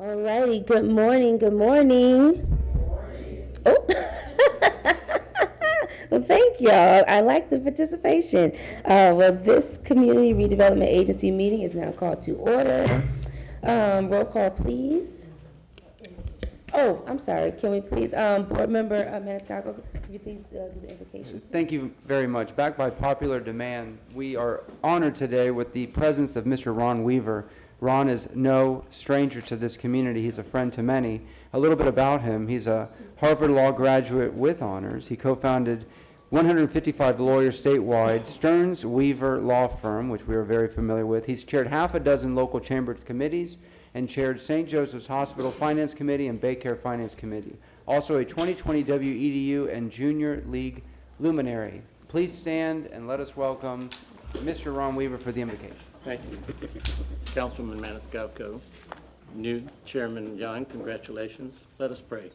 All righty, good morning, good morning. Oh, well, thank y'all. I like the participation. Well, this Community Redevelopment Agency meeting is now called to order. Roll call, please. Oh, I'm sorry, can we please, Board Member Maniscalco, can you please do the invocation? Thank you very much. Backed by popular demand, we are honored today with the presence of Mr. Ron Weaver. Ron is no stranger to this community. He's a friend to many. A little bit about him: he's a Harvard Law graduate with honors. He co-founded 155 lawyers statewide, Stearns Weaver Law Firm, which we are very familiar with. He's chaired half a dozen local chamber committees and chaired St. Joseph's Hospital Finance Committee and Baycare Finance Committee. Also a 2020 WEDU and Junior League luminary. Please stand and let us welcome Mr. Ron Weaver for the invocation. Thank you. Councilman Maniscalco, new Chairman Young, congratulations. Let us pray.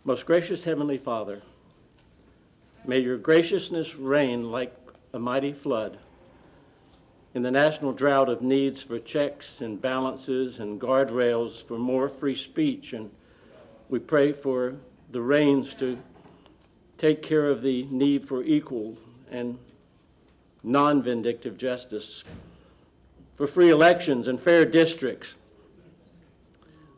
Most gracious Heavenly Father, may your graciousness reign like a mighty flood in the national drought of needs for checks and balances and guardrails for more free speech. And we pray for the reins to take care of the need for equal and non-vindictive justice, for free elections and fair districts.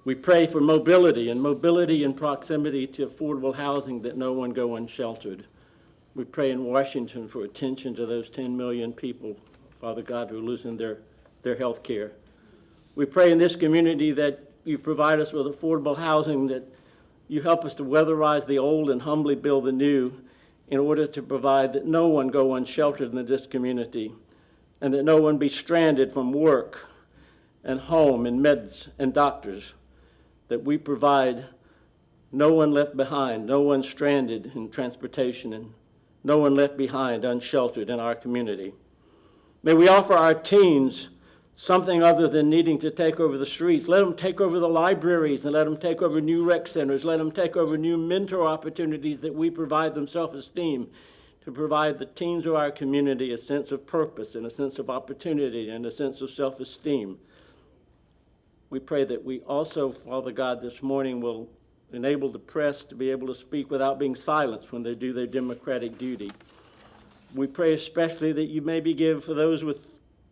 We pray for mobility in proximity to affordable housing, that no one go unsheltered. We pray in Washington for attention to those 10 million people, Father God, who are losing their health care. We pray in this community that you provide us with affordable housing, that you help us to weatherize the old and humbly build the new, in order to provide that no one go unsheltered in this community, and that no one be stranded from work and home and meds and doctors, that we provide no one left behind, no one stranded in transportation, and no one left behind unsheltered in our community. May we offer our teens something other than needing to take over the streets. Let them take over the libraries, and let them take over new rec centers. Let them take over new mentor opportunities, that we provide them self-esteem, to provide the teens of our community a sense of purpose and a sense of opportunity and a sense of self-esteem. We pray that we also, Father God, this morning will enable the press to be able to speak without being silenced when they do their democratic duty. We pray especially that you maybe give, for those with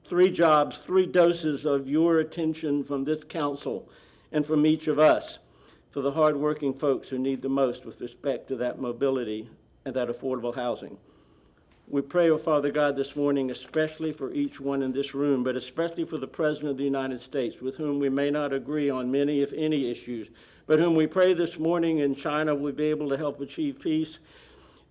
3 jobs, 3 doses of your attention from this council and from each of us, for the hardworking folks who need the most with respect to that mobility and that affordable housing. We pray, oh Father God, this morning, especially for each one in this room, but especially for the President of the United States, with whom we may not agree on many, if any, issues, but whom we pray this morning in China will be able to help achieve peace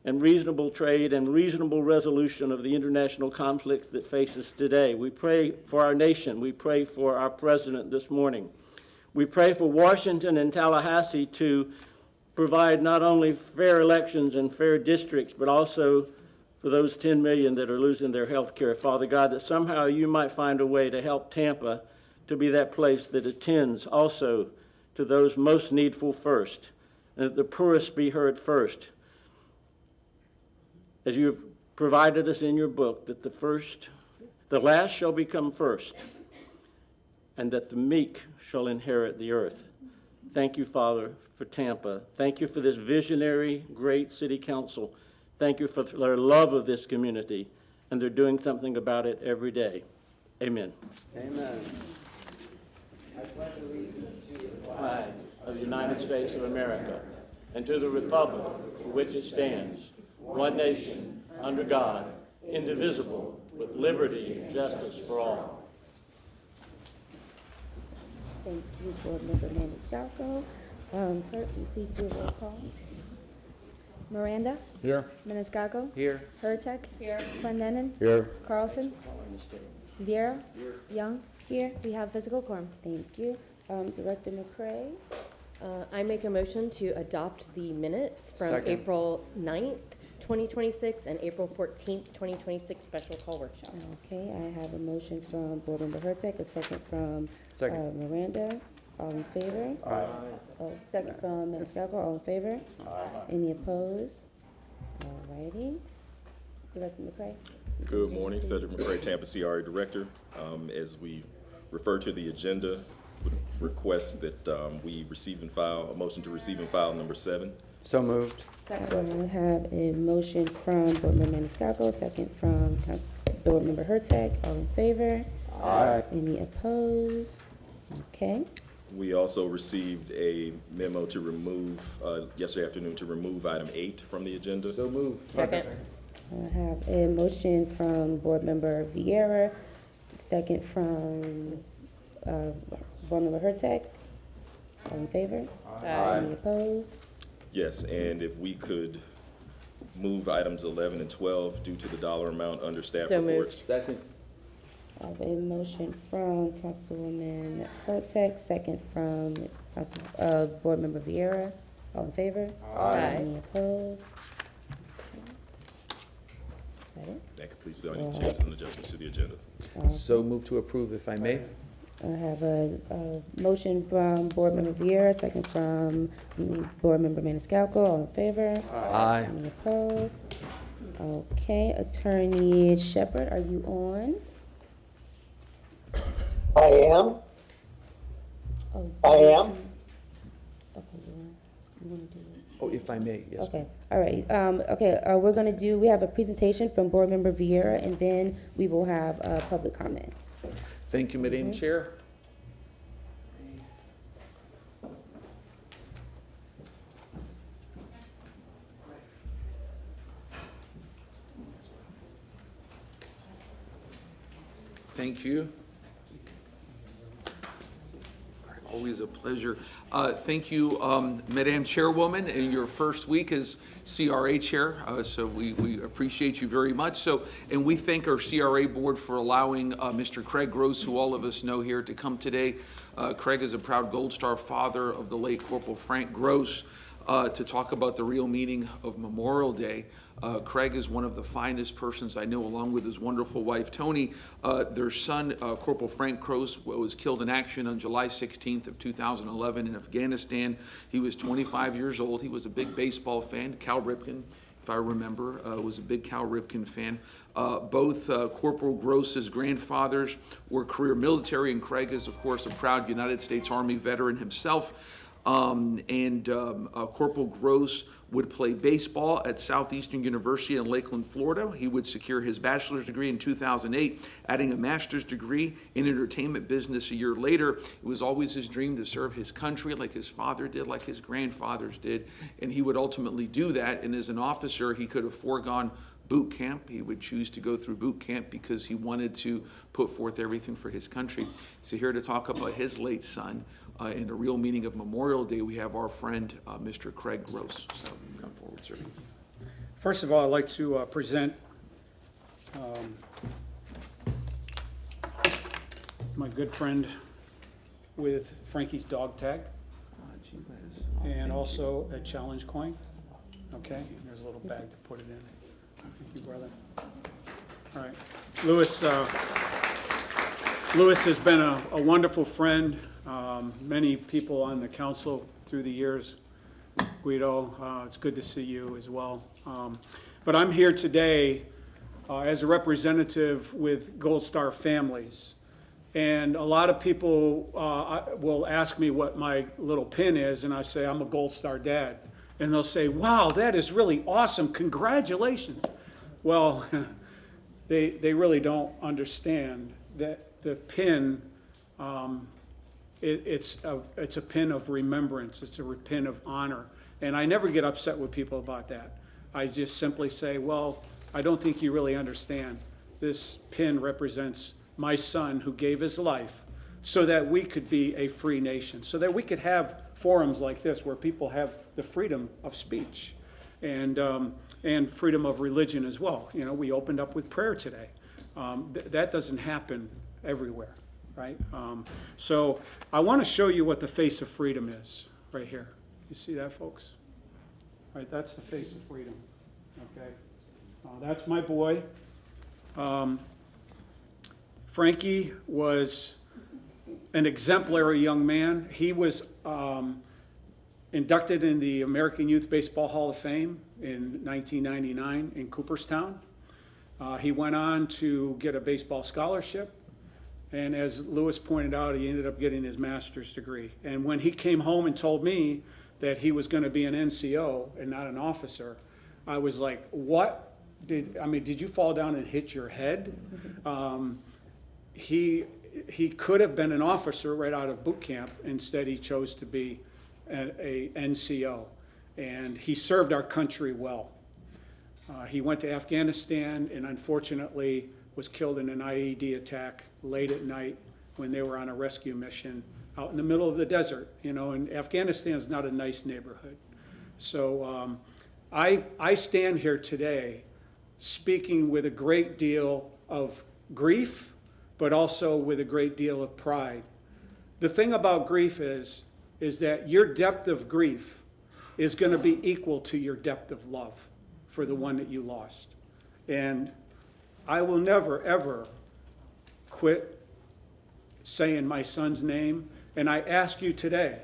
and reasonable trade and reasonable resolution of the international conflicts that face us today. We pray for our nation. We pray for our president this morning. We pray for Washington and Tallahassee to provide not only fair elections and fair districts, but also for those 10 million that are losing their health care. Father God, that somehow you might find a way to help Tampa to be that place that attends also to those most needful first, and that the poorest be heard first. As you have provided us in your book, that the last shall become first, and that the meek shall inherit the earth. Thank you, Father, for Tampa. Thank you for this visionary, great city council. Thank you for their love of this community, and they're doing something about it every day. Amen. Amen. I pledge allegiance to the flag of the United States of America, and to the republic for which it stands, one nation, under God, indivisible, with liberty and justice for all. Thank you, Board Member Maniscalco. Clerk, will you please do a roll call? Miranda? Here. Maniscalco? Here. Hurtek? Here. Clendenin? Here. Carlson? Viera? Here. Young? Here. We have physical quorum. Thank you. Director McCray. I make a motion to adopt the minutes from Second. April 9th, 2026 and April 14th, 2026 special call workshop. Okay, I have a motion from Board Member Hurtek, a second from Second. Miranda. All in favor? Aye. Second from Maniscalco. All in favor? Aye. Any opposed? All righty. Director McCray. Good morning, Cedric McCray, Tampa CRA Director. As we refer to the agenda, would request that we receive and file, a motion to receive and file number 7. So moved. So I have a motion from Board Member Maniscalco, second from Board Member Hurtak. All in favor? Aye. Any opposed? Okay. We also received a memo to remove, yesterday afternoon, to remove item 8 from the agenda. So moved. Second. I have a motion from Board Member Vieira, second from Board Member Hurtak. All in favor? Any opposed? Yes, and if we could move items 11 and 12 due to the dollar amount under staff So moved. reports. Second. I have a motion from Councilwoman Hurtak, second from Board Member Vieira. All in favor? Aye. Any opposed? Is that it? That completes the only changes and adjustments to the agenda. So move to approve, if I may. I have a motion from Board Member Vieira, second from Board Member Maniscalco. All in favor? Aye. Any opposed? Okay, Attorney Shepherd, are you on? I am. Oh, I am. Okay, you wanna do it? Oh, if I may, yes. Okay, all right. We have a presentation from Board Member Vieira, and then we will have public comment. Thank you, Madam Chair. Thank you. Always a pleasure. Thank you, Madam Chairwoman, in your first week as CRA Chair. So we appreciate you very much. And we thank our CRA Board for allowing Mr. Craig Gross, who all of us know here, to come today. Craig is a proud Gold Star father of the late Corporal Frank Gross, to talk about the real meaning of Memorial Day. Craig is one of the finest persons I know, along with his wonderful wife, Tony. Their son, Corporal Frank Gross, was killed in action on July 16th of 2011 in Afghanistan. He was 25 years old. He was a big baseball fan. Cal Ripken, if I remember, was a big Cal Ripken fan. Both Corporal Gross's grandfathers were career military, and Craig is, of course, a proud United States Army veteran himself. Corporal Gross would play baseball at Southeastern University in Lakeland, Florida. He would secure his bachelor's degree in 2008, adding a master's degree in entertainment business a year later. It was always his dream to serve his country like his father did, like his grandfathers did, and he would ultimately do that. And as an officer, he could have foregone boot camp. He would choose to go through boot camp because he wanted to put forth everything for his country. So here to talk about his late son and the real meaning of Memorial Day, we have our friend, Mr. Craig Gross. So come forward, sir. First of all, I'd like to present my good friend with Frankie's dog tag and also a challenge coin. Okay, there's a little bag to put it in. Thank you, brother. All right. Louis has been a wonderful friend. Many people on the council through the years. Guido, it's good to see you as well. But I'm here today as a representative with Gold Star Families. And a lot of people will ask me what my little pin is, and I say, I'm a Gold Star dad. And they'll say, wow, that is really awesome, congratulations. Well, they really don't understand that the pin, it's a pin of remembrance, it's a pin of honor. And I never get upset with people about that. I just simply say, well, I don't think you really understand. This pin represents my son who gave his life so that we could be a free nation, so that we could have forums like this where people have the freedom of speech and freedom of religion as well. You know, we opened up with prayer today. That doesn't happen everywhere, right? So I want to show you what the face of freedom is right here. You see that, folks? Right, that's the face of freedom, okay? That's my boy. Frankie was an exemplary young man. He was inducted in the American Youth Baseball Hall of Fame in 1999 in Cooperstown. He went on to get a baseball scholarship And as Lewis pointed out, he ended up getting his master's degree. And when he came home and told me that he was going to be an NCO and not an officer, I was like, what? Did you fall down and hit your head? He could have been an officer right out of boot camp. Instead, he chose to be a NCO. And he served our country well. He went to Afghanistan and unfortunately was killed in an IED attack late at night when they were on a rescue mission out in the middle of the desert. You know, and Afghanistan is not a nice neighborhood. So I stand here today speaking with a great deal of grief, but also with a great deal of pride. The thing about grief is that your depth of grief is going to be equal to your depth of love for the one that you lost. And I will never, ever quit saying my son's name. And I ask you today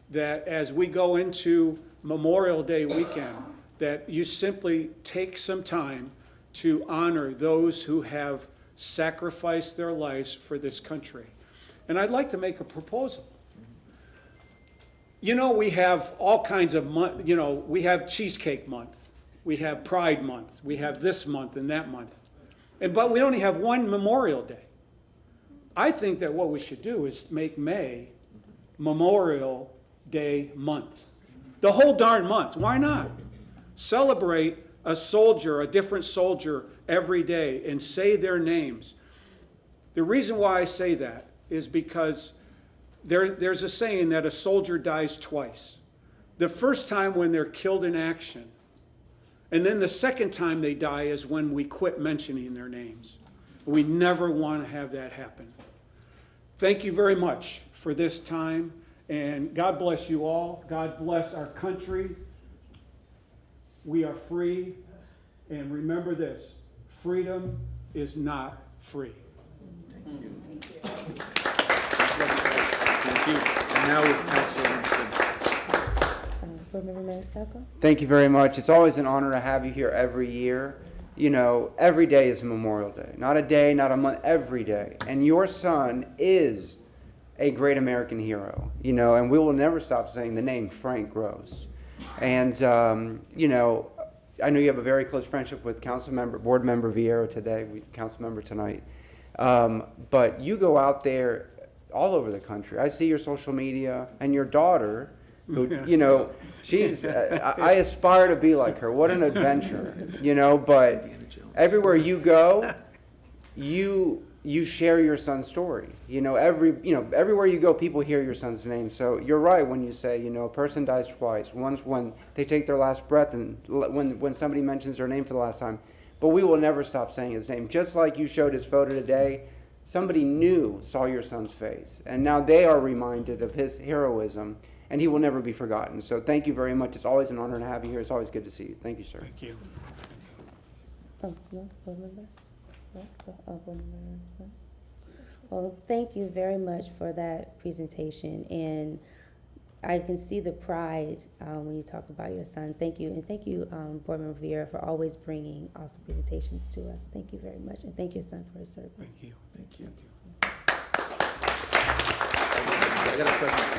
that as we go into Memorial Day weekend, that you simply take some time to honor those who have sacrificed their lives for this country. And I'd like to make a proposal. You know, we have all kinds of we have Cheesecake Month, we have Pride Month, we have this month and that month. But we only have one Memorial Day. I think that what we should do is make May Memorial Day month. The whole darn month. Why not? Celebrate a soldier, a different soldier every day and say their names. The reason why I say that is because there's a saying that a soldier dies twice. The first time when they're killed in action, and then the second time they die is when we quit mentioning their names. We never want to have that happen. Thank you very much for this time, and God bless you all. God bless our country. We are free, and remember this, freedom is not free. Thank you. Thank you. And now with Councilor Winston. Board Member Maniscalco? Thank you very much. It's always an honor to have you here every year. You know, every day is Memorial Day. Not a day, not a month, every day. And your son is a great American hero, you know, and we will never stop saying the name Frank Gross. And, you know, I know you have a very close friendship with Board Member Vieira today, Council Member tonight. But you go out there all over the country. I see your social media, and your daughter, who, you know, she's, I aspire to be like her. What an adventure, you know, but everywhere you go, you share your son's story. You know, everywhere you go, people hear your son's name. So you're right when you say, you know, a person dies twice. Once when they take their last breath and when somebody mentions their name for the last time. But we will never stop saying his name. Just like you showed his photo today, somebody new saw your son's face. And now they are reminded of his heroism, and he will never be forgotten. So thank you very much. It's always an honor to have you here. It's always good to see you. Thank you, sir. Thank you. Oh, no, board member? No? Oh, board member, no? Well, thank you very much for that presentation, and I can see the pride when you talk about your son. Thank you, and thank you, Board Member Vieira, for always bringing awesome presentations to us. Thank you very much, and thank your son for his service. Thank you. Thank you. I got a question.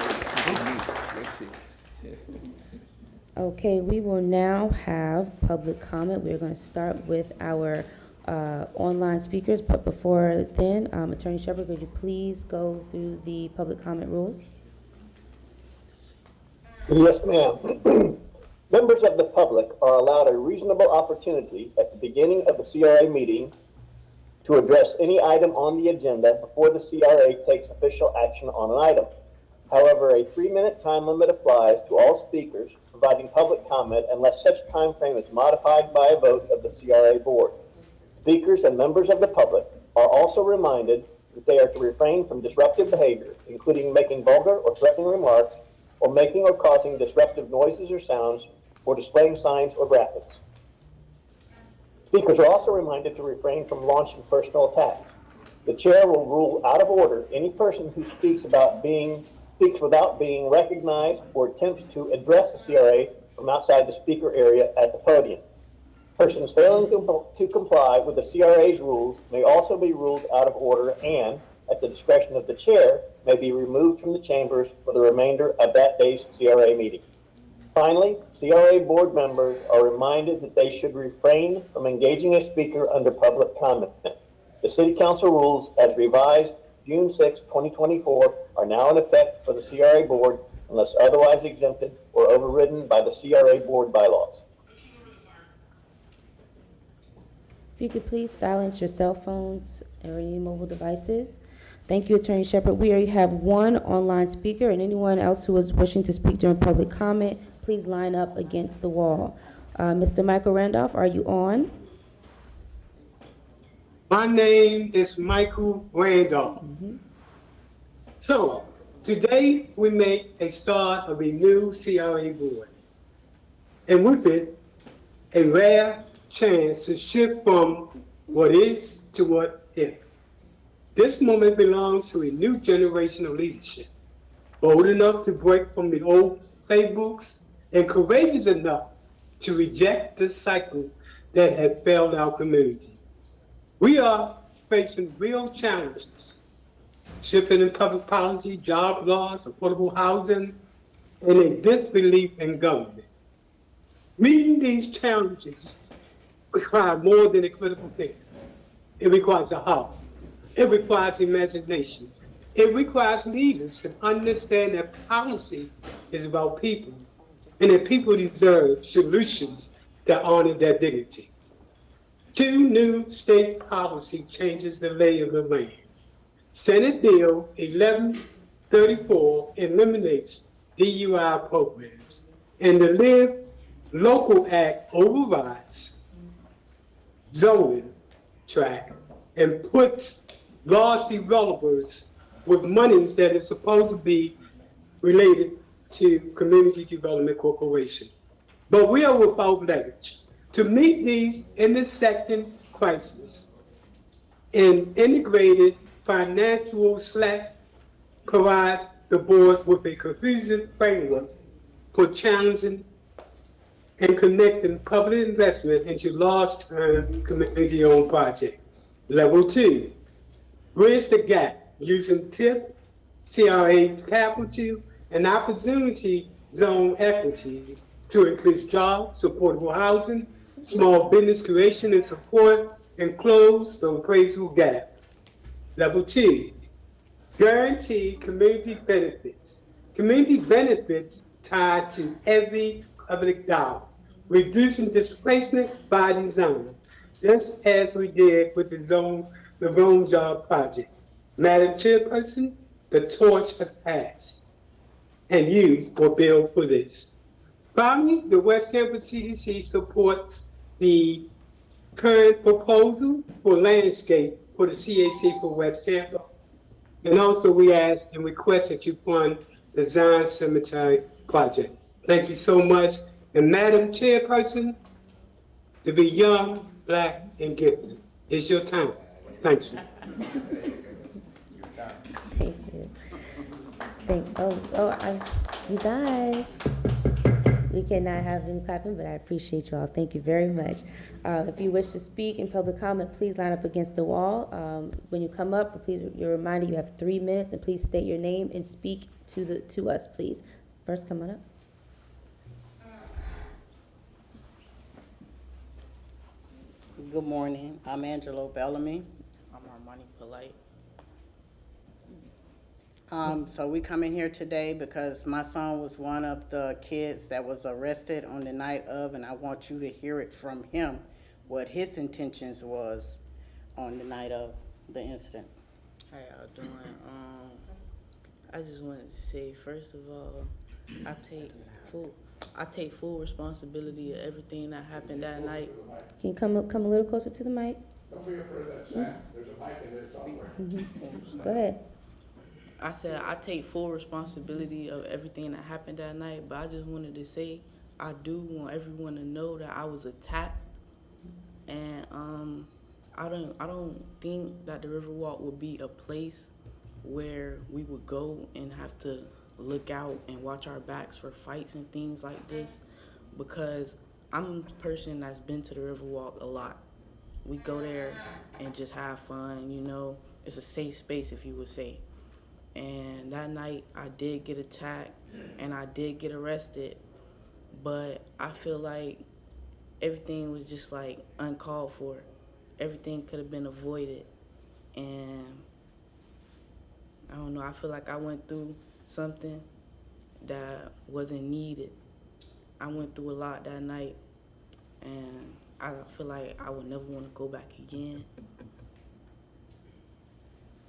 Let's see. Okay, we will now have public comment. We're going to start with our online speakers, but before then, Attorney Shepherd, could you please go through the public comment rules? Yes, ma'am. Members of the public are allowed a reasonable opportunity at the beginning of the CRA meeting to address any item on the agenda before the CRA takes official action on an item. However, a 3-minute time limit applies to all speakers providing public comment unless such time frame is modified by a vote of the CRA board. Speakers and members of the public are also reminded that they are to refrain from disruptive behavior, including making vulgar or threatening remarks, or making or causing disruptive noises or sounds, or displaying signs or graphics. Speakers are also reminded to refrain from launching personal attacks. The chair will rule out of order any person who speaks without being recognized or attempts to address the CRA from outside the speaker area at the podium. Persons failing to comply with the CRA's rules may also be ruled out of order, and at the discretion of the chair, may be removed from the chambers for the remainder of that day's CRA meeting. Finally, CRA board members are reminded that they should refrain from engaging a speaker under public comment. The City Council rules, as revised June 6, 2024, are now in effect for the CRA board unless otherwise exempted or overridden by the CRA board bylaws. If you could please silence your cell phones or any mobile devices. Thank you, Attorney Shepherd. We already have one online speaker, and anyone else who is wishing to speak during public comment, please line up against the wall. Mr. Michael Randolph, are you on? My name is Michael Randolph. So, today we make a start of a new CRA board. And with it, a rare chance to shift from what is to what if. This moment belongs to a new generation of leadership, bold enough to break from the old playbooks and courageous enough to reject the cycle that has failed our community. We are facing real challenges, shifting in public policy, job loss, affordable housing, and a disbelief in government. Meeting these challenges requires more than a critical thinker. It requires a heart. It requires imagination. It requires leaders to understand that policy is about people, and that people deserve solutions that honor their dignity. 2 new state policy changes the lay of the land. Senate Bill 1134 eliminates DUI programs, and the Live Local Act overrides zoning track and puts large developers with monies that is supposed to be related to Community Development Corporation. But we are without leverage. To meet these intersecting crises, an integrated financial slack provides the board with a cohesive framework for challenging and connecting public investment into large-term community-owned projects. Level 2, bridge the gap using TIP, CRA capital, and opportunity zone equity to increase jobs, supportable housing, small business creation and support, and close the appraisal gap. Level 2, guarantee community benefits. Community benefits tied to every public dollar, reducing displacement by design, just as we did with the Zone Job Project. Madam Chairperson, the torch has passed, and you will build for this. Finally, the West Tampa CDC supports the current proposal for landscape for the CAC for West Tampa. And also we ask and request that you fund the Zion Cemetery project. Thank you so much. And Madam Chairperson, to be young, black, and gifted, it's your time. Thank you. Thank you. You guys, we cannot have any clapping, but I appreciate you all. Thank you very much. If you wish to speak in public comment, please line up against the wall. When you come up, please, you're reminded you have 3 minutes, and please state your name and speak to us, please. First, come on up. Good morning. I'm Angelo Bellamy. I'm Armani Polite. So we come in here today because my son was one of the kids that was arrested on the night of, and I want you to hear it from him, what his intentions was on the night of the incident. How y'all doing? I just wanted to say, first of all, I take full responsibility of everything that happened that night. Can you come a little closer to the mic? Don't be afraid of that, Sam. There's a mic in this somewhere. Go ahead. I said I take full responsibility of everything that happened that night, but I just wanted to say I do want everyone to know that I was attacked, and I don't think that the Riverwalk would be a place where we would go and have to look out and watch our backs for fights and things like this, because I'm a person that's been to the Riverwalk a lot. We go there and just have fun, you know, it's a safe space, if you would say. And that night, I did get attacked and I did get arrested, but I feel like everything was just like uncalled for. Everything could have been avoided, and I don't know, I feel like I went through something that wasn't needed. I went through a lot that night, and I feel like I would never want to go back again.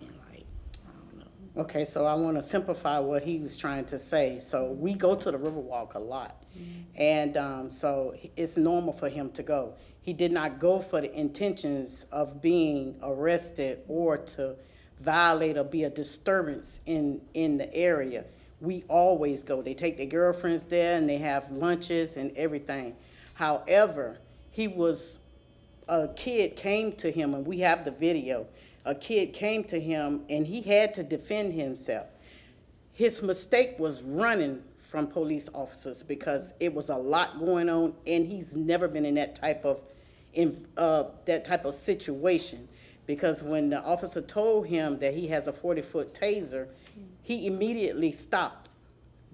And like, I don't know. Okay, so I want to simplify what he was trying to say. So we go to the Riverwalk a lot, and so it's normal for him to go. He did not go for the intentions of being arrested or to violate or be a disturbance in the area. We always go. They take their girlfriends there and they have lunches and everything. However, a kid came to him, and we have the video. A kid came to him and he had to defend himself. His mistake was running from police officers because it was a lot going on, and he's never been in that type of situation. Because when the officer told him that he has a 40-foot taser, he immediately stopped.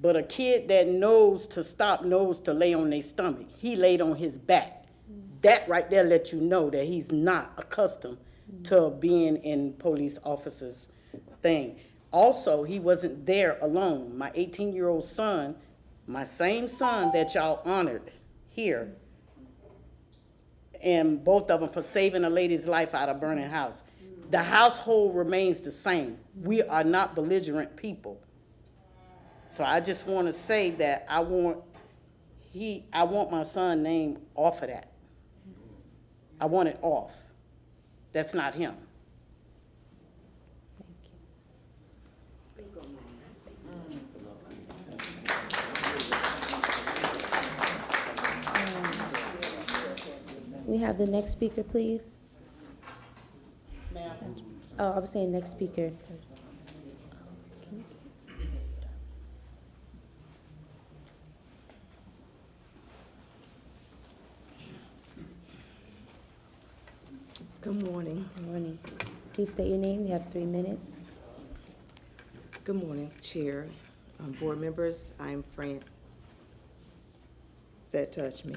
But a kid that knows to stop knows to lay on their stomach. He laid on his back. That right there lets you know that he's not accustomed to being in police officers' thing. Also, he wasn't there alone. My 18-year-old son, my same son that y'all honored here, and both of them for saving a lady's life out of burning house. The household remains the same. We are not belligerent people. So I just want to say that I want my son's name off of that. I want it off. That's not him. We have the next speaker, please. Ma'am. Oh, I was saying next speaker. Good morning. Good morning. Please state your name. You have 3 minutes. Good morning, Chair, board members. I'm Fran. That touched me.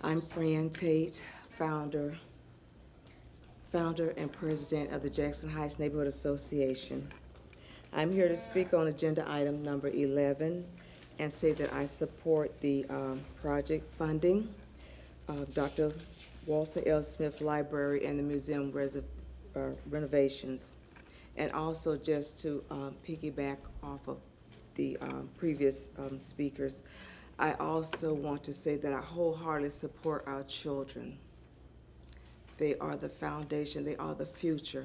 I'm Fran Tate, founder and president of the Jackson Heights Neighborhood Association. I'm here to speak on agenda item number 11 and say that I support the project funding of Dr. Walter L. Smith Library and the museum renovations. And also, just to piggyback off of the previous speakers, I also want to say that I wholeheartedly support our children. They are the foundation, they are the future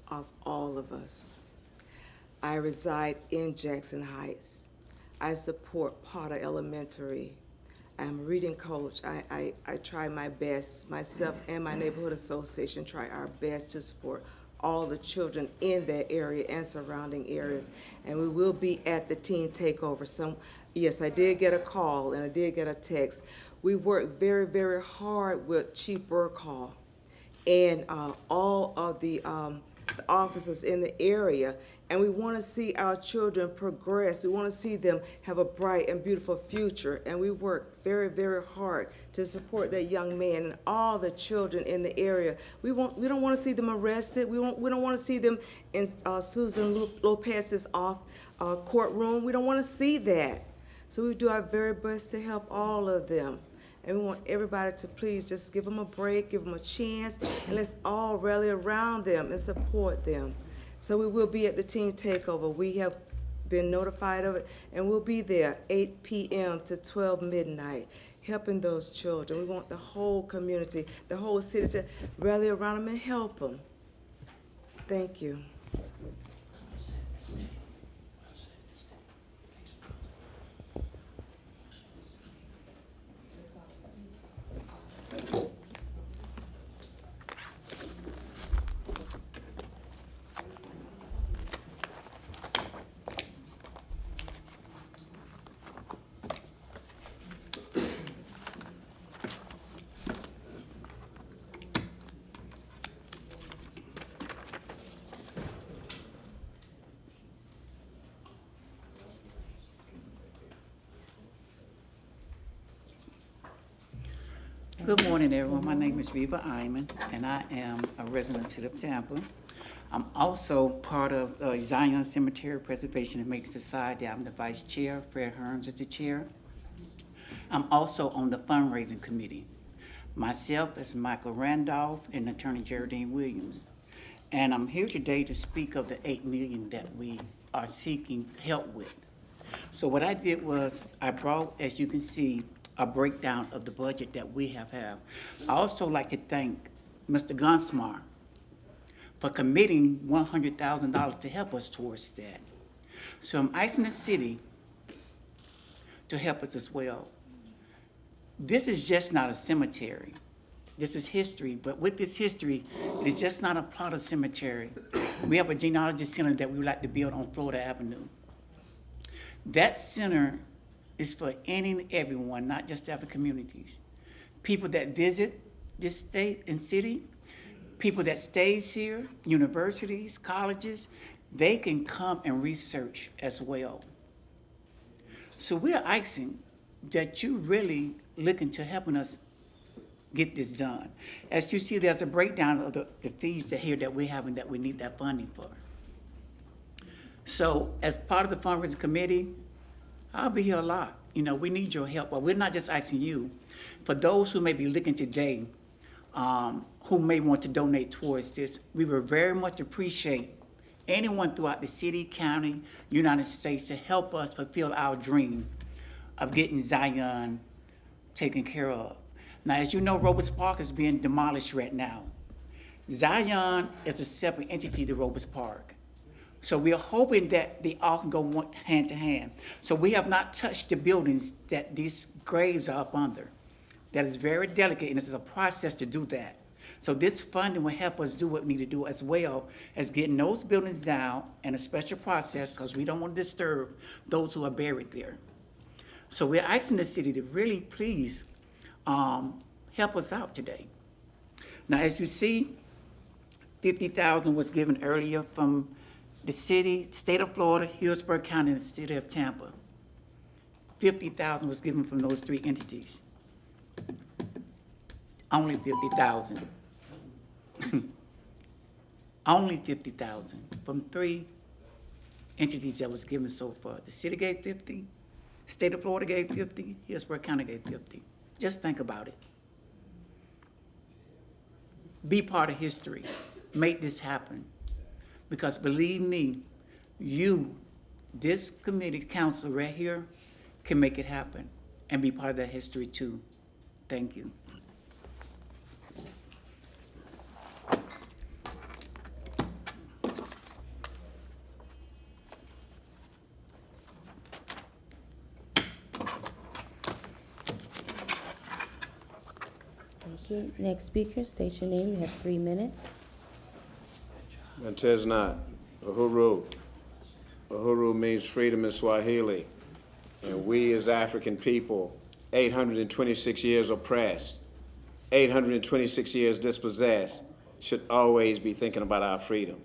of all of us. I reside in Jackson Heights. I support Potter Elementary. I'm a reading coach. I try my best, myself and my neighborhood association try our best to support all the children in that area and surrounding areas. And we will be at the teen takeover. Yes, I did get a call and I did get a text. We work very, very hard with Chief Burkhall and all of the officers in the area, and we want to see our children progress. We want to see them have a bright and beautiful future, and we work very, very hard to support that young man and all the children in the area. We don't want to see them arrested. We don't want to see them in Susan Lopez's courtroom. We don't want to see that. So we do our very best to help all of them. And we want everybody to please just give them a break, give them a chance, and let's all rally around them and support them. So we will be at the teen takeover. We have been notified of it, and we'll be there 8 p.m. to 12 midnight, helping those children. We want the whole community, the whole city to rally around them and help them. Thank you. Good morning, everyone. My name is Reva Iman, and I am a resident of the City of Tampa. I'm also part of Zion Cemetery Preservation and Maintenance Society. I'm the vice chair. Fred Hearns is the chair. I'm also on the fundraising committee. Myself is Michael Randolph and Attorney Geraldine Williams. And I'm here today to speak of the $8 million that we are seeking help with. So what I did was I brought, as you can see, a breakdown of the budget that we have. I also like to thank Mr. Gunsmar for committing $100,000 to help us towards that. So I'm asking the city to help us as well. This is just not a cemetery. This is history, but with this history, it is just not a plot of cemetery. We have a genealogy center that we would like to build on Florida Avenue. That center is for any and everyone, not just other communities. People that visit this state and city, people that stays here, universities, colleges, they can come and research as well. So we're asking that you really look into helping us get this done. As you see, there's a breakdown of the fees that we have and that we need that funding for. So as part of the fundraising committee, I'll be here a lot. You know, we need your help, but we're not just asking you. For those who may be looking today, who may want to donate towards this, we would very much appreciate anyone throughout the city, county, United States to help us fulfill our dream of getting Zion taken care of. Now, as you know, Roberts Park is being demolished right now. Zion is a separate entity to Roberts Park. So we are hoping that they all can go hand to hand. So we have not touched the buildings that these graves are up under. That is very delicate, and this is a process to do that. So this funding will help us do what we need to do, as well as getting those buildings down in a special process, because we don't want to disturb those who are buried there. So we're asking the city to really please help us out today. Now, as you see, $50,000 was given earlier from the city, state of Florida, Hillsborough County, and the city of Tampa. $50,000 was given from those three entities. Only $50,000. Only $50,000 from three entities that was given so far. The city gave 50, state of Florida gave 50, Hillsborough County gave 50. Just think about it. Be part of history. Make this happen. Because believe me, you, this committee, council right here, can make it happen and be part of that history too. Thank you. Thank you. Next speaker, state your name. You have 3 minutes. Montesnot, Uhuru. Uhuru means freedom in Swahili. And we as African people, 826 years oppressed, 826 years dispossessed, should always be thinking about our freedom.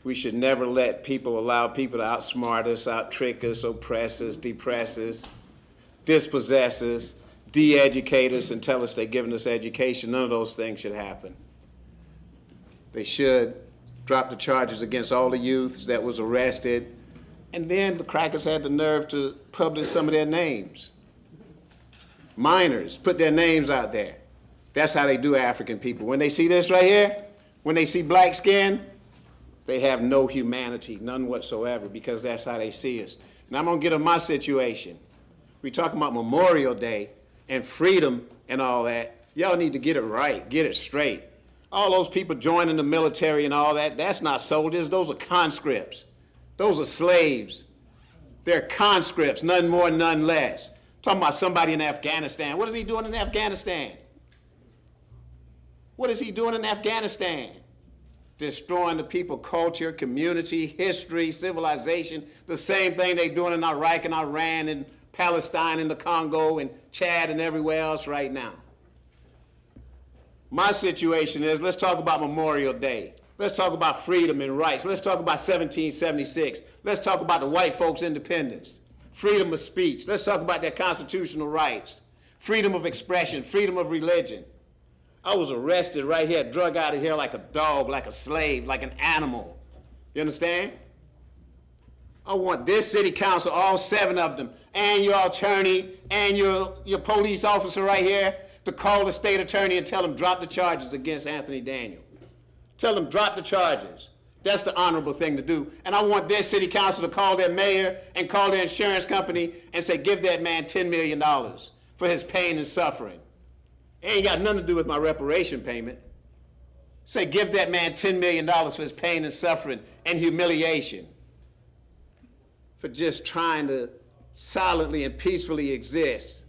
We should never allow people to outsmart us, out-trick us, oppress us, depress us, dispossess us, de-educate us and tell us they're giving us education. None of those things should happen. They should drop the charges against all the youths that was arrested, and then the crackers had the nerve to publish some of their names. Minors, put their names out there. That's how they do African people. When they see this right here, when they see black skin, they have no humanity, none whatsoever, because that's how they see us. Now I'm gonna get on my situation. We talking about Memorial Day and freedom and all that. Y'all need to get it right, get it straight. All those people joining the military and all that, that's not soldiers, those are conscripts. Those are slaves. They're conscripts, none more, none less. Talking about somebody in Afghanistan. What is he doing in Afghanistan? What is he doing in Afghanistan? Destroying the people, culture, community, history, civilization, the same thing they're doing in Iraq and Iran and Palestine and the Congo and Chad and everywhere else right now. My situation is, let's talk about Memorial Day. Let's talk about freedom and rights. Let's talk about 1776. Let's talk about the white folks' independence. Freedom of speech. Let's talk about their constitutional rights. Freedom of expression, freedom of religion. I was arrested right here, drug out of here like a dog, like a slave, like an animal. You understand? I want this city council, all 7 of them, and your attorney, and your police officer right here, to call the state attorney and tell them drop the charges against Anthony Daniel. Tell them drop the charges. That's the honorable thing to do. And I want their city council to call their mayor and call their insurance company and say, give that man $10 million for his pain and suffering. It ain't got nothing to do with my reparation payment. Say, give that man $10 million for his pain and suffering and humiliation for just trying to silently and peacefully exist.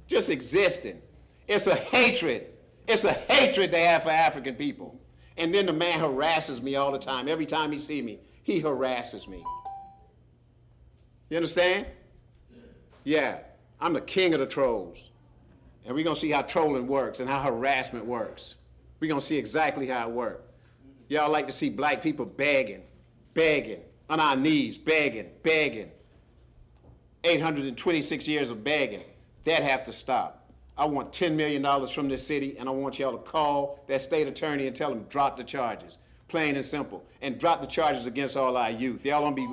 Just existing. It's a hatred. It's a hatred they have for African people. And then the man harasses me all the time. Every time he sees me, he harasses me. You understand? Yeah, I'm the king of the trolls. And we're gonna see how trolling works and how harassment works. We're gonna see exactly how it works. Y'all like to see black people begging, on our knees, begging. 826 years of begging. That have to stop. I want $10 million from this city, and I want y'all to call that state attorney and tell them drop the charges, plain and simple, and drop the charges against all our youth. Y'all don't be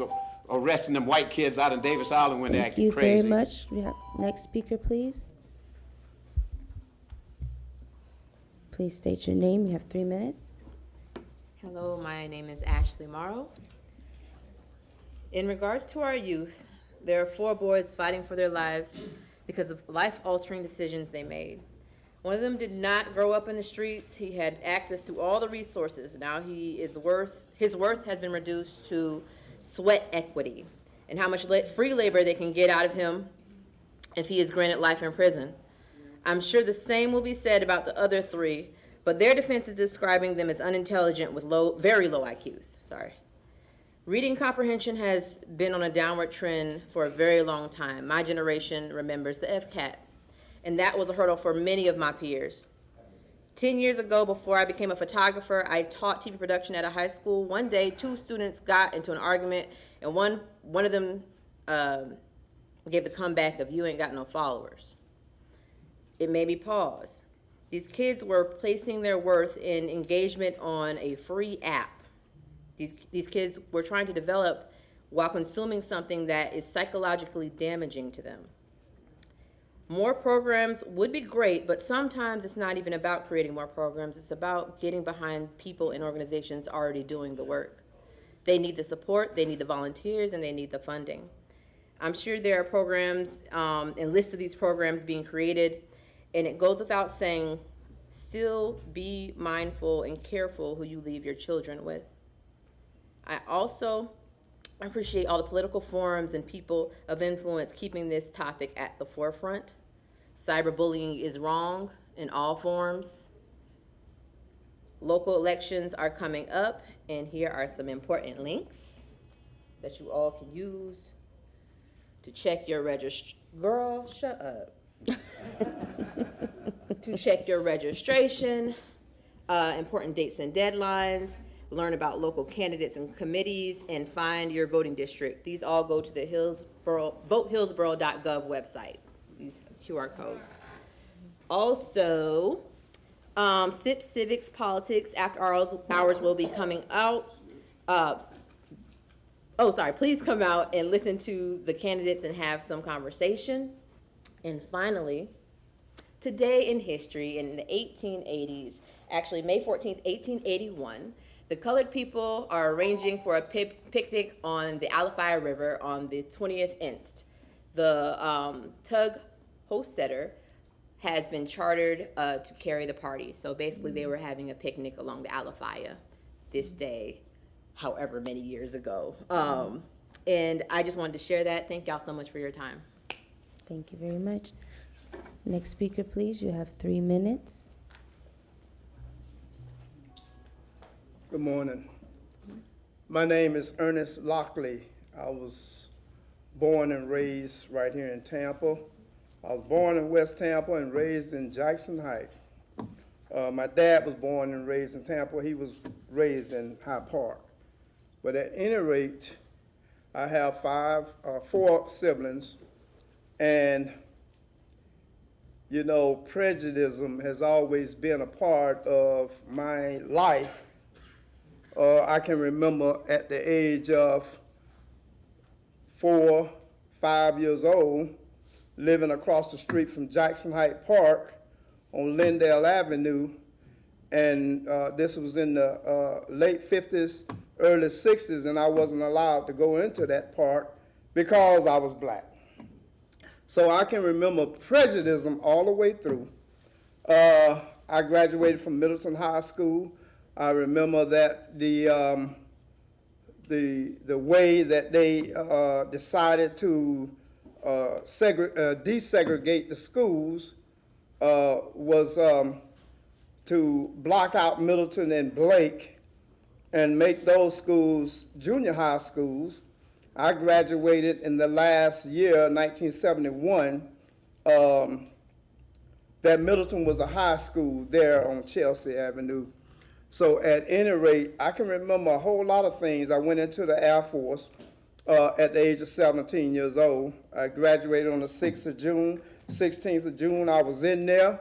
arresting them white kids out in Davis Island when they're acting crazy. Thank you very much. Yeah. Next speaker, please. Please state your name. You have 3 minutes. Hello, my name is Ashley Morrow. In regards to our youth, there are 4 boys fighting for their lives because of life-altering decisions they made. One of them did not grow up in the streets. He had access to all the resources. Now his worth has been reduced to sweat equity and how much free labor they can get out of him if he is granted life in prison. I'm sure the same will be said about the other 3, but their defense is describing them as unintelligent with very low IQs. Reading comprehension has been on a downward trend for a very long time. My generation remembers the FCAT, and that was a hurdle for many of my peers. 10 years ago, before I became a photographer, I taught TV production at a high school. One day, 2 students got into an argument, and one of them gave the comeback of, "You ain't got no followers." It made me pause. These kids were placing their worth in engagement on a free app. These kids were trying to develop while consuming something that is psychologically damaging to them. More programs would be great, but sometimes it's not even about creating more programs. It's about getting behind people and organizations already doing the work. They need the support, they need the volunteers, and they need the funding. I'm sure there are programs and lists of these programs being created, and it goes without saying, still be mindful and careful who you leave your children with. I also appreciate all the political forums and people of influence keeping this topic at the forefront. Cyberbullying is wrong in all forms. Local elections are coming up, and here are some important links that you all can use to check your Girl, shut up. To check your registration, important dates and deadlines, learn about local candidates and committees, and find your voting district. These all go to the votehillsboro.gov website, these QR codes. Also, SIP Civics Politics After Hours will be coming out. Please come out and listen to the candidates and have some conversation. And finally, today in history, in the 1880s, actually May 14th, 1881, the colored people are arranging for a picnic on the Alafaya River on the 20th inst. The tug Hostetter has been chartered to carry the party. So basically they were having a picnic along the Alafaya this day, however many years ago. And I just wanted to share that. Thank y'all so much for your time. Thank you very much. Next speaker, please. You have 3 minutes. Good morning. My name is Ernest Lockley. I was born and raised right here in Tampa. I was born in West Tampa and raised in Jackson Heights. My dad was born and raised in Tampa. He was raised in Hyde Park. But at any rate, I have 4 siblings, and you know, prejudice has always been a part of my life. I can remember at the age of 4, 5 years old, living across the street from Jackson Heights Park on Lindale Avenue, and this was in the late 50s, early 60s, and I wasn't allowed to go into that park because I was black. So I can remember prejudice all the way through. I graduated from Middleton High School. I remember that the way that they decided to desegregate the schools was to block out Middleton and Blake and make those schools junior high schools. I graduated in the last year, 1971, that Middleton was a high school there on Chelsea Avenue. So at any rate, I can remember a whole lot of things. I went into the Air Force at the age of 17 years old. I graduated on the 6th of June. 16th of June, I was in there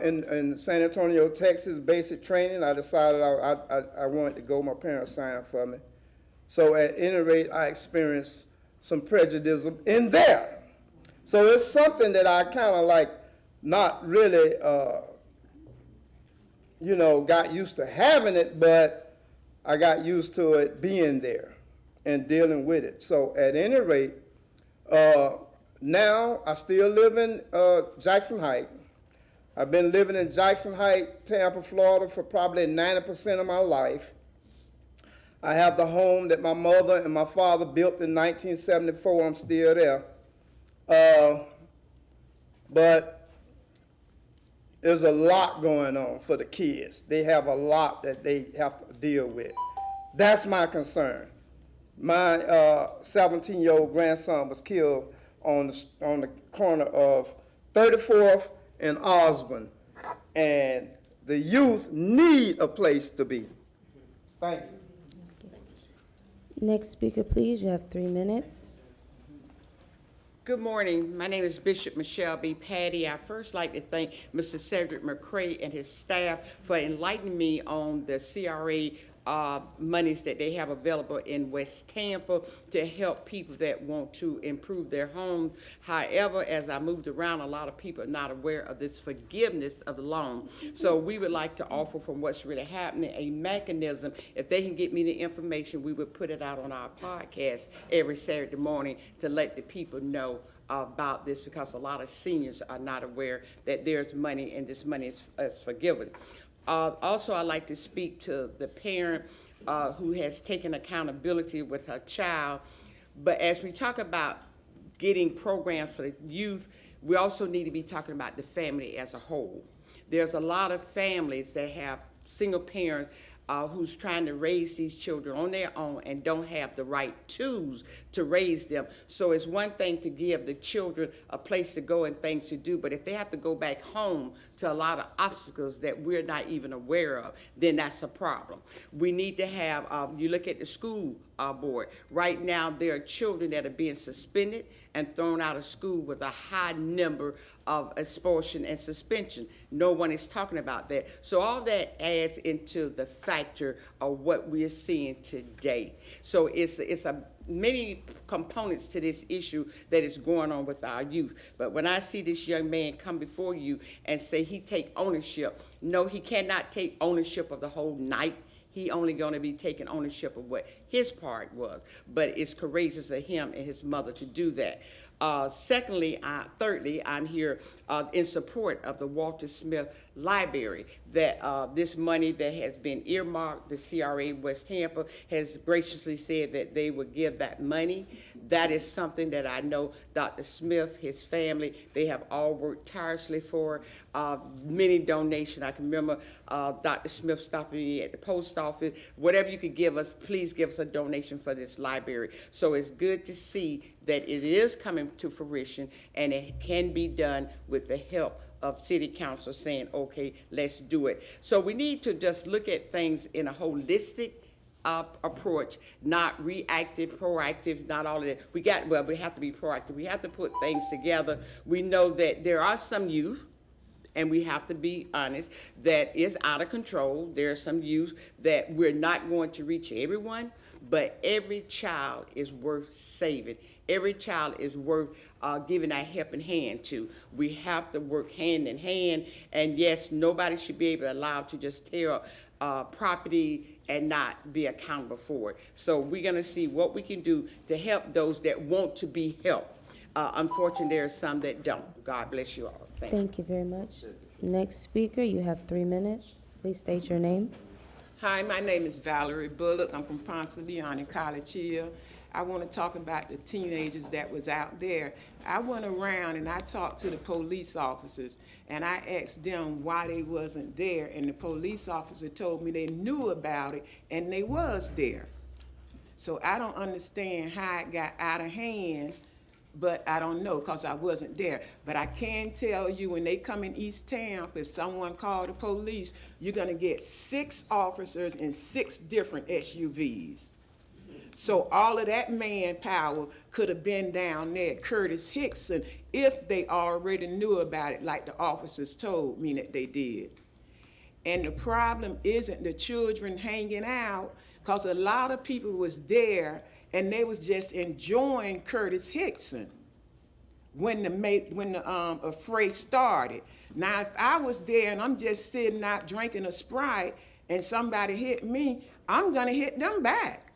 in San Antonio, Texas, basic training. I decided I wanted to go. My parents signed up for me. So at any rate, I experienced some prejudice in there. So it's something that I kind of like not really, you know, got used to having it, but I got used to it being there and dealing with it. So at any rate, now I still live in Jackson Heights. I've been living in Jackson Heights, Tampa, Florida for probably 90% of my life. I have the home that my mother and my father built in 1974. I'm still there. But there's a lot going on for the kids. They have a lot that they have to deal with. That's my concern. My 17-year-old grandson was killed on the corner of 34th and Osborne, and the youth need a place to be. Thank you. Next speaker, please. You have 3 minutes. Good morning. My name is Bishop Michelle B. Patty. I first like to thank Mr. Cedric McCray and his staff for enlightening me on the CRA monies that they have available in West Tampa to help people that want to improve their homes. However, as I moved around, a lot of people are not aware of this forgiveness of the loan. So we would like to offer, from what's really happening, a mechanism. If they can get me the information, we would put it out on our podcast every Saturday morning to let the people know about this, because a lot of seniors are not aware that there's money and this money is forgiven. Also, I'd like to speak to the parent who has taken accountability with her child. But as we talk about getting programs for the youth, we also need to be talking about the family as a whole. There's a lot of families that have single parents who's trying to raise these children on their own and don't have the right tools to raise them. So it's one thing to give the children a place to go and things to do, but if they have to go back home to a lot of obstacles that we're not even aware of, then that's a problem. We need to have, you look at the school board. Right now, there are children that are being suspended and thrown out of school with a high number of expulsion and suspension. No one is talking about that. So all that adds into the factor of what we're seeing today. So it's a many components to this issue that is going on with our youth. But when I see this young man come before you and say he take ownership, no, he cannot take ownership of the whole night. He only going to be taking ownership of what his part was. But it's courageous of him and his mother to do that. Thirdly, I'm here in support of the Walter Smith Library, that this money that has been earmarked, the CRA West Tampa has graciously said that they would give that money. That is something that I know Dr. Smith, his family, they have all worked tirelessly for. Many donations. I can remember Dr. Smith stopping me at the post office. Whatever you could give us, please give us a donation for this library. So it's good to see that it is coming to fruition, and it can be done with the help of city council saying, okay, let's do it. So we need to just look at things in a holistic approach, not reactive, proactive, not all of that. We have to be proactive. We have to put things together. We know that there are some youth, and we have to be honest, that is out of control. There are some youth that we're not going to reach everyone, but every child is worth saving. Every child is worth giving a helping hand to. We have to work hand in hand, and yes, nobody should be allowed to just tear up property and not be accountable for it. So we're gonna see what we can do to help those that want to be helped. Unfortunately, there are some that don't. God bless you all. Thank you very much. Next speaker, you have 3 minutes. Please state your name. Hi, my name is Valerie Bullock. I'm from Ponce de Leon in College Hill. I want to talk about the teenagers that was out there. I went around and I talked to the police officers and I asked them why they wasn't there, and the police officer told me they knew about it and they was there. So I don't understand how it got out of hand, but I don't know because I wasn't there. But I can tell you when they come in East Tampa, if someone called the police, you're gonna get 6 officers in 6 different SUVs. So all of that manpower could have been down there at Curtis Hickson if they already knew about it like the officers told me that they did. And the problem isn't the children hanging out, because a lot of people was there and they was just enjoying Curtis Hickson when the affray started. Now, if I was there and I'm just sitting out drinking a Sprite and somebody hit me, I'm gonna hit them back.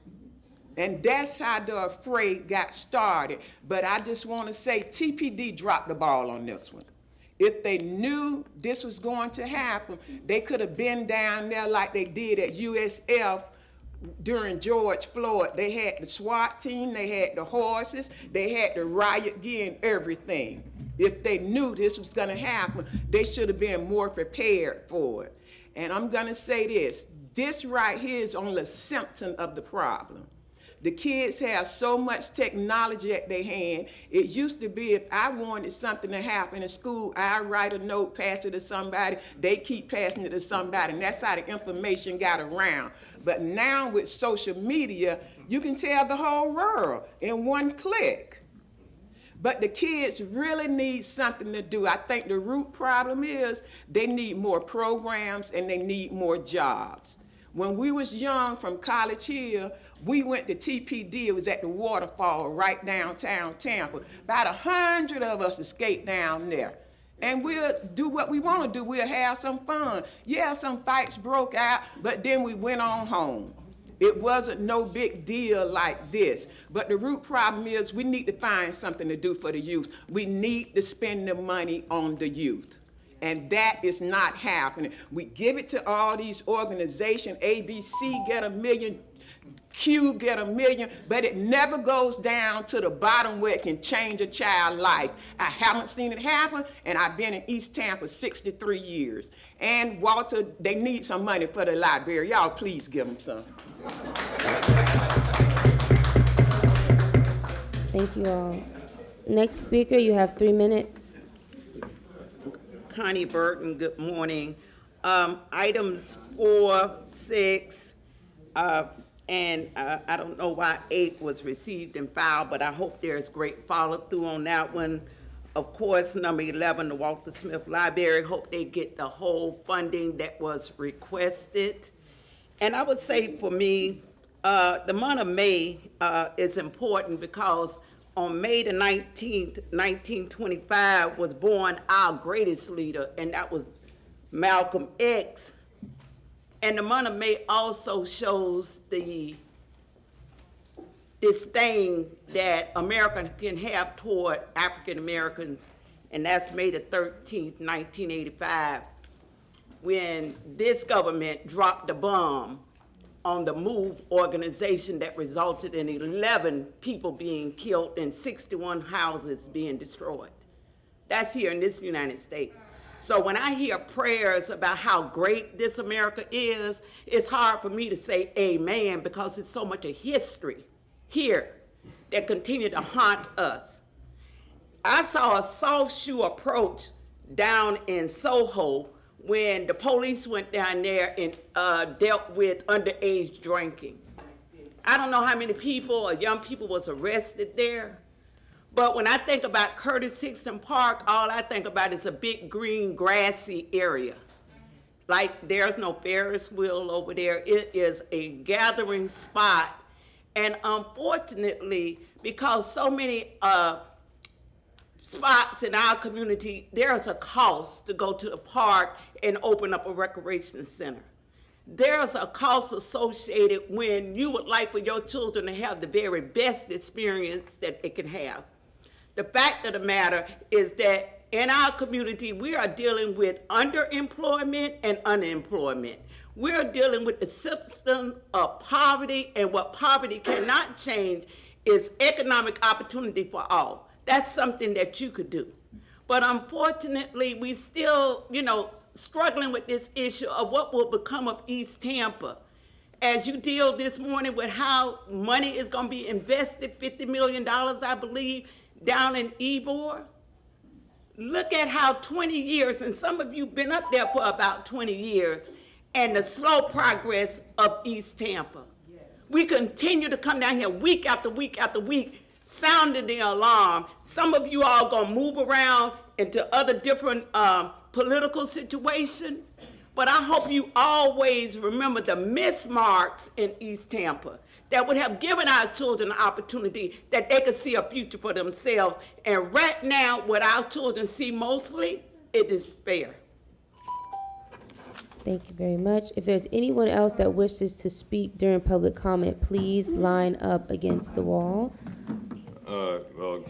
And that's how the affray got started. But I just want to say TPD dropped the ball on this one. If they knew this was going to happen, they could have been down there like they did at USF during George Floyd. They had the SWAT team, they had the horses, they had the riot gear and everything. If they knew this was going to happen, they should have been more prepared for it. And I'm going to say this right here is only a symptom of the problem. The kids have so much technology at their hand. It used to be if I wanted something to happen in school, I write a note, pass it to somebody, they keep passing it to somebody, and that's how the information got around. But now with social media, you can tell the whole world in one click. But the kids really need something to do. I think the root problem is they need more programs and they need more jobs. When we was young from College Hill, we went to TPD. It was at the waterfall right downtown Tampa. About 100 of us escaped down there. And we'll do what we want to do. We'll have some fun. Yeah, some fights broke out, but then we went on home. It wasn't no big deal like this. But the root problem is we need to find something to do for the youth. We need to spend the money on the youth. And that is not happening. We give it to all these organizations. ABC get $1 million, Q get $1 million, but it never goes down to the bottom where it can change a child's life. I haven't seen it happen, and I've been in East Tampa 63 years. And Walter, they need some money for the library. Y'all please give them some. Thank you all. Next speaker, you have 3 minutes. Connie Burton, good morning. Items 4, 6, and I don't know why 8 was received and filed, but I hope there's great follow-through on that one. Of course, number 11, the Walter Smith Library, hope they get the whole funding that was requested. And I would say for me, the month of May is important because on May the 19th, 1925 was born our greatest leader, and that was Malcolm X. And the month of May also shows the disdain that America can have toward African Americans, and that's May the 13th, 1985, when this government dropped the bomb on the MOVE organization that resulted in 11 people being killed and 61 houses being destroyed. That's here in this United States. So when I hear prayers about how great this America is, it's hard for me to say amen because it's so much of history here that continue to haunt us. I saw a soft shoe approach down in Soho when the police went down there and dealt with underage drinking. I don't know how many people or young people was arrested there, but when I think about Curtis Hickson Park, all I think about is a big green grassy area. Like there's no Ferris wheel over there. It is a gathering spot. And unfortunately, because so many spots in our community, there's a cost to go to the park and open up a recreation center. There's a cost associated when you would like for your children to have the very best experience that they can have. The fact of the matter is that in our community, we are dealing with underemployment and unemployment. We're dealing with the system of poverty, and what poverty cannot change is economic opportunity for all. That's something that you could do. But unfortunately, we still, struggling with this issue of what will become of East Tampa. As you deal this morning with how money is going to be invested, $50 million, I believe, down in Ybor. Look at how 20 years, and some of you been up there for about 20 years, and the slow progress of East Tampa. Yes. We continue to come down here week after week after week, sounding the alarm. Some of you all gonna move around into other different political situations, but I hope you always remember the mismarks in East Tampa that would have given our children the opportunity that they could see a future for themselves. And right now, what our children see mostly is despair. Thank you very much. If there's anyone else that wishes to speak during public comment, please line up against the wall. Well,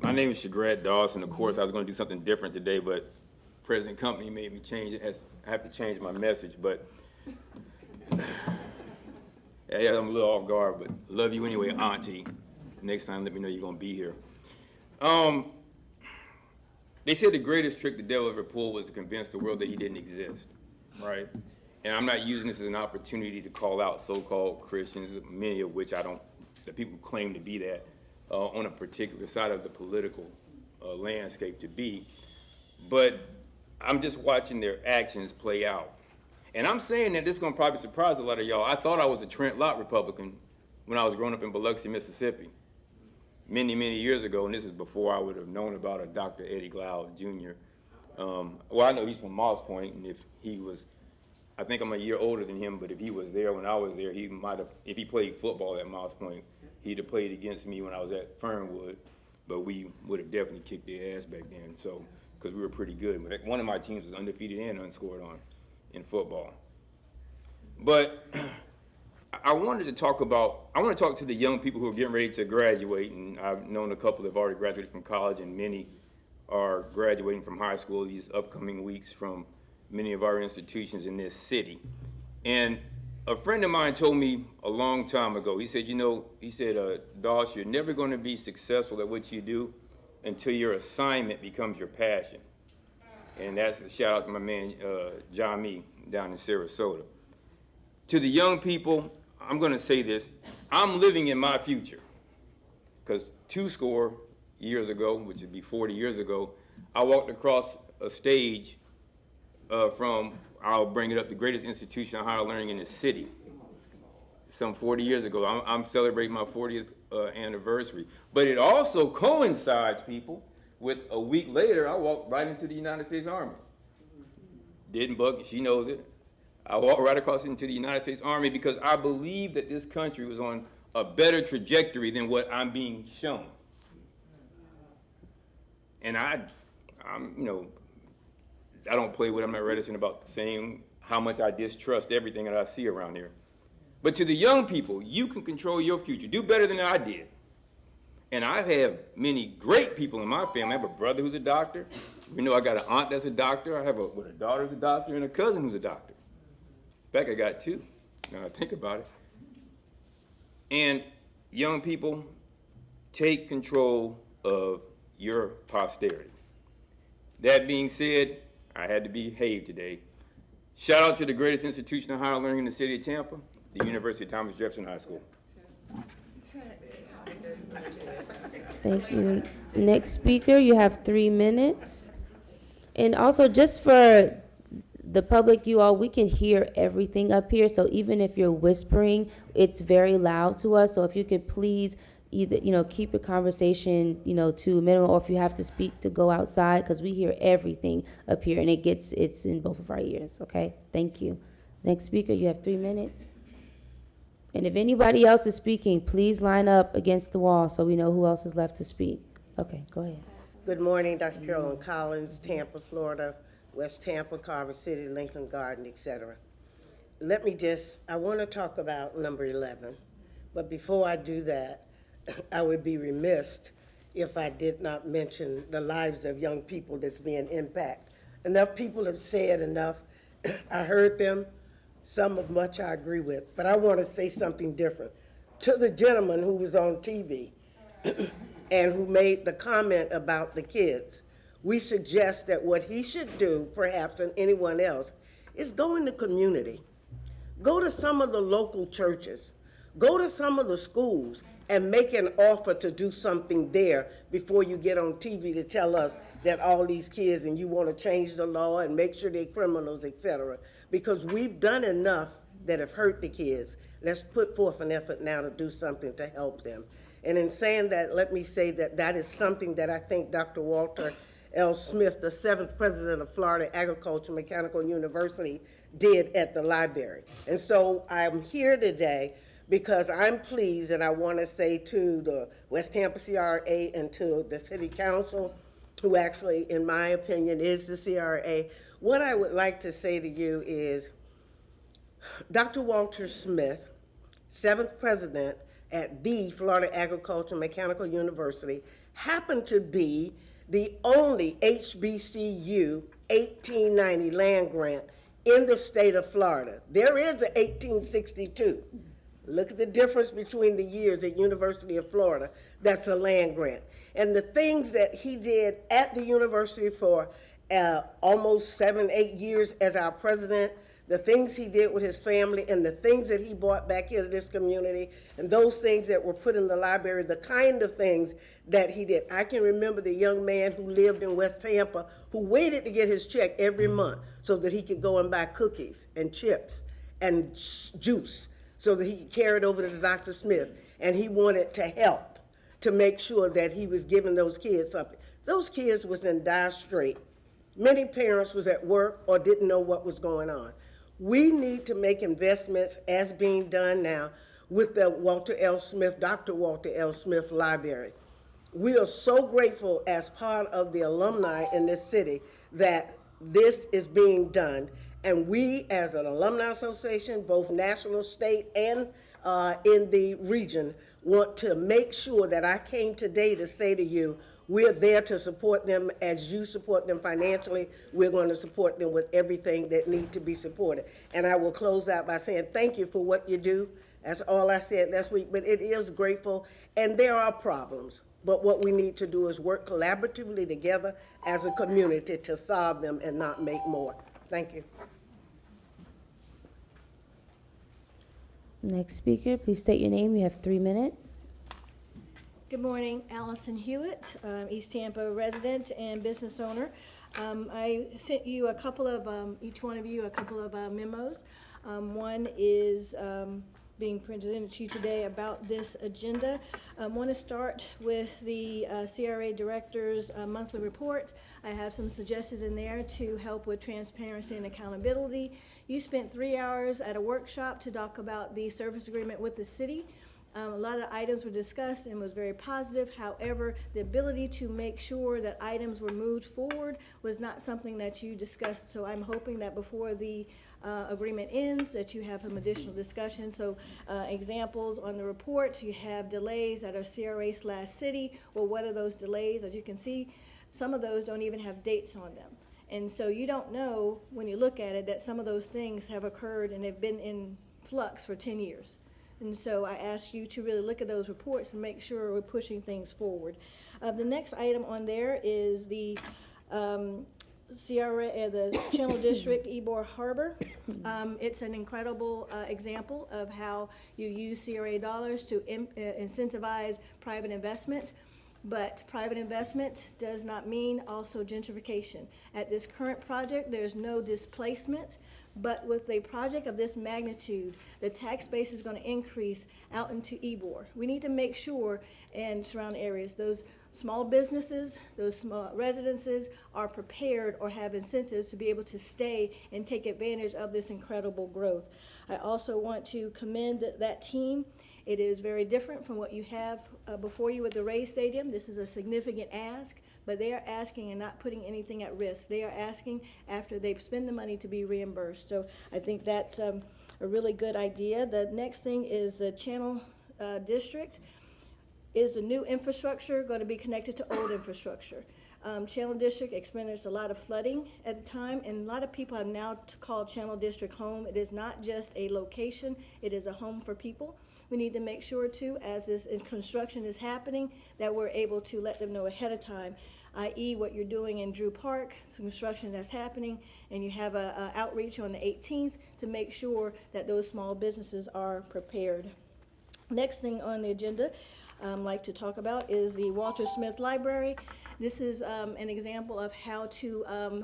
my name is Shagrat Dawson. Of course, I was going to do something different today, but President Company made me change it. I have to change my message, but yeah, I'm a little off guard, but love you anyway, Auntie. Next time, let me know you're going to be here. They said the greatest trick the devil ever pulled was to convince the world that he didn't exist, right? And I'm not using this as an opportunity to call out so-called Christians, many of which the people claim to be that, on a particular side of the political landscape to be. But I'm just watching their actions play out. And I'm saying that this is going to probably surprise a lot of y'all. I thought I was a Trent Lott Republican when I was growing up in Biloxi, Mississippi, many, many years ago, and this is before I would have known about a Dr. Eddie Glaude Jr. Well, I know he's from Moss Point, and if he was, I think I'm a year older than him, but if he was there when I was there, he might have, if he played football at Moss Point, he'd have played against me when I was at Fernwood, but we would have definitely kicked their ass back then, so, because we were pretty good. But one of my teams was undefeated and unscored on in football. But I want to talk to the young people who are getting ready to graduate, and I've known a couple that have already graduated from college, and many are graduating from high school these upcoming weeks from many of our institutions in this city. And a friend of mine told me a long time ago, he said, Doss, you're never going to be successful at what you do until your assignment becomes your passion. And that's a shout out to my man, John Me, down in Sarasota. To the young people, I'm going to say this. I'm living in my future. Because 20 years ago, which would be 40 years ago, I walked across a stage from, I'll bring it up, the greatest institution of higher learning in the city. Some 40 years ago. I'm celebrating my 40th anniversary. But it also coincides, people, with a week later, I walked right into the United States Army. Didn't bug, she knows it. I walked right across into the United States Army because I believe that this country was on a better trajectory than what I'm being shown. And I don't play with it. I'm not reticent about saying how much I distrust everything that I see around here. But to the young people, you can control your future. Do better than I did. And I have many great people in my family. I have a brother who's a doctor. I got an aunt that's a doctor. I have a daughter who's a doctor and a cousin who's a doctor. In fact, I got two, now I think about it. And young people, take control of your posterity. That being said, I had to behave today. Shout out to the greatest institution of higher learning in the city of Tampa, the University of Thomas Jefferson High School. Thank you. Next speaker, you have 3 minutes. And also, just for the public, you all, we can hear everything up here. So even if you're whispering, it's very loud to us. So if you could please either, keep your conversation, to a minimum, or if you have to speak, to go outside, because we hear everything up here and it's in both of our ears. Okay, thank you. Next speaker, you have 3 minutes. And if anybody else is speaking, please line up against the wall so we know who else is left to speak. Okay, go ahead. Good morning, Dr. Carolyn Collins, Tampa, Florida, West Tampa, Carver City, Lincoln Garden, etc. I want to talk about number 11, but before I do that, I would be remiss if I did not mention the lives of young people that's being impacted. Enough people have said enough. I heard them, some of much I agree with, but I want to say something different. To the gentleman who was on TV and who made the comment about the kids, we suggest that what he should do, perhaps, and anyone else, is go in the community. Go to some of the local churches. Go to some of the schools and make an offer to do something there before you get on TV to tell us that all these kids and you want to change the law and make sure they're criminals, etc. Because we've done enough that have hurt the kids. Let's put forth an effort now to do something to help them. And in saying that, let me say that that is something that I think Dr. Walter L. Smith, the 7th president of Florida Agricultural Mechanical University, did at the library. And so I'm here today because I'm pleased, and I want to say to the West Tampa CRA and to the City Council, who actually, in my opinion, is the CRA, what I would like to say to you is Dr. Walter Smith, 7th president at the Florida Agricultural Mechanical University, happened to be the only HBCU 1890 land grant in the state of Florida. There is a 1862. Look at the difference between the years at University of Florida. That's a land grant. And the things that he did at the university for almost 7, 8 years as our president, the things he did with his family and the things that he brought back into this community and those things that were put in the library, the kind of things that he did. I can remember the young man who lived in West Tampa who waited to get his check every month so that he could go and buy cookies and chips and juice so that he could carry it over to Dr. Smith. And he wanted to help to make sure that he was giving those kids something. Those kids was in dire strait. Many parents was at work or didn't know what was going on. We need to make investments as being done now with the Walter L. Smith, Dr. Walter L. Smith Library. We are so grateful as part of the alumni in this city that this is being done. And we as an alumni association, both national, state, and in the region, want to make sure that I came today to say to you, we're there to support them as you support them financially. We're going to support them with everything that needs to be supported. And I will close out by saying thank you for what you do. That's all I said last week, but it is grateful. And there are problems, but what we need to do is work collaboratively together as a community to solve them and not make more. Thank you. Next speaker, please state your name. You have 3 minutes. Good morning, Allison Hewitt, East Tampa resident and business owner. I sent you a couple of, each one of you, a couple of memos. One is being presented to you today about this agenda. I want to start with the CRA Director's monthly report. I have some suggestions in there to help with transparency and accountability. You spent 3 hours at a workshop to talk about the service agreement with the city. A lot of items were discussed and was very positive. However, the ability to make sure that items were moved forward was not something that you discussed. So I'm hoping that before the agreement ends, that you have some additional discussion. So examples on the report, you have delays that are CRA/city. Well, what are those delays? As you can see, some of those don't even have dates on them. And so you don't know when you look at it that some of those things have occurred and have been in flux for 10 years. And so I ask you to really look at those reports and make sure we're pushing things forward. The next item on there is the the Channel District Ybor Harbor. It's an incredible example of how you use CRA dollars to incentivize private investment. But private investment does not mean also gentrification. At this current project, there's no displacement, but with a project of this magnitude, the tax base is going to increase out into Ybor. We need to make sure in surrounding areas, those small businesses, those small residences are prepared or have incentives to be able to stay and take advantage of this incredible growth. I also want to commend that team. It is very different from what you have before you with the Ray Stadium. This is a significant ask, but they are asking and not putting anything at risk. They are asking after they spend the money to be reimbursed. So I think that's a really good idea. The next thing is the Channel District. Is the new infrastructure going to be connected to old infrastructure? Channel District experienced a lot of flooding at the time, and a lot of people have now called Channel District home. It is not just a location, it is a home for people. We need to make sure too, as this construction is happening, that we're able to let them know ahead of time, i.e. what you're doing in Drew Park, some construction that's happening, and you have a outreach on the 18th to make sure that those small businesses are prepared. Next thing on the agenda like to talk about is the Walter Smith Library. This is an example of how to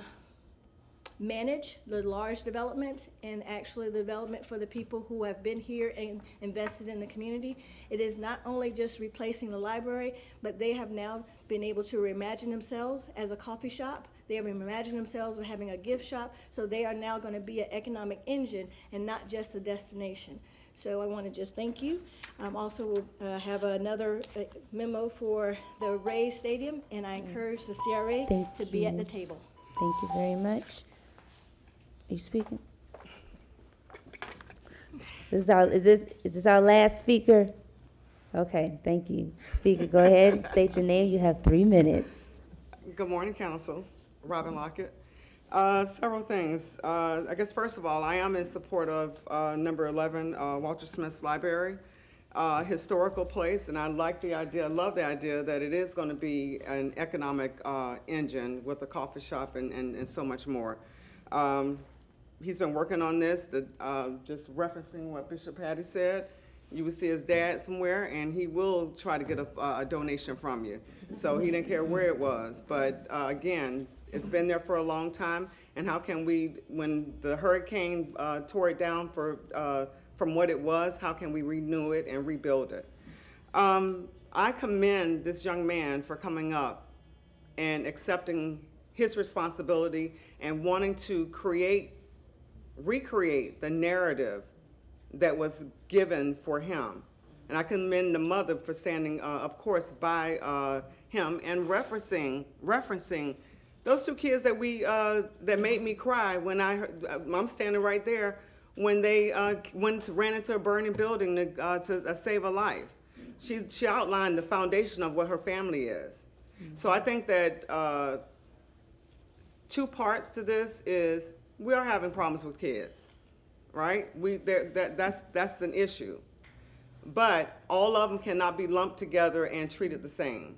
manage the large development and actually the development for the people who have been here and invested in the community. It is not only just replacing the library, but they have now been able to reimagine themselves as a coffee shop. They have imagined themselves as having a gift shop, so they are now going to be an economic engine and not just a destination. So I want to just thank you. Also, we'll have another memo for the Ray Stadium, and I encourage the CRA to be at the table. Thank you very much. Are you speaking? Is this our last speaker? Okay, thank you. Speaker, go ahead, state your name. You have 3 minutes. Good morning, Council. Robin Lockett. Several things. I guess first of all, I am in support of number 11, Walter Smith's Library. Historical place, and I like the idea, I love the idea that it is going to be an economic engine with a coffee shop and so much more. He's been working on this, just referencing what Bishop Hattie said. You will see his dad somewhere, and he will try to get a donation from you. So he didn't care where it was. But again, it's been there for a long time, and how can we, when the hurricane tore it down from what it was, how can we renew it and rebuild it? I commend this young man for coming up and accepting his responsibility and wanting to recreate the narrative that was given for him. And I commend the mother for standing, of course, by him and referencing those 2 kids that made me cry when I'm standing right there when they ran into a burning building to save a life. She outlined the foundation of what her family is. So I think that 2 parts to this is we are having problems with kids, right? That's an issue. But all of them cannot be lumped together and treated the same.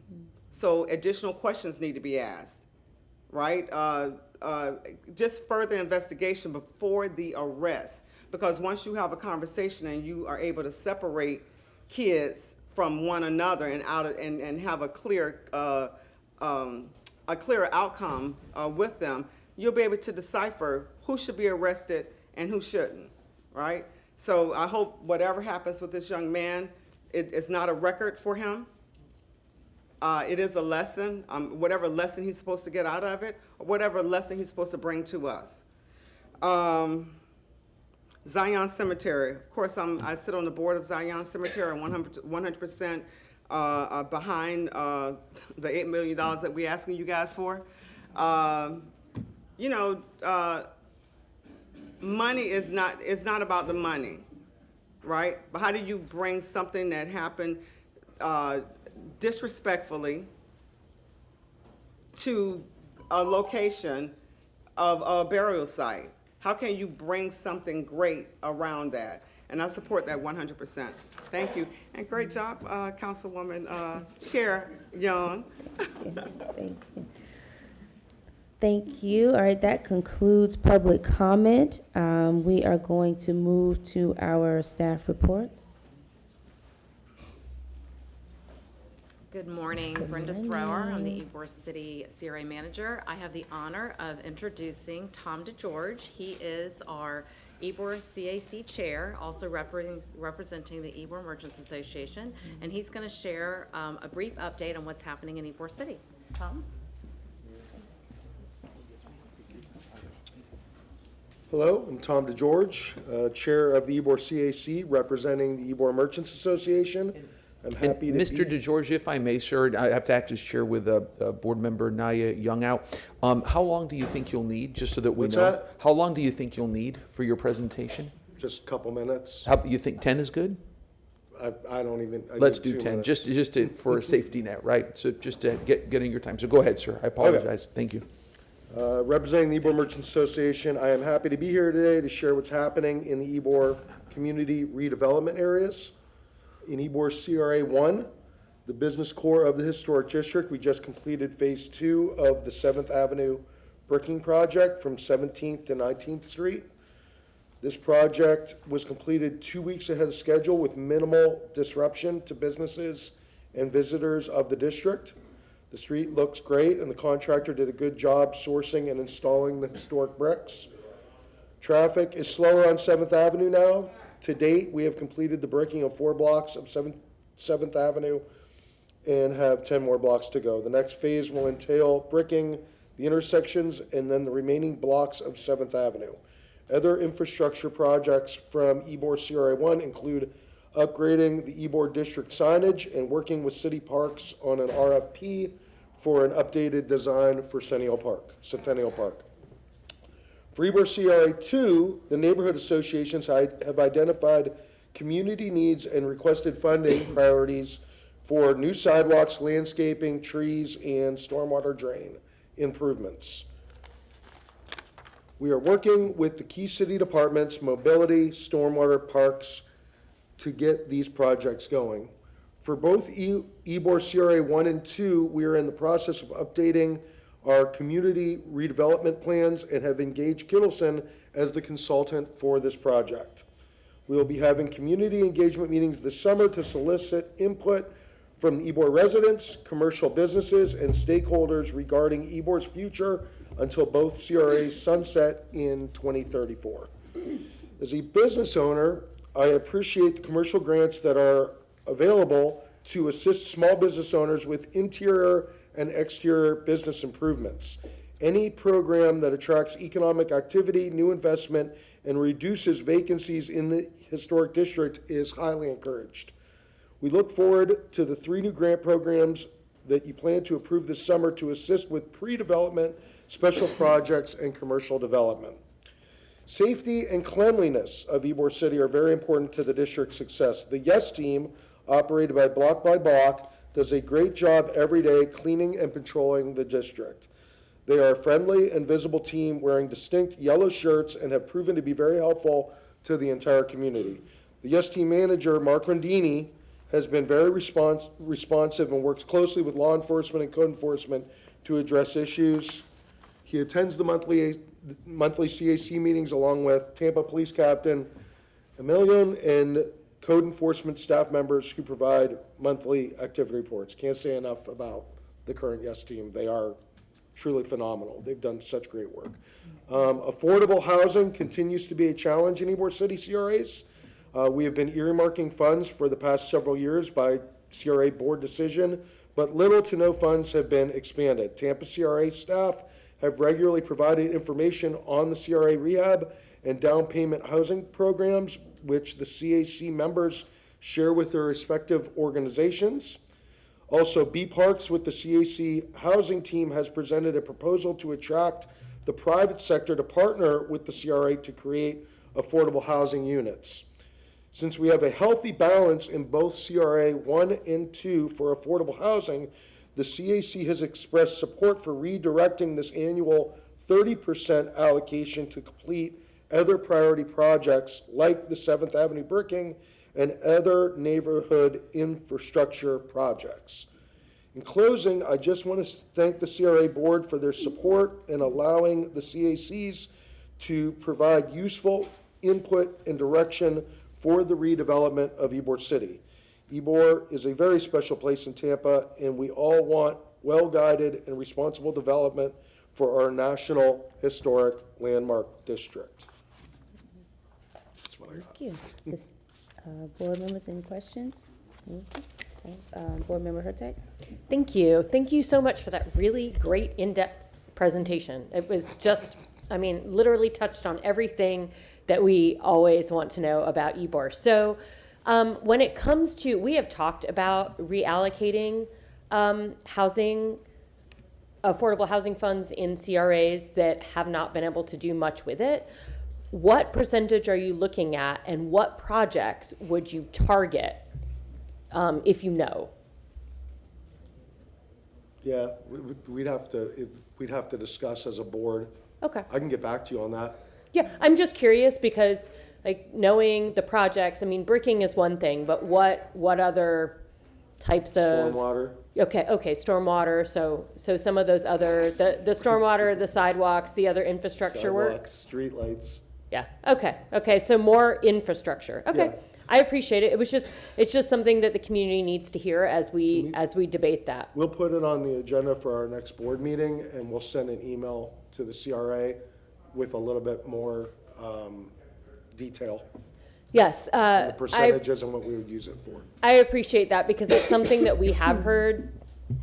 So additional questions need to be asked, right? Just further investigation before the arrest. Because once you have a conversation and you are able to separate kids from one another and have a clear outcome with them, you'll be able to decipher who should be arrested and who shouldn't, right? So I hope whatever happens with this young man, it's not a record for him. It is a lesson, whatever lesson he's supposed to get out of it, or whatever lesson he's supposed to bring to us. Zion Cemetery. Of course, I sit on the board of Zion Cemetery. I'm 100% behind the $8 million that we're asking you guys for. Money is not about the money, right? But how do you bring something that happened disrespectfully to a location of a burial site? How can you bring something great around that? And I support that 100%. Thank you. And great job, Councilwoman Chair Young. Thank you. Thank you. All right, that concludes public comment. We are going to move to our staff reports. Good morning, Brenda Thrower. I'm the Ybor City CRA Manager. I have the honor of introducing Tom DeGeorge. He is our Ybor CAC Chair, also representing the Ybor Merchants Association, and he's going to share a brief update on what's happening in Ybor City. Tom? Hello, I'm Tom DeGeorge, Chair of the Ybor CAC, representing the Ybor Merchants Association. I'm happy to Mr. DeGeorge, if I may, sir, I have to act as chair with board member Naya Young out. How long do you think you'll need, just so that we What's know? that? How long do you think you'll need for your presentation? Just a couple minutes. How, you think 10 is good? I don't even. I Let's need do 2 10, minutes. just to, for a safety net, right? So just to get in your time. So go ahead, sir. I apologize. Thank you. Representing the Ybor Merchants Association, I am happy to be here today to share what's happening in the Ybor community redevelopment areas. In Ybor CRA 1, the business core of the historic district, we just completed phase 2 of the 7th Avenue bricking project from 17th to 19th Street. This project was completed 2 weeks ahead of schedule with minimal disruption to businesses and visitors of the district. The street looks great, and the contractor did a good job sourcing and installing the historic bricks. Traffic is slower on 7th Avenue now. To date, we have completed the bricking of 4 blocks of 7th Avenue and have 10 more blocks to go. The next phase will entail bricking the intersections and then the remaining blocks of 7th Avenue. Other infrastructure projects from Ybor CRA 1 include upgrading the Ybor district signage and working with city parks on an RFP for an updated design for Centennial Park. For Ybor CRA 2, the neighborhood associations have identified community needs and requested funding priorities for new sidewalks, landscaping, trees, and stormwater drain improvements. We are working with the key city departments, mobility, stormwater, parks, to get these projects going. For both Ybor CRA 1 and 2, we are in the process of updating our community redevelopment plans and have engaged Kittleson as the consultant for this project. We will be having community engagement meetings this summer to solicit input from the Ybor residents, commercial businesses, and stakeholders regarding Ybor's future until both CRAs sunset in 2034. As a business owner, I appreciate the commercial grants that are available to assist small business owners with interior and exterior business improvements. Any program that attracts economic activity, new investment, and reduces vacancies in the historic district is highly encouraged. We look forward to the 3 new grant programs that you plan to approve this summer to assist with pre-development, special projects, and commercial development. Safety and cleanliness of Ybor City are very important to the district's success. The YES team, operated by Block, does a great job every day cleaning and patrolling the district. They are a friendly and visible team wearing distinct yellow shirts and have proven to be very helpful to the entire community. The YES team manager, Mark Rondini, has been very responsive and works closely with law enforcement and code enforcement to address issues. He attends the monthly CAC meetings along with Tampa Police Captain Emilion and code enforcement staff members who provide monthly activity reports. Can't say enough about the current YES team. They are truly phenomenal. They've done such great work. Affordable housing continues to be a challenge in Ybor City CRAs. We have been earmarking funds for the past several years by CRA board decision, but little to no funds have been expanded. Tampa CRA staff have regularly provided information on the CRA rehab and down payment housing programs, which the CAC members share with their respective organizations. Also, B Parks with the CAC housing team has presented a proposal to attract the private sector to partner with the CRA to create affordable housing units. Since we have a healthy balance in both CRA 1 and 2 for affordable housing, the CAC has expressed support for redirecting this annual 30% allocation to complete other priority projects like the 7th Avenue bricking and other neighborhood infrastructure projects. In closing, I just want to thank the CRA board for their support in allowing the CACs to provide useful input and direction for the redevelopment of Ybor City. Ybor is a very special place in Tampa, and we all want well-guided and responsible development for our National Historic Landmark District. That's what I got. Thank you. Board members, any questions? Board Member Hurtak? Thank you. Thank you so much for that really great in-depth presentation. It was just, I mean, literally touched on everything that we always want to know about Ybor. So when it comes to, we have talked about reallocating housing, affordable housing funds in CRAs that have not been able to do much with it. What percentage are you looking at, and what projects would you target if you know? Yeah, we'd have to discuss as a board. Okay. I can get back to you on that. Yeah, I'm just curious because, like, knowing the projects, I mean, bricking is one thing, but what other types of Stormwater. Okay, stormwater. So some of those other the stormwater, the sidewalks, the other infrastructure work. Sidewalks, streetlights. Yeah. Okay. So more infrastructure. Okay. Yeah. I appreciate it. It's just something that the community needs to hear as we debate that. We'll put it on the agenda for our next board meeting, and we'll send an email to the CRA with a little bit more detail. Yes. The percentages and what we would use it for. I appreciate that because it's something that we have heard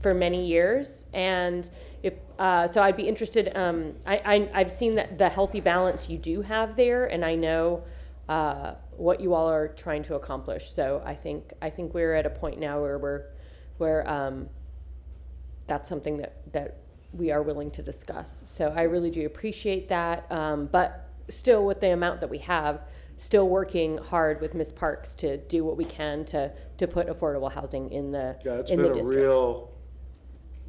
for many years, and if so, I'd be interested. I've seen that the healthy balance you do have there, and I know what you all are trying to accomplish. So I think we're at a point now where that's something that we are willing to discuss. So I really do appreciate that. But still, with the amount that we have, still working hard with Ms. Parks to do what we can to put affordable housing in the It's in been the a district. real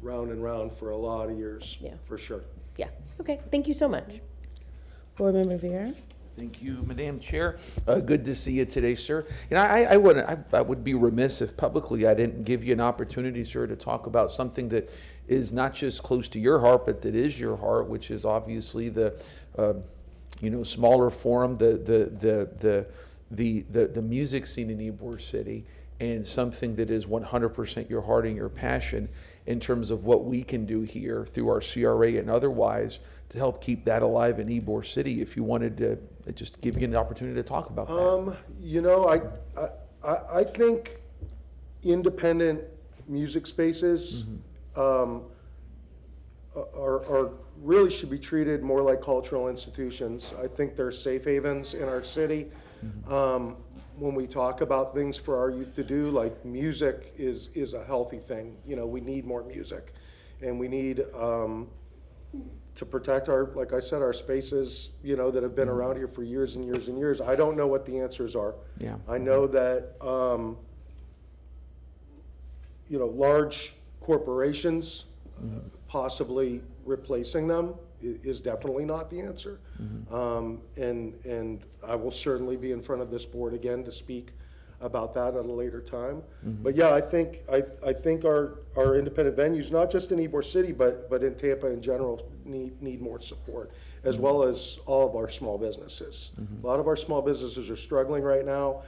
round and round for a lot of years. Yeah. For sure. Yeah. Okay. Thank you so much. Board Member Vera? Thank you, Madam Chair. Good to see you today, sir. You know, I would be remiss if publicly I didn't give you an opportunity, sir, to talk about something that is not just close to your heart, but that is your heart, which is obviously the smaller forum, the music scene in Ybor City, and something that is 100% your heart and your passion in terms of what we can do here through our CRA and otherwise to help keep that alive in Ybor City. If you wanted to just give you an opportunity to talk about that. I think independent music spaces are really should be treated more like cultural institutions. I think they're safe havens in our city. When we talk about things for our youth to do, like music is a healthy thing. You know, we need more music, and we need to protect like I said, our spaces, that have been around here for years and years and years. I don't know what the answers are. Yeah. I know that, large corporations possibly replacing them is definitely not the answer. And I will certainly be in front of this board again to speak about that at a later time. But yeah, I think our independent venues, not just in Ybor City, but in Tampa in general, need more support, as well as all of our small businesses. A lot of our small businesses are struggling right now,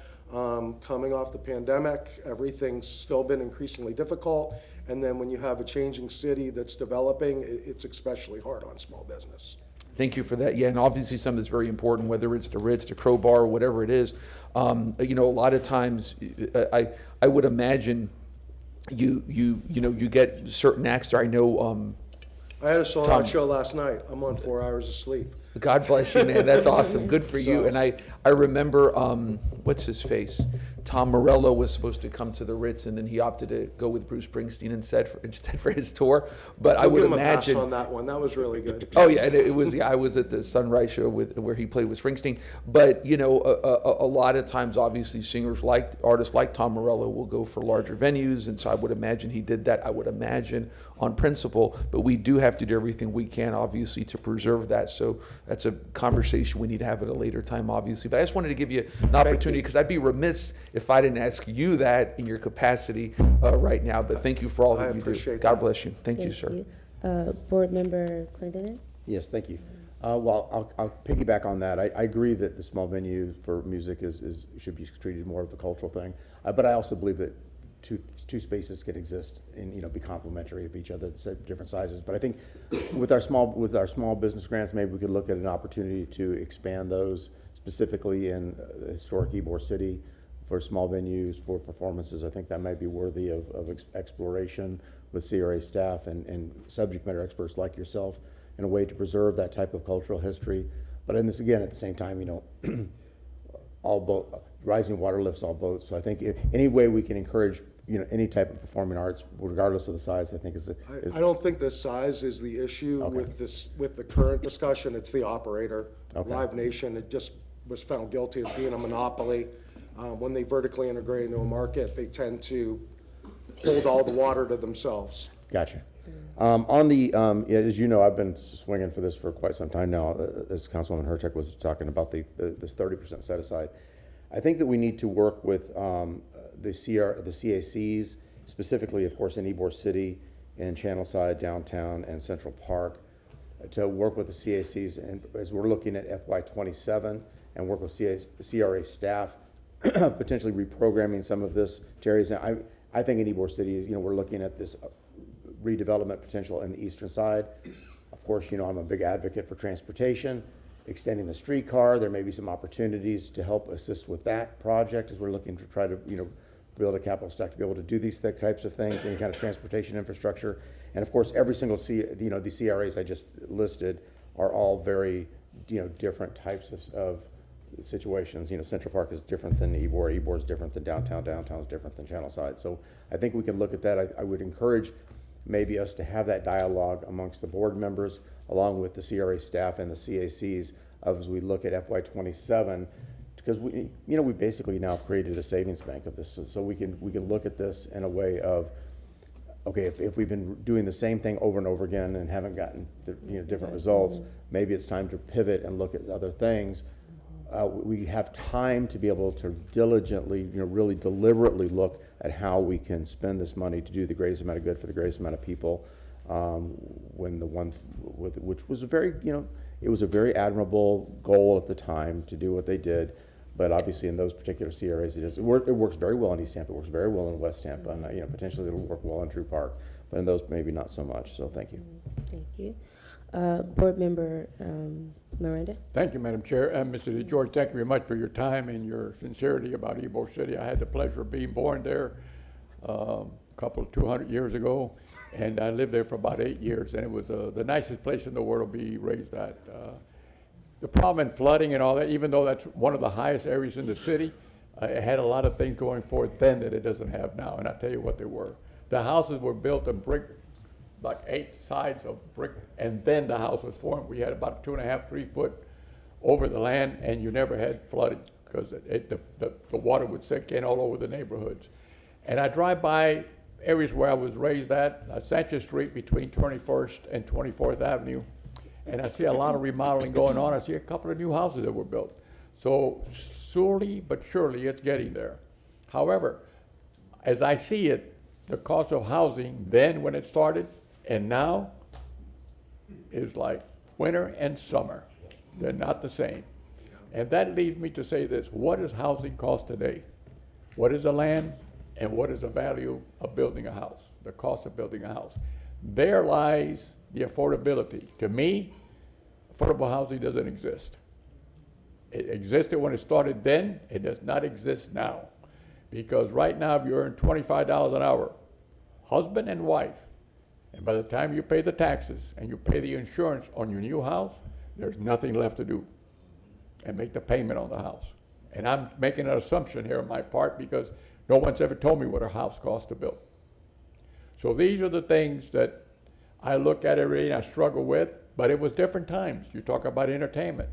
coming off the pandemic. Everything's still been increasingly difficult. And then when you have a changing city that's developing, it's especially hard on small business. Thank you for that. Yeah, and obviously something that's very important, whether it's the Ritz, the Crowbar, whatever it is. A lot of times, I would imagine you get certain acts there. I know. I had a sold-out show last night. I'm on 4 hours of sleep. God bless you, man. That's awesome. Good for you. So- And I remember, what's his face? Tom Morello was supposed to come to the Ritz, and then he opted to go with Bruce Springsteen instead for his tour. But I would We'll give him a pass imagine on that one. That was really good. Oh yeah, and it was. Yeah, I was at the Sunrise show where he played with Springsteen. But a lot of times, obviously, artists like Tom Morello will go for larger venues, and so I would imagine he did that. I would imagine on principle, but we do have to do everything we can, obviously, to preserve that. So that's a conversation we need to have at a later time, obviously. But I just wanted to give you an opportunity because I'd be remiss if I didn't ask you that in your capacity right now. But thank you for all that you do. God bless you. Thank you, sir. Board Member Clendenin? Yes, thank you. Well, I'll piggyback on that. I agree that the small venue for music should be treated more of a cultural thing. But I also believe that two spaces can exist and, be complementary of each other at different sizes. But I think with our small business grants, maybe we could look at an opportunity to expand those specifically in historic Ybor City for small venues, for performances. I think that might be worthy of exploration with CRA staff and subject matter experts like yourself, in a way to preserve that type of cultural history. But in this, again, at the same time, rising water lifts all boats. So I think any way we can encourage, any type of performing arts, regardless of the size, I think is. I don't think the size is the issue with the current discussion. It's the operator. Okay. Live Nation, it just was found guilty of being a monopoly. When they vertically integrate into a market, they tend to hold all the water to themselves. Gotcha. As you know, I've been swinging for this for quite some time now, as Councilwoman Hurtak was talking about this 30% set aside. I think that we need to work with the CACs, specifically, of course, in Ybor City, in Channelside, downtown, and Central Park, to work with the CACs, and as we're looking at FY27, and work with CRA staff, potentially reprogramming some of this to areas. I think in Ybor City, we're looking at this redevelopment potential in the eastern side. Of course, I'm a big advocate for transportation, extending the streetcar. There may be some opportunities to help assist with that project as we're looking to try to, build a capital stack to be able to do these types of things, any kind of transportation infrastructure. And of course, every single the CRAs I just listed are all very, different types of situations. Central Park is different than Ybor. Ybor is different than downtown. Downtown is different than Channelside. So I think we can look at that. I would encourage maybe us to have that dialogue amongst the board members, along with the CRA staff and the CACs, as we look at FY27, because we basically now created a savings bank of this, so we can look at this in a way of, okay, if we've been doing the same thing over and over again and haven't gotten different results, maybe it's time to pivot and look at other things. We have time to be able to diligently, really deliberately look at how we can spend this money to do the greatest amount of good for the greatest amount of people. Which was a very, it was a very admirable goal at the time to do what they did. But obviously, in those particular CRAs, it works very well in East Tampa. It works very well in West Tampa, and potentially it'll work well in True Park. But in those, maybe not so much. So thank you. Thank you. Board Member Miranda. Thank you, Madam Chair. Mr. DeGeorge, thank you very much for your time and your sincerity about Ybor City. I had the pleasure of being born there a couple of 200 years ago, and I lived there for about 8 years, and it was the nicest place in the world to be raised at. The problem in flooding and all that, even though that's one of the highest areas in the city, it had a lot of things going for it then that it doesn't have now, and I'll tell you what they were. The houses were built of brick, like 8 sides of brick, and then the house was formed. We had about 2.5, 3 foot over the land, and you never had flooding because the water would sink in all over the neighborhoods. And I drive by areas where I was raised at, Sanchez Street between 21st and 24th Avenue, and I see a lot of remodeling going on. I see a couple of new houses that were built. So slowly but surely it's getting there. However, as I see it, the cost of housing then when it started and now is like winter and summer. They're not the same. And that leads me to say this: what does housing cost today? What is the land and what is the value of building a house, the cost of building a house? There lies the affordability. To me, affordable housing doesn't exist. It existed when it started then. It does not exist now. Because right now, if you earn $25 an hour, husband and wife, and by the time you pay the taxes and you pay the insurance on your new house, there's nothing left to do and make the payment on the house. And I'm making an assumption here on my part because no one's ever told me what a house costs to build. So these are the things that I look at every day and I struggle with, but it was different times. You talk about entertainment.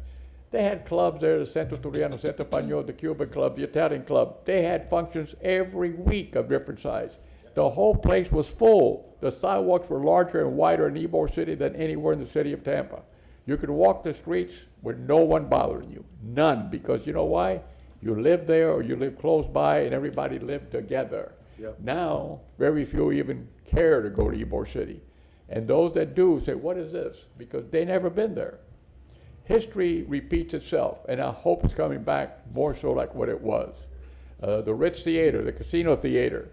They had clubs there, the Centro Turiano, Centro Pañol, the Cuban Club, the Italian Club. They had functions every week of different size. The whole place was full. The sidewalks were larger and wider in Ybor City than anywhere in the city of Tampa. You could walk the streets with no one bothering you. None, because you know why? You live there or you live close by and everybody lived together. Yep. Now, very few even care to go to Ybor City. And those that do say, what is this? Because they never been there. history repeats itself, and I hope it's coming back more so like what it was. The Ritz Theater, the Casino Theater,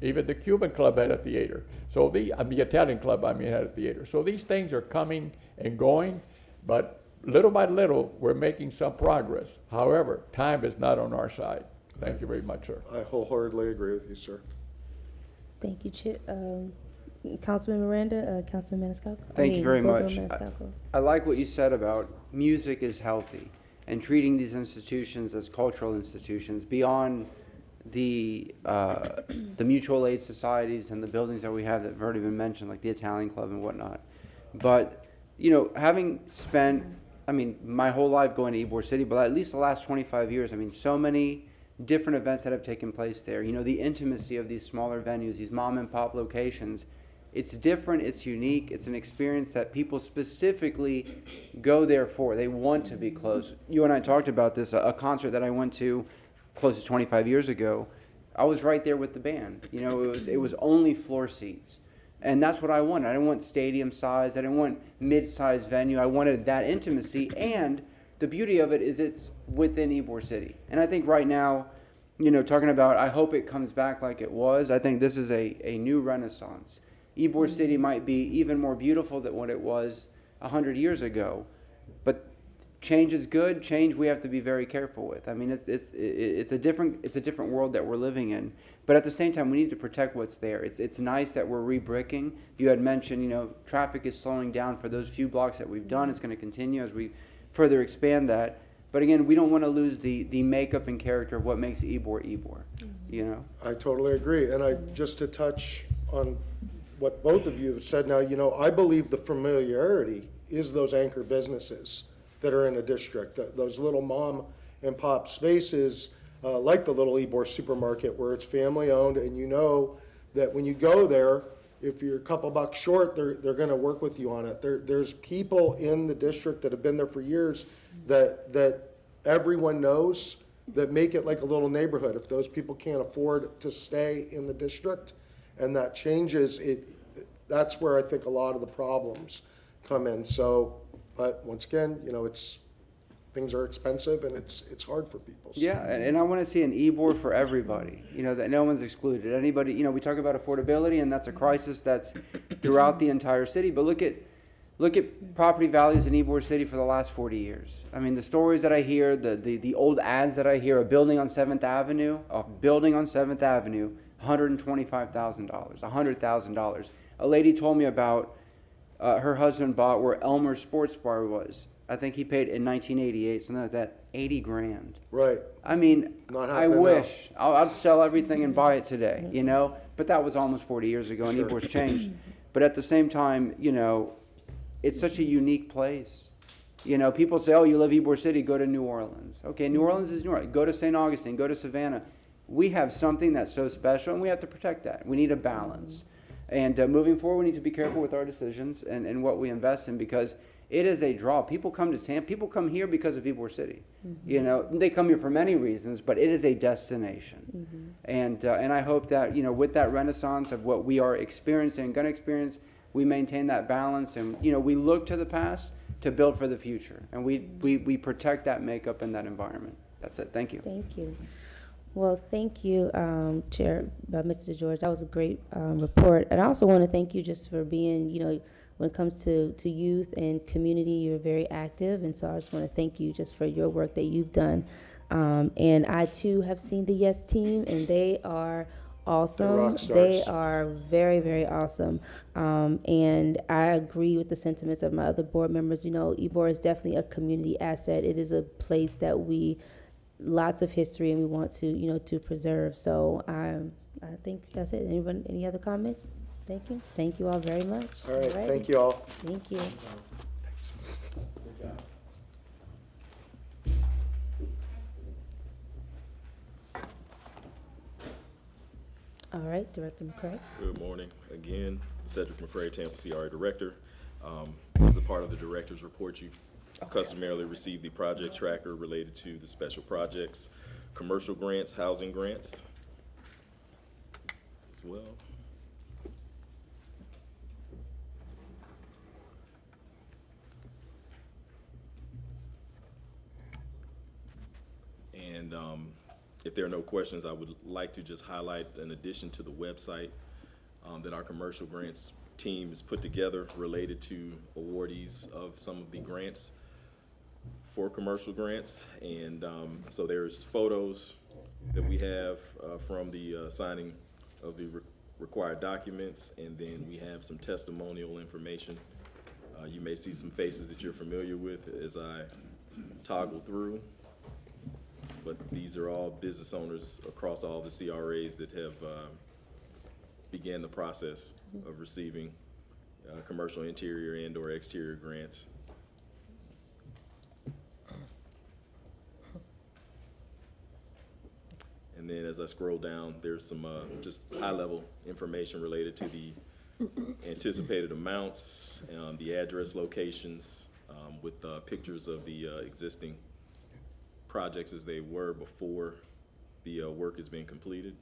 even the Cuban Club had a theater. So the Italian Club, had a theater. So these things are coming and going, but little by little, we're making some progress. However, time is not on our side. Thank you very much, sir. I wholeheartedly agree with you, sir. Thank you, Councilman Miranda, Councilman Maniscalco. Thank you very Board much. Member Maniscalco. I like what you said about music is healthy and treating these institutions as cultural institutions beyond the mutual aid societies and the buildings that we have that have already been mentioned, like the Italian Club and whatnot. But, having spent, my whole life going to Ybor City, but at least the last 25 years, so many different events that have taken place there. The intimacy of these smaller venues, these mom and pop locations. It's different, it's unique, it's an experience that people specifically go there for. They want to be close. You and I talked about this, a concert that I went to close to 25 years ago. I was right there with the band. It was only floor seats. And that's what I wanted. I didn't want stadium size, I didn't want mid-sized venue. I wanted that intimacy, and the beauty of it is it's within Ybor City. And I think right now, talking about, I hope it comes back like it was. I think this is a new renaissance. Ybor City might be even more beautiful than what it was 100 years ago, but change is good. Change we have to be very careful with. It's a different world that we're living in, but at the same time we need to protect what's there. It's nice that we're re-bricking. You had mentioned, traffic is slowing down for those few blocks that we've done. It's going to continue as we further expand that. But again, we don't want to lose the makeup and character of what makes Ybor Ybor. I totally agree. And just to touch on what both of you have said now, I believe the familiarity is those anchor businesses that are in a district, those little mom and pop spaces, like the Little Ybor supermarket where it's family owned, and that when you go there, if you're a couple bucks short, they're going to work with you on it. There's people in the district that have been there for years that everyone knows, that make it like a little neighborhood. If those people can't afford to stay in the district, and that changes it, that's where I think a lot of the problems come in. So, but once again, things are expensive and it's hard for people. So. Yeah, and I want to see an Ybor for everybody, that no one's excluded. Anybody, we talk about affordability, and that's a crisis that's throughout the entire city, but look at property values in Ybor City for the last 40 years. The stories that I hear, the old ads that I hear, a building on 7th Avenue, $125,000, $100,000. A lady told me about her husband bought where Elmer's Sports Bar was. I think he paid in 1988, something like that, 80 grand. Right. I wish. I'd sell everything and buy it today, but that was almost 40 years ago, and Ybor's changed. But at the same time, it's such a unique place. People say, oh, you love Ybor City, go to New Orleans. Okay, New Orleans is New Orleans. Go to St. Augustine, go to Savannah. We have something that's so special, and we have to protect that. We need a balance. And moving forward, we need to be careful with our decisions and what we invest in, because it is a draw. People come to Tampa. People come here because of Ybor City. They come here for many reasons, but it is a destination. And I hope that, with that renaissance of what we are experiencing and going to experience, we maintain that balance, and, we look to the past to build for the future. And we protect that makeup and that environment. That's it. Thank you. Thank you. Well, thank you, Chair, Mr. DeGeorge. That was a great report. And I also want to thank you just for being, when it comes to youth and community, you're very active. And so I just want to thank you just for your work that you've done. And I, too, have seen the Yes Team, and they are awesome. They are very, very awesome. And I agree with the sentiments of my other board members. Ybor is definitely a community asset. It is a place that lots of history, and we want to, to preserve. So I think that's it. Anyone, any other comments? Thank you. Thank you all very much. All right. Thank you all. Thank you. All right, Director McCray. Good morning. Again, Cedric McCray, Tampa CRA Director. As a part of the Director's Report, you've customarily received the project tracker related to the special projects, commercial grants, housing grants as well. And if there are no questions, I would like to just highlight an addition to the website that our commercial grants team has put together related to awardees of some of the grants for commercial grants. And so there's photos that we have from the signing of the required documents, and then we have some testimonial information. You may see some faces that you're familiar with as I toggle through, but these are all business owners across all the CRAs that have began the process of receiving commercial interior and or exterior grants. And then as I scroll down, there's some just high-level information related to the anticipated amounts, the address locations, with pictures of the existing projects as they were before the work has been completed.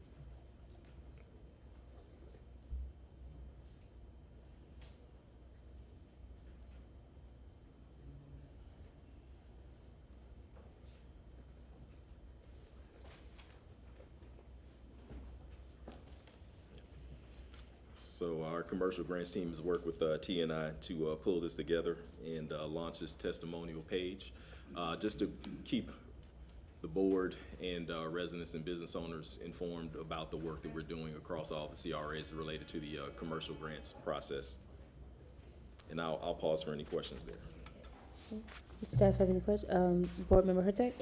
So our commercial grants team has worked with T&I to pull this together and launch this testimonial page, just to keep the board and residents and business owners informed about the work that we're doing across all the CRAs related to the commercial grants process. And I'll pause for any questions there. Staff have any questions? Board Member Hurtak?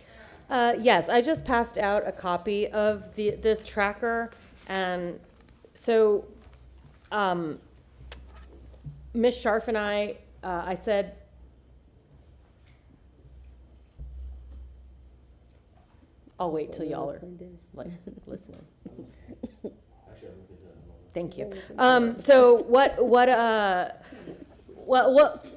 Yes, I just passed out a copy of this tracker, and so Ms. Scharf and I said, I'll wait till y'all are like listening. Thank you. So what,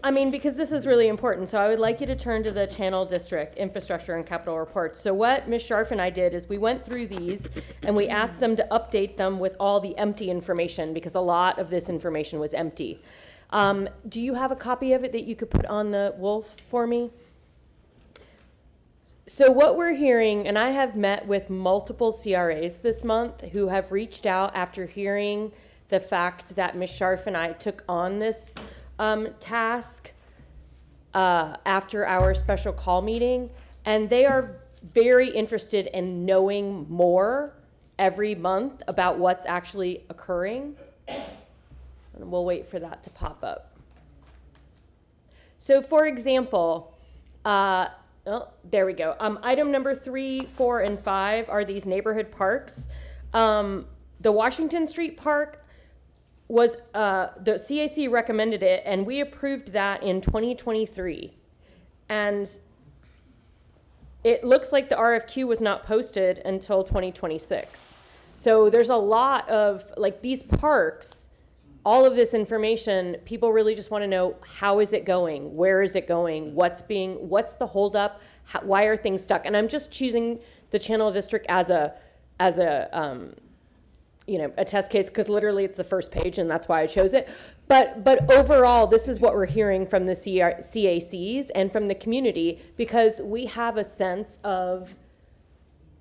I mean, because this is really important, so I would like you to turn to the Channel District Infrastructure and Capital Reports. So what Ms. Scharf and I did is we went through these and we asked them to update them with all the empty information, because a lot of this information was empty. Do you have a copy of it that you could put on the Wolf for me? So what we're hearing, and I have met with multiple CRAs this month who have reached out after hearing the fact that Ms. Scharf and I took on this task after our special call meeting, and they are very interested in knowing more every month about what's actually occurring. And we'll wait for that to pop up. So for example, oh, there we go. Item number 3, 4, and 5 are these neighborhood parks. The Washington Street Park was, the CAC recommended it, and we approved that in 2023. And it looks like the RFQ was not posted until 2026. So there's a lot of, like, these parks, all of this information, people really just want to know, how is it going? Where is it going? What's the holdup? Why are things stuck? And I'm just choosing the Channel District as a test case, because literally it's the first page, and that's why I chose it. But overall, this is what we're hearing from the CACs and from the community, because we have a sense of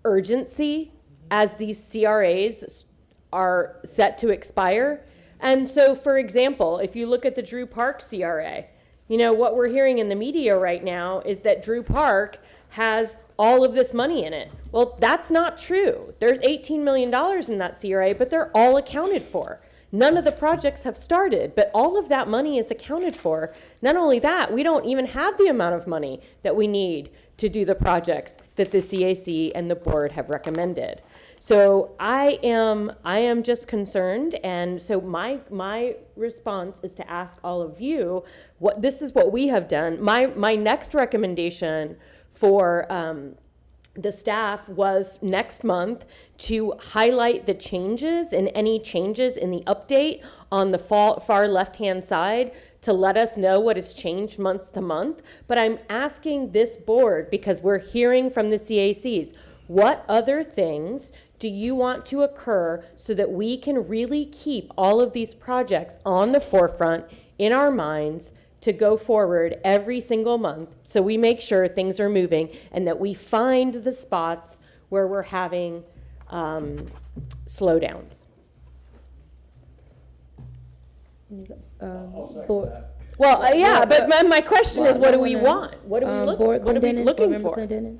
urgency as these CRAs are set to expire. And so, for example, if you look at the Drew Park CRA, what we're hearing in the media right now is that Drew Park has all of this money in it. Well, that's not true. There's $18 million in that CRA, but they're all accounted for. None of the projects have started, but all of that money is accounted for. Not only that, we don't even have the amount of money that we need to do the projects that the CAC and the board have recommended. So I am just concerned, and so my response is to ask all of you, this is what we have done. My next recommendation for the staff was next month to highlight the changes and any changes in the update on the far left-hand side to let us know what has changed month to month. But I'm asking this board, because we're hearing from the CACs, what other things do you want to occur so that we can really keep all of these projects on the forefront in our minds to go forward every single month, so we make sure things are moving and that we find the spots where we're having slowdowns. Board- Well, yeah, but my question is, what do we wanna- want? What are we Board what are we Clendenin, Board looking Member for? Clendenin?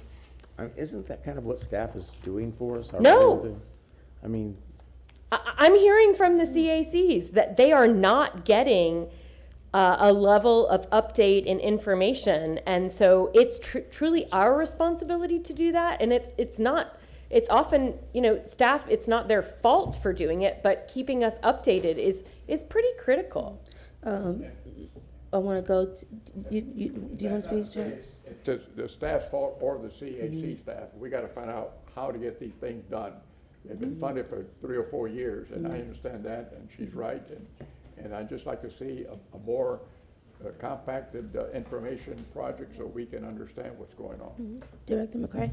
Isn't that kind of what staff is doing for us? No. I mean, I'm hearing from the CACs that they are not getting a level of update and information, and so it's truly our responsibility to do that. And it's often, staff, it's not their fault for doing it, but keeping us updated is pretty critical. I want to go to, do you want to speak, John? It's the staff's fault or the CAC staff. We gotta find out how to get these things done. They've been funded for 3 or 4 years, and I understand that, and she's right, and I'd just like to see a more compacted information project so we can understand what's going on. Director McCray?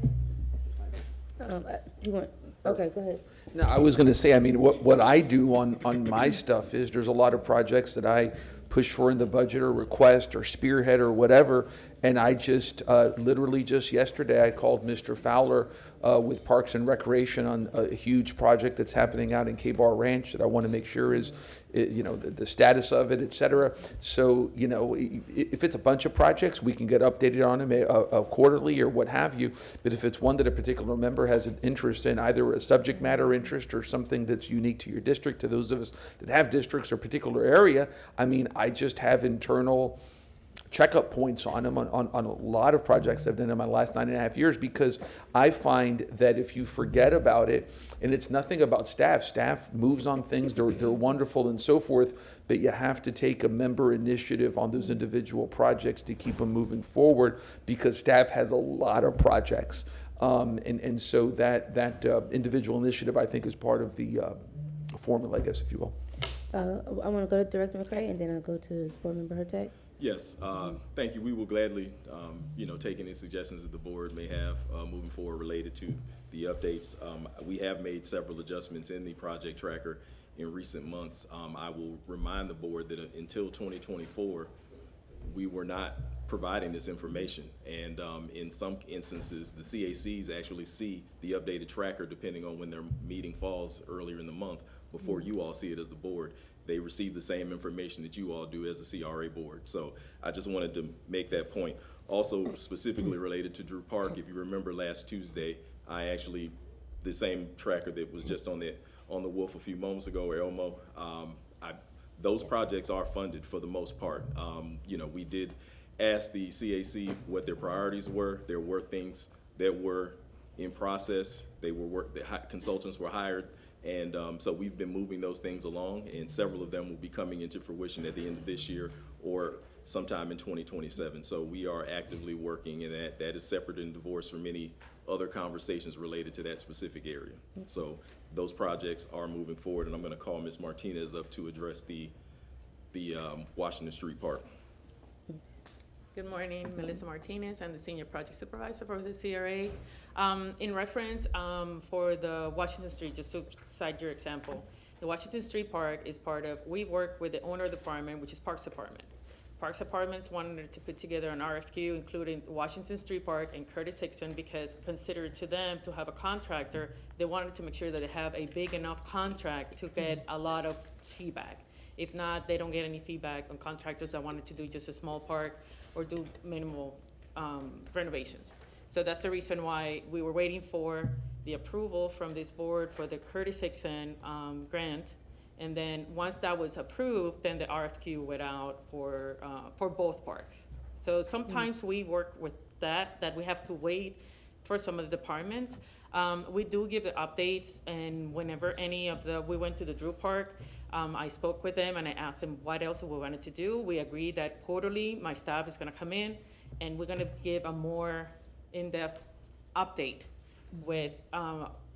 You want, okay, go ahead. No, I was gonna say, I mean, what I do on my stuff is there's a lot of projects that I push for in the budget or request or spearhead or whatever. And I just, literally just yesterday, I called Mr. Fowler with Parks and Recreation on a huge project that's happening out in Ybor Ranch that I want to make sure is, the status of it, et cetera. So, if it's a bunch of projects, we can get updated on them quarterly or what have you. But if it's one that a particular member has an interest in, either a subject matter interest or something that's unique to your district, to those of us that have districts or particular area, I mean, I just have internal checkup points on them on a lot of projects I've done in my last 9.5 years, because I find that if you forget about it, and it's nothing about staff moves on things, they're wonderful and so forth, but you have to take a member initiative on those individual projects to keep them moving forward, because staff has a lot of projects. And so that individual initiative, I think, is part of the formula, I guess, if you will. I want to go to Director McCray, and then I'll go to Board Member Hurtak. Yes, thank you. We will gladly, take any suggestions that the board may have moving forward related to the updates. We have made several adjustments in the project tracker in recent months. I will remind the board that until 2024, we were not providing this information. And in some instances, the CACs actually see the updated tracker depending on when their meeting falls earlier in the month before you all see it as the board. They receive the same information that you all do as a CRA board. So I just wanted to make that point. Also, specifically related to Drew Park, if you remember last Tuesday, I actually, the same tracker that was just on the Wolf a few moments ago, or Elmo, those projects are funded for the most part. We did ask the CAC what their priorities were. There were things that were in process. The consultants were hired. And so we've been moving those things along, and several of them will be coming into fruition at the end of this year or sometime in 2027. So we are actively working, and that is separate and divorced from any other conversations related to that specific area. So those projects are moving forward, and I'm going to call Ms. Martinez up to address the Washington Street Park. Good morning, Melissa Martinez. I'm the Senior Project Supervisor for the CRA. In reference for the Washington Street, just to cite your example, the Washington Street Park is part of, we work with the owner of the department, which is Parks Department. Parks Departments wanted to put together an RFQ, including Washington Street Park and Curtis Hickson, because considered to them to have a contractor, they wanted to make sure that they have a big enough contract to get a lot of feedback. If not, they don't get any feedback on contractors that wanted to do just a small park or do minimal renovations. So that's the reason why we were waiting for the approval from this board for the Curtis Hickson grant. And then once that was approved, then the RFQ went out for both parks. So sometimes we work with that we have to wait for some of the departments. We do give the updates, and whenever we went to the Drew Park, I spoke with them and I asked them what else we wanted to do. We agreed that quarterly, my staff is gonna come in and we're gonna give a more in-depth update with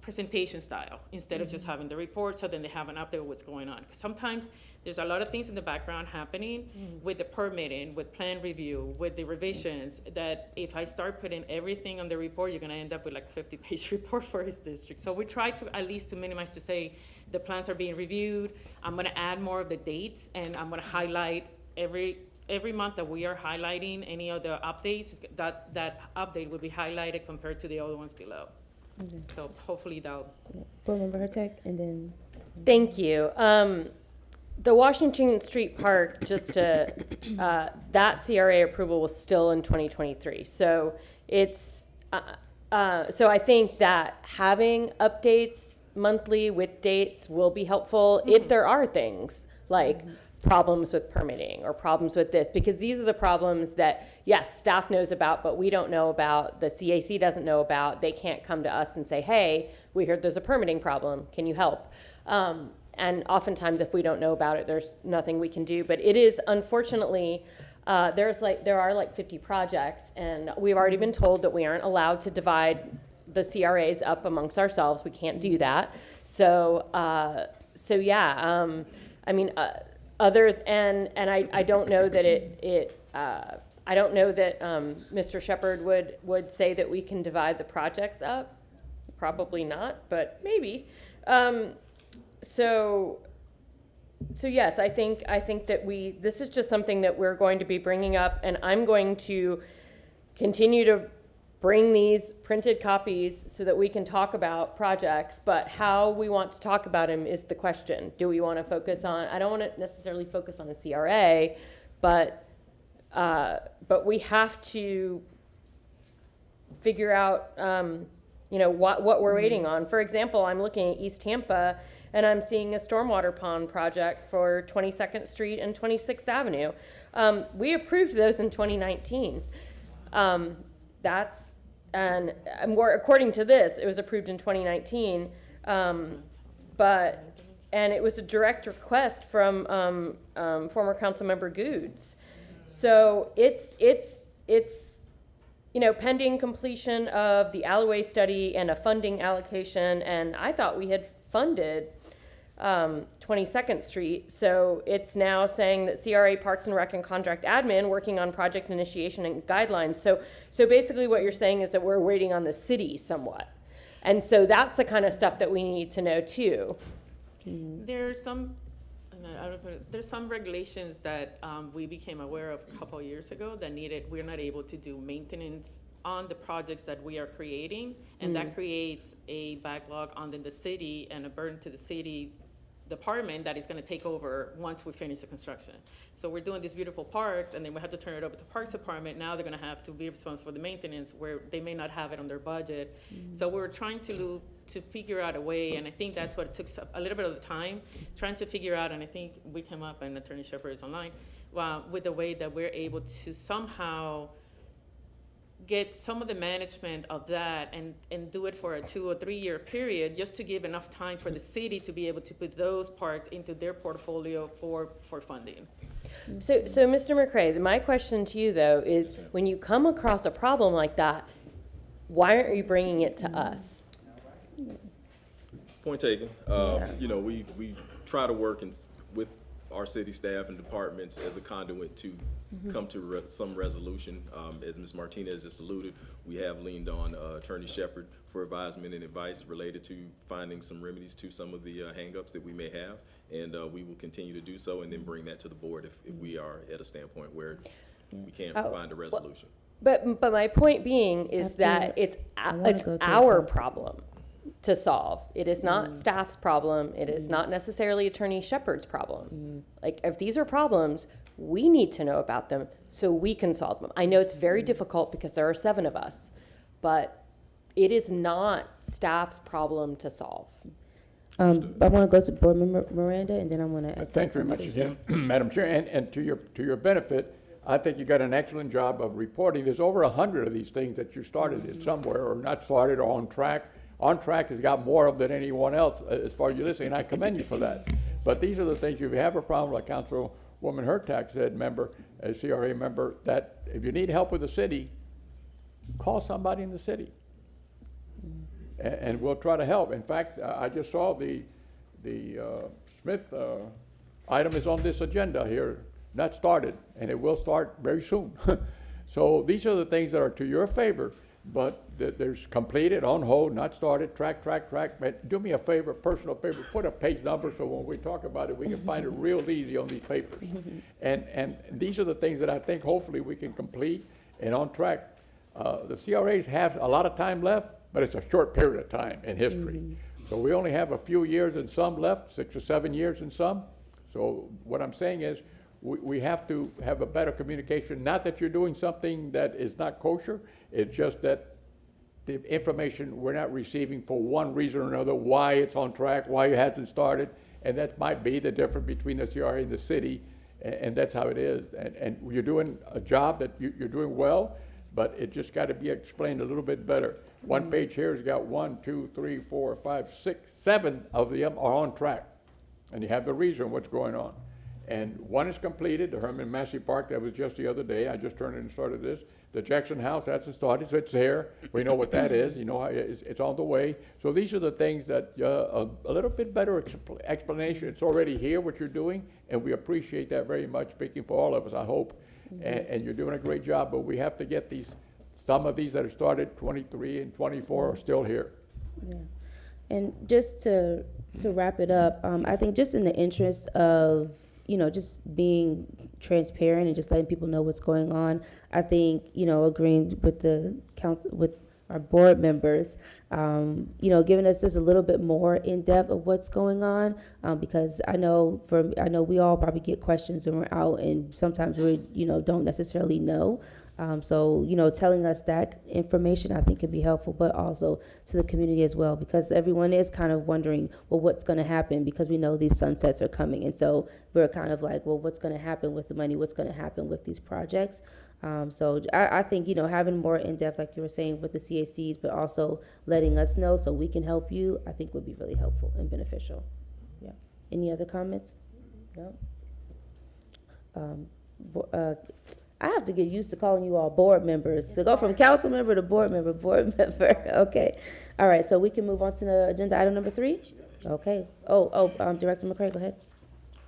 presentation style instead of just having the report, so then they have an update of what's going on. 'Cause sometimes there's a lot of things in the background happening with the permitting, with plan review, with the revisions, that if I start putting everything on the report, you're gonna end up with like a 50-page report for his district. So we try to at least to minimize, to say the plans are being reviewed. I'm gonna add more of the dates, and I'm gonna highlight every month that we are highlighting any of the updates, that update will be highlighted compared to the other ones below. So hopefully that'll. Board Member Hurtak, and then. Thank you. The Washington Street Park, just to, that CRA approval was still in 2023. So it's, so I think that having updates monthly with dates will be helpful if there are things like problems with permitting or problems with this, because these are the problems that, yes, staff knows about, but we don't know about, the CAC doesn't know about. They can't come to us and say, hey, we heard there's a permitting problem. Can you help? And oftentimes, if we don't know about it, there's nothing we can do. But it is, unfortunately, there are like 50 projects, and we've already been told that we aren't allowed to divide the CRAs up amongst ourselves. We can't do that. So, yeah. I mean, I don't know that I don't know that Mr. Shepherd would say that we can divide the projects up. Probably not, but maybe. So yes, I think that this is just something that we're going to be bringing up, and I'm going to continue to bring these printed copies so that we can talk about projects, but how we want to talk about them is the question. Do we want to focus on, I don't want to necessarily focus on the CRA, but we have to figure out, what we're waiting on. For example, I'm looking at East Tampa, and I'm seeing a stormwater pond project for 22nd Street and 26th Avenue. We approved those in 2019. And more according to this, it was approved in 2019, and it was a direct request from former council member Goods. So it's pending completion of the alleyway study and a funding allocation, and I thought we had funded 22nd Street. So it's now saying that CRA Parks and Rec and Contract Admin working on project initiation and guidelines. So basically what you're saying is that we're waiting on the city somewhat. And so that's the kind of stuff that we need to know too. There's some regulations that we became aware of a couple of years ago that we're not able to do maintenance on the projects that we are creating, and that creates a backlog on the city and a burden to the city department that is going to take over once we finish the construction. So we're doing these beautiful parks, and then we have to turn it over to Parks Department. Now they're going to have to be responsible for the maintenance where they may not have it on their budget. So we're trying to figure out a way, and I think that's what it took a little bit of the time, trying to figure out, and I think we came up, and Attorney Shepherd is online, with the way that we're able to somehow get some of the management of that and do it for a 2 or 3 year period, just to give enough time for the city to be able to put those parks into their portfolio for funding. So Mr. McCray, my question to you though is, when you come across a problem like that, why aren't you bringing it to us? Point taken. We try to work with our city staff and departments as a conduit to come to some resolution. As Ms. Martinez just alluded, we have leaned on Attorney Shepherd for advisement and advice related to finding some remedies to some of the hangups that we may have, and we will continue to do so and then bring that to the board if we are at a standpoint where we can't find a resolution. But my point being is that it's our problem to solve. It is not staff's problem. It is not necessarily Attorney Shepherd's problem. Like, if these are problems, we need to know about them so we can solve them. I know it's very difficult because there are 7 of us, but it is not staff's problem to solve. I want to go to Board Member Miranda, and then I want to. Thank you very much again, Madam Chair. And to your benefit, I think you got an excellent job of reporting. There's over 100 of these things that you started in somewhere or not started or on track. On track has got more of than anyone else as far as you're listening, and I commend you for that. But these are the things, if you have a problem, like Councilwoman Hurtak said, a CRA member, that if you need help with the city, call somebody in the city. And we'll try to help. In fact, I just saw the Smith item is on this agenda here, not started, and it will start very soon. So these are the things that are to your favor, but there's completed, on hold, not started, track. But do me a favor, personal favor, put a page number so when we talk about it, we can find it real easy on these papers. And these are the things that I think hopefully we can complete and on track. The CRAs have a lot of time left, but it's a short period of time in history. So we only have a few years in some left, 6 or 7 years in some. So what I'm saying is, we have to have a better communication, not that you're doing something that is not kosher, it's just that the information we're not receiving for one reason or another, why it's on track, why it hasn't started, and that might be the difference between the CRA and the city, and that's how it is. And you're doing a job that you're doing well, but it just got to be explained a little bit better. One page here has got 1, 2, 3, 4, 5, 6, 7 of them are on track, and you have the reason what's going on. And one is completed, the Herman Massey Park, that was just the other day, I just turned it and started this. The Jackson House hasn't started, so it's there. We know what that is, you know, it's on the way. So these are the things that, a little bit better explanation. It's already here, what you're doing, and we appreciate that very much, speaking for all of us, I hope. And you're doing a great job, but we have to get some of these that have started, 23 and 24 are still here. Yeah. And just to wrap it up, I think just in the interest of, you know, just being transparent and just letting people know what's going on, I think, you know, agreeing with the council, with our board members, you know, giving us just a little bit more in depth of what's going on, because I know we all probably get questions when we're out, and sometimes we, you know, don't necessarily know. So, you know, telling us that information I think can be helpful, but also to the community as well, because everyone is kind of wondering, well, what's going to happen, because we know these sunsets are coming. And so we're kind of like, well, what's going to happen with the money? What's going to happen with these projects? So I think, you know, having more in-depth, like you were saying, with the CACs, but also letting us know so we can help you, I think would be really helpful and beneficial. Yeah. Any other comments? No? I have to get used to calling you all board members. To go from council member to board member, Okay. All right, so we can move on to the agenda item number 3? Okay. Director McCray, go ahead.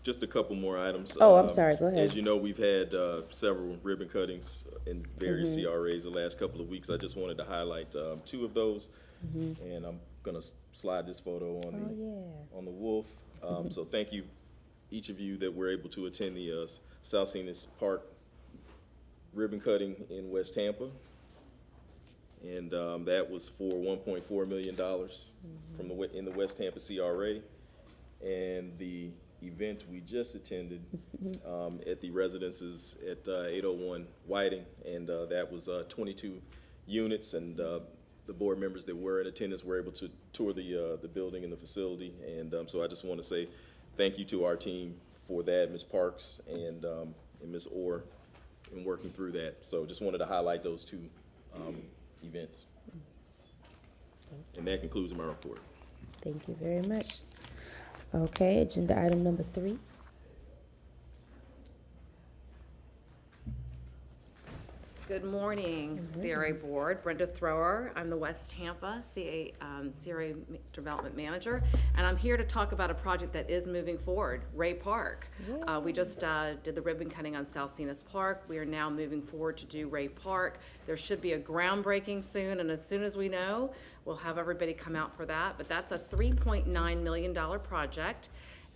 Just a couple more items. I'm sorry, go ahead. As you know, we've had several ribbon cuttings in various CRAs the last couple of weeks. I just wanted to highlight 2 of those. And I'm gonna slide this photo on the wolf. So thank you, each of you that were able to attend the South Salinas Park ribbon cutting in West Tampa. And that was for $1.4 million in the West Tampa CRA. And the event we just attended at the residences at 801 Whiting, and that was 22 units, and the board members that were in attendance were able to tour the building and the facility. And so I just want to say thank you to our team for that, Ms. Parks and Ms. Orr, in working through that. So just wanted to highlight those 2 events. And that concludes my report. Thank you very much. Okay, agenda item number 3. Good morning, CRA Board. Brenda Thrower. I'm the West Tampa CRA Development Manager, and I'm here to talk about a project that is moving forward, Ray Park. We just did the ribbon cutting on South Salinas Park. We are now moving forward to do Ray Park. There should be a groundbreaking soon, and as soon as we know, we'll have everybody come out for that. But that's a $3.9 million project.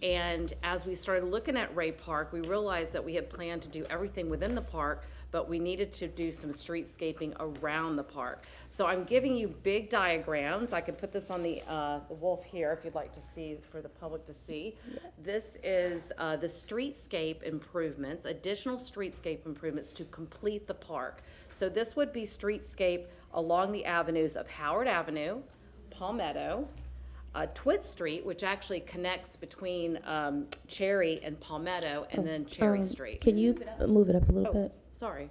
And as we started looking at Ray Park, we realized that we had planned to do everything within the park, but we needed to do some streetscaping around the park. So I'm giving you big diagrams. I could put this on the wolf here if you'd like to see, for the public to see. Yes. This is the streetscape improvements, additional streetscape improvements to complete the park. So this would be streetscape along the avenues of Howard Avenue, Palmetto, Twit Street, which actually connects between Cherry and Palmetto, and then Cherry Street. Can you move it up a little bit? Sorry.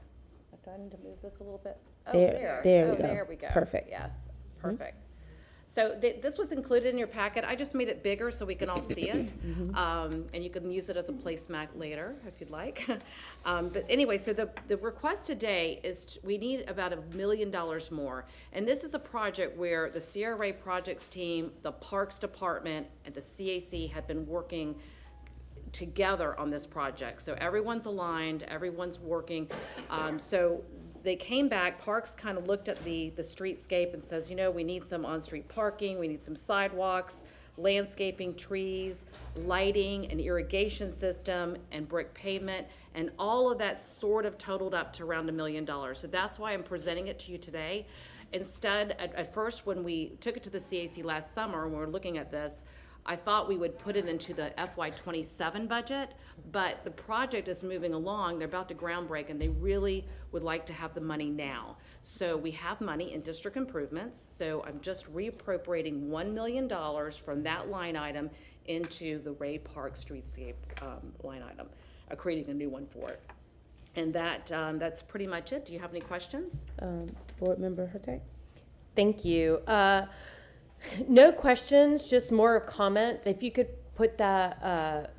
Do I need to move this a little bit? There we go. There we go. Perfect. Yes, perfect. So this was included in your packet. I just made it bigger so we can all see it. And you can use it as a placemat later if you'd like. But anyway, so the request today is we need about $1 million more. And this is a project where the CRA projects team, the Parks Department, and the CAC have been working together on this project. So everyone's aligned, everyone's working. So they came back, Parks kind of looked at the streetscape and says, you know, we need some on-street parking, we need some sidewalks, landscaping, trees, lighting, an irrigation system, and brick pavement, and all of that sort of totaled up to around $1 million. So that's why I'm presenting it to you today. Instead, at first, when we took it to the CAC last summer, and we were looking at this, I thought we would put it into the FY '27 budget, but the project is moving along. They're about to groundbreak, and they really would like to have the money now. So we have money in district improvements, so I'm just reappropriating $1 million from that line item into the Ray Park Streetscape line item, creating a new one for it. And that's pretty much it. Do you have any questions? Board Member Hurtak? Thank you. No questions, just more comments. If you could put that,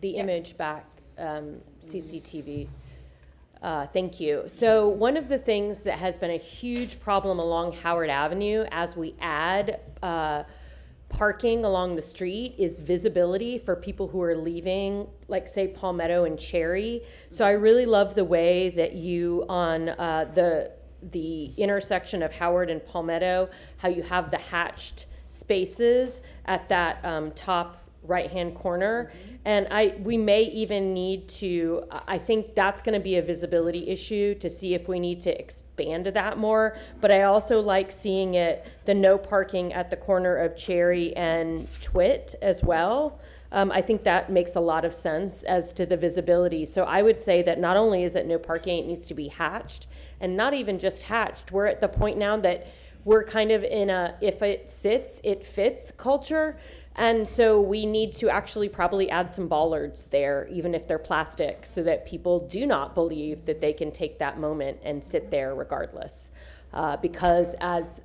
the image back, CCTV. Thank you. So one of the things that has been a huge problem along Howard Avenue as we add parking along the street is visibility for people who are leaving, like say Palmetto and Cherry. So I really love the way that you on the intersection of Howard and Palmetto, how you have the hatched spaces at that top right-hand corner. And we may even need to, I think that's gonna be a visibility issue to see if we need to expand that more. But I also like seeing it, the no parking at the corner of Cherry and Twit as well. I think that makes a lot of sense as to the visibility. So I would say that not only is it no parking, it needs to be hatched, and not even just hatched. We're at the point now that we're kind of in a, if it sits, it fits culture. And so we need to actually probably add some bollards there, even if they're plastic, so that people do not believe that they can take that moment and sit there regardless. Because as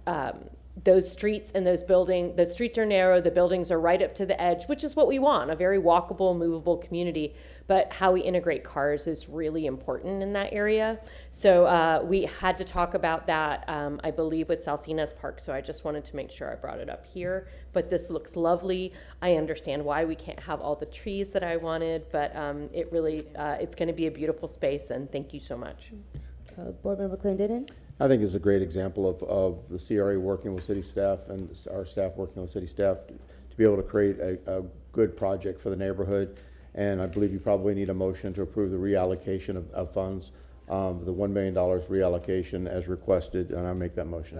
those streets and those buildings, the streets are narrow, the buildings are right up to the edge, which is what we want, a very walkable, movable community. But how we integrate cars is really important in that area. So we had to talk about that, I believe, with Salsinas Park. So I just wanted to make sure I brought it up here. But this looks lovely. I understand why we can't have all the trees that I wanted, but it really, it's going to be a beautiful space. And thank you so much. Board Member Clendenin? I think it's a great example of the CRA working with city staff and our staff working with city staff to be able to create a good project for the neighborhood. And I believe you probably need a motion to approve the reallocation of funds, the $1 million reallocation as requested, and I make that motion.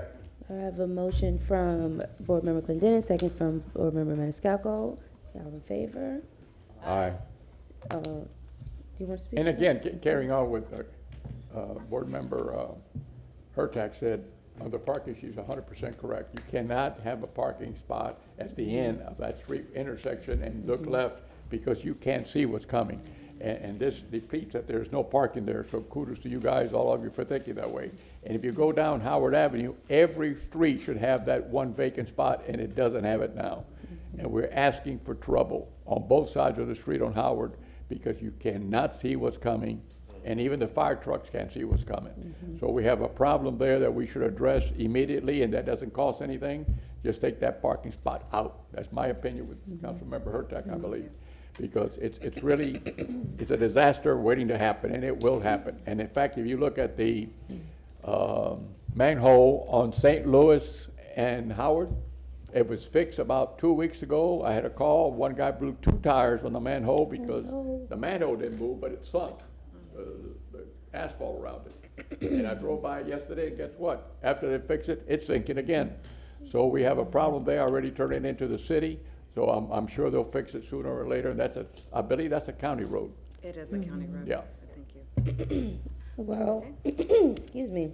I have a motion from Board Member Clendenin, second from Board Member Maniscalco. All in favor? Aye. Do you want to speak? And again, carrying on with Board Member Hurtak said, on the parking, she's 100% correct. You cannot have a parking spot at the end of that street intersection and look left because you can't see what's coming. And this repeats that there's no parking there, so kudos to you guys, all of you, for thinking that way. And if you go down Howard Avenue, every street should have that one vacant spot, and it doesn't have it now. And we're asking for trouble on both sides of the street on Howard because you cannot see what's coming, and even the fire trucks can't see what's coming. So we have a problem there that we should address immediately, and that doesn't cost anything. Just take that parking spot out. That's my opinion with Councilmember Hurtak, I believe. Because it's really, it's a disaster waiting to happen, and it will happen. And in fact, if you look at the manhole on St. Louis and Howard, it was fixed about 2 weeks ago. I had a call, one guy blew 2 tires on the manhole because the manhole didn't move, but it sunk, the asphalt around it. And I drove by yesterday, and guess what? After they fixed it, it's sinking again. So we have a problem there, already turned it into the city. So I'm sure they'll fix it sooner or later, and I believe that's a county road. It is a county road. Yeah. Thank you. Well, excuse me.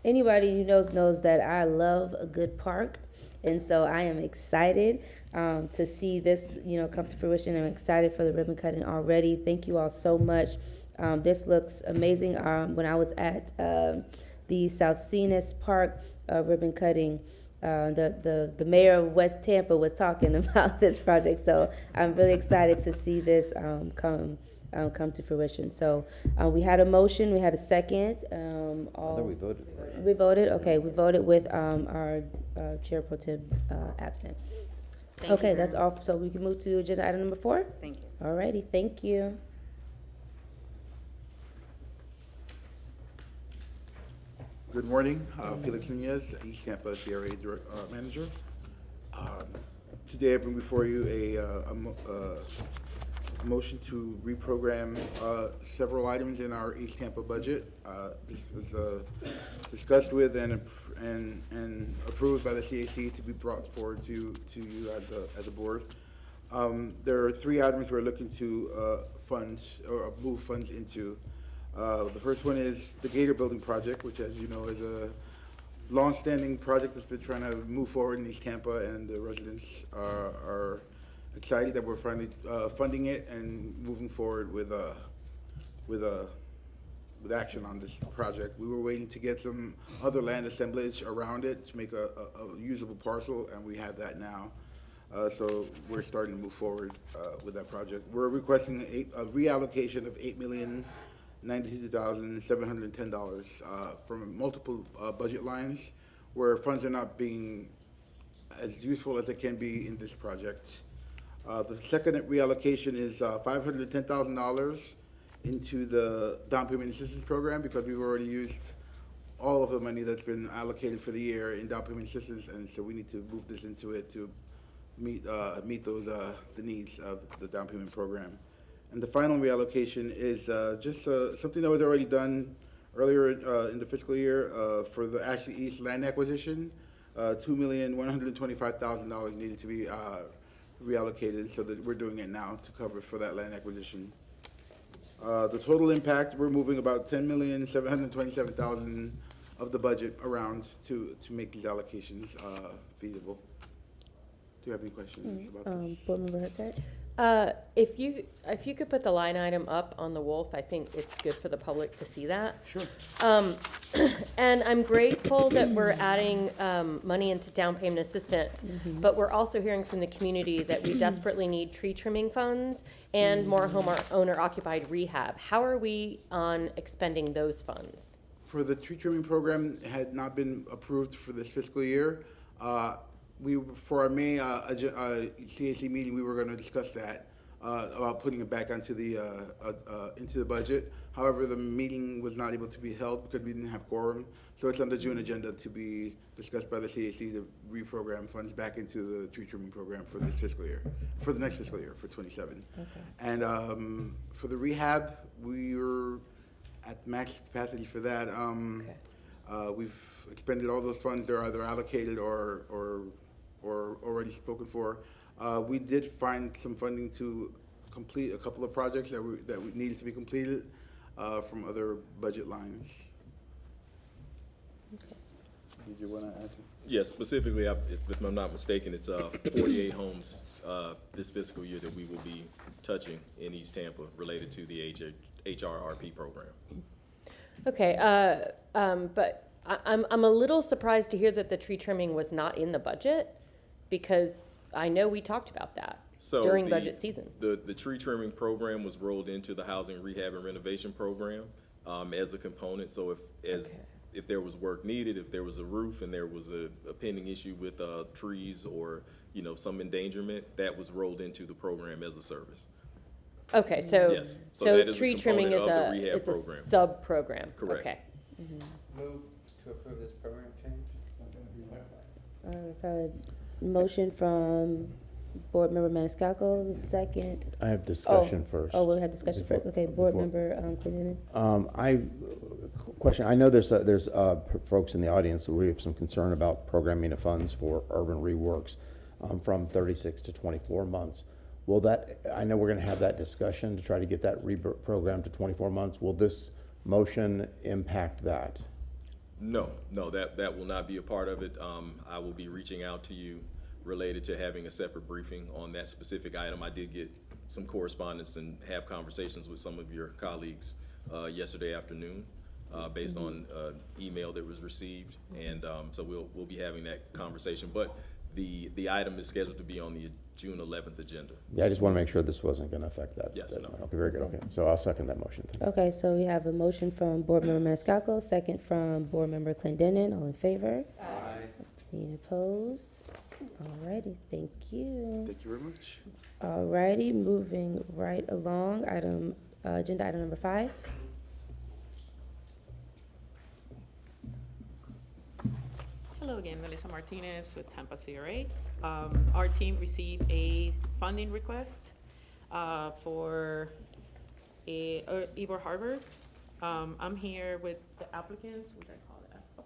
Anybody who knows that I love a good park, and so I am excited to see this, come to fruition. I'm excited for the ribbon cutting already. Thank you all so much. This looks amazing. When I was at the Salsinas Park ribbon cutting, the mayor of West Tampa was talking about this project, so I'm really excited to see this come to fruition. So we had a motion, we had a second. I think we voted. We voted. Okay, we voted with our chair pro tem absent. Okay, that's all. So we can move to agenda item number 4. Thank you. All righty, thank you. Good morning, Felix Nunez, East Tampa CRA Manager. Today I bring before you motion to reprogram several items in our East Tampa budget. This was discussed with and approved by the CAC to be brought forward to you as a board. There are 3 items we're looking to fund or move funds into. The first one is the Gator Building project, which, as you know, is a long-standing project that's been trying to move forward in East Tampa, and the residents are excited that we're finally funding it and moving forward with action on this project. We were waiting to get some other land assemblage around it to make a usable parcel, and we have that now. So we're starting to move forward with that project. We're requesting a reallocation of $8,092,710 from multiple budget lines where funds are not being as useful as they can be in this project. The second reallocation is $510,000 into the down payment assistance program because we've already used all of the money that's been allocated for the year in down payment assistance, and so we need to move this into it to meet those the needs of the down payment program. And the final reallocation is just something that was already done earlier in the fiscal year for the Ashley East land acquisition. $2,125,000 needed to be reallocated, so that we're doing it now to cover for that land acquisition. The total impact, we're moving about $10,727,000 of the budget around to make these allocations feasible. Do you have any questions about this? Board Member Hurtak? If you could put the line item up on the Wolf, I think it's good for the public to see that. Sure. And I'm grateful that we're adding money into down payment assistance, but we're also hearing from the community that we desperately need tree trimming funds and more owner occupied rehab. How are we on expending those funds? For the tree trimming program, it had not been approved for this fiscal year. For our May CAC meeting, we were going to discuss that about putting it back into the budget. However, the meeting was not able to be held because we didn't have quorum. So it's on the June agenda to be discussed by the CAC to reprogram funds back into the tree trimming program for this fiscal year, for the next fiscal year, for 27. Okay. And for the rehab, we were at max capacity for that. We've expended all those funds. They're either allocated or already spoken for. We did find some funding to complete a couple of projects that needed to be completed from other budget lines. Did you want to add? Yes, specifically, if I'm not mistaken, it's 48 homes this fiscal year that we will be touching in East Tampa related to the HRRP program. Okay, but I'm a little surprised to hear that the tree trimming was not in the budget, because I know we talked about that during budget season. The tree trimming program was rolled into the housing rehab and renovation program as a component. So if there was work needed, if there was a roof and there was a pending issue with trees or some endangerment, that was rolled into the program as a service. Okay, so yes. So tree trimming is a sub program. Correct. Okay. Move to approve this program change. Motion from Board Member Maniscalco, the second. I have discussion first. Oh, we'll have discussion first. Okay, Board Member Clendenin. Question, I know there's folks in the audience that we have some concern about programming of funds for urban reworks from 36 to 24 months. Will that, I know we're going to have that discussion to try to get that reprogram to 24 months. Will this motion impact that? No, that will not be a part of it. I will be reaching out to you related to having a separate briefing on that specific item. I did get some correspondence and have conversations with some of your colleagues yesterday afternoon based on email that was received, and so we'll be having that conversation. But the item is scheduled to be on the June 11th agenda. Yeah, I just want to make sure this wasn't going to affect that. Yes, no. Okay, very good. Okay, so I'll second that motion. Okay, so we have a motion from Board Member Maniscalco, second from Board Member Clendenin. All in favor? Aye. Any opposed? All righty, thank you. Thank you very much. All righty, moving right along, agenda item number 5. Hello again, Melissa Martinez with Tampa CRA. Our team received a funding request for Ybor Harbor. I'm here with the applicants, what did I call that? Oh,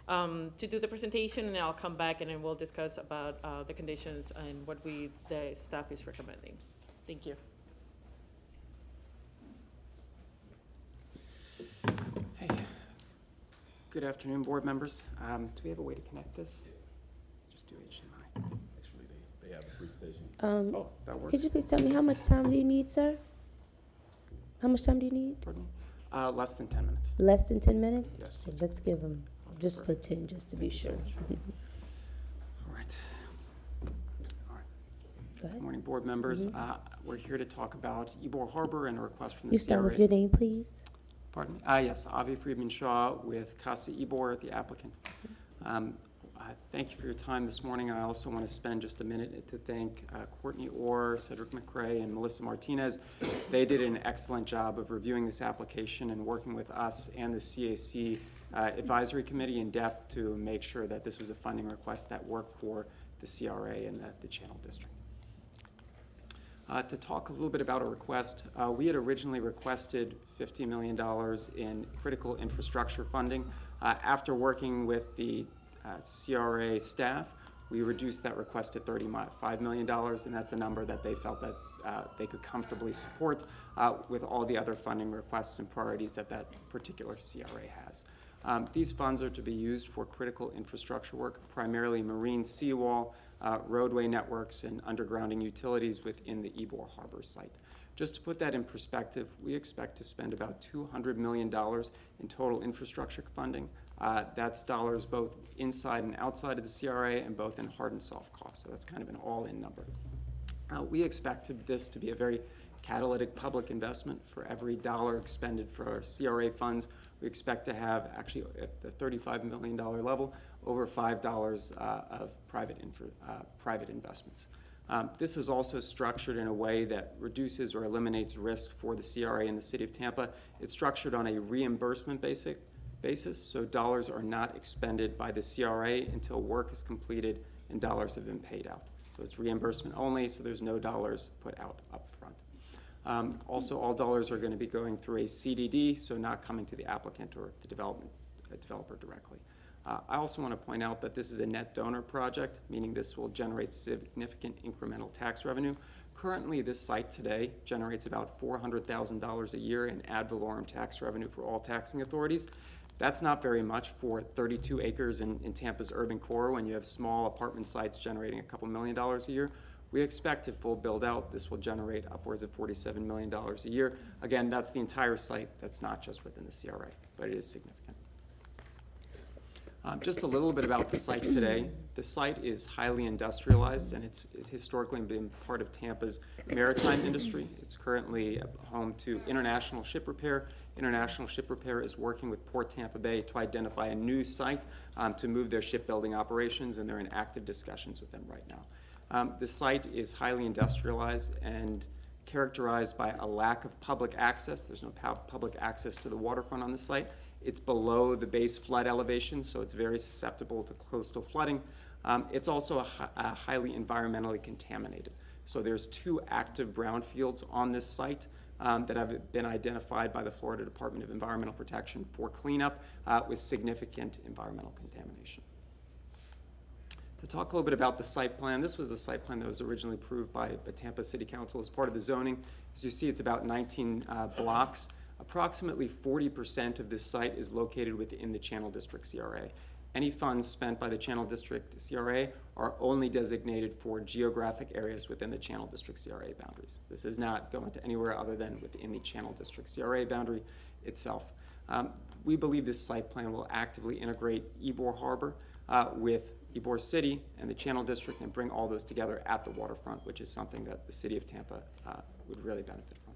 hat. To do the presentation, and I'll come back and then we'll discuss about the conditions and what the staff is recommending. Thank you. Hey, good afternoon, board members. Do we have a way to connect this? Just do HDMI. Actually, they have a presentation. Oh, that works. Could you please tell me how much time do you need, sir? How much time do you need? Pardon me? Less than 10 minutes. Less than 10 minutes? Yes. Okay, let's give them, just put 10, just to be Thank you so sure. much. All right. All right. Go ahead. Good morning, board members. We're here to talk about Ybor Harbor and a request from the You CRA. start with your name, please. Pardon me? Yes, Avi Friedman Shaw with Casa Ybor, the applicant. Thank you for your time this morning. I also want to spend just a minute to thank Courtney Orr, Cedric McCrae, and Melissa Martinez. They did an excellent job of reviewing this application and working with us and the CAC Advisory Committee in depth to make sure that this was a funding request that worked for the CRA and the Channel District. To talk a little bit about a request, we had originally requested $50 million in critical infrastructure funding. After working with the CRA staff, we reduced that request to $35 million, and that's a number that they felt that they could comfortably support with all the other funding requests and priorities that that particular CRA has. These funds are to be used for critical infrastructure work, primarily marine seawall, roadway networks, and undergrounding utilities within the Ybor Harbor site. Just to put that in perspective, we expect to spend about $200 million in total infrastructure funding. That's dollars both inside and outside of the CRA and both in hard and soft costs, so that's kind of an all-in number. We expect this to be a very catalytic public investment. For every dollar expended for CRA funds, we expect to have, actually at the $35 million level, over $5 of private investments. This is also structured in a way that reduces or eliminates risk for the CRA in the city of Tampa. It's structured on a reimbursement basis, so dollars are not expended by the CRA until work is completed and dollars have been paid out. So it's reimbursement only, so there's no dollars put out up front. Also, all dollars are going to be going through a CDD, so not coming to the applicant or the developer directly. I also want to point out that this is a net donor project, meaning this will generate significant incremental tax revenue. Currently, this site today generates about $400,000 a year in ad valorem tax revenue for all taxing authorities. That's not very much for 32 acres in Tampa's urban core when you have small apartment sites generating a couple $1 million a year. We expect at full build out, this will generate upwards of $47 million a year. Again, that's the entire site. That's not just within the CRA, but it is significant. Just a little bit about the site today. The site is highly industrialized, and it's historically been part of Tampa's maritime industry. It's currently home to International Ship Repair. International Ship Repair is working with Port Tampa Bay to identify a new site to move their shipbuilding operations, and they're in active discussions with them right now. The site is highly industrialized and characterized by a lack of public access. There's no public access to the waterfront on the site. It's below the base flood elevation, so it's very susceptible to coastal flooding. It's also highly environmentally contaminated. So there's 2 active brownfields on this site that have been identified by the Florida Department of Environmental Protection for cleanup with significant environmental contamination. To talk a little bit about the site plan, this was the site plan that was originally approved by the Tampa City Council as part of the zoning. As you see, it's about 19 blocks. Approximately 40% of this site is located within the Channel District CRA. Any funds spent by the Channel District CRA are only designated for geographic areas within the Channel District CRA boundaries. This is not going to anywhere other than within the Channel District CRA boundary itself. We believe this site plan will actively integrate Ybor Harbor with Ybor City and the Channel District and bring all those together at the waterfront, which is something that the city of Tampa would really benefit from.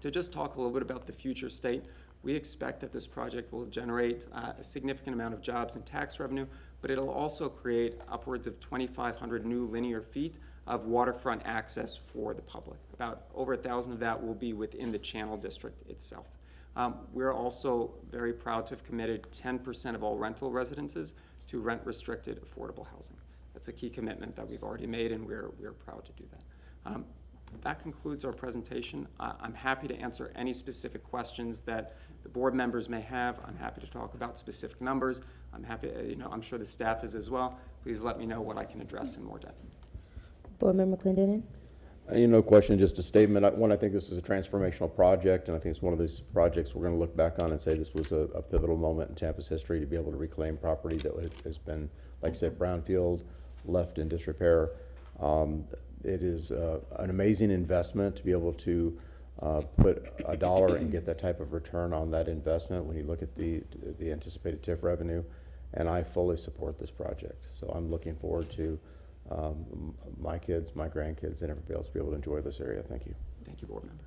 To just talk a little bit about the future state, we expect that this project will generate a significant amount of jobs and tax revenue, but it'll also create upwards of 2,500 new linear feet of waterfront access for the public. About over 1,000 of that will be within the Channel District itself. We're also very proud to have committed 10% of all rental residences to rent-restricted affordable housing. That's a key commitment that we've already made, and we're proud to do that. That concludes our presentation. I'm happy to answer any specific questions that the board members may have. I'm happy to talk about specific numbers. I'm happy, I'm sure the staff is as well. Please let me know what I can address in more depth. Board Member Clendenin? No question, just a statement. I think this is a transformational project, and I think it's one of those projects we're going to look back on and say this was a pivotal moment in Tampa's history to be able to reclaim property that has been, like I said, brownfield, left in disrepair. It is an amazing investment to be able to put a dollar and get that type of return on that investment when you look at the anticipated TIF revenue, and I fully support this project. So I'm looking forward to my kids, my grandkids, and everybody else be able to enjoy this area. Thank you. Thank you, board member.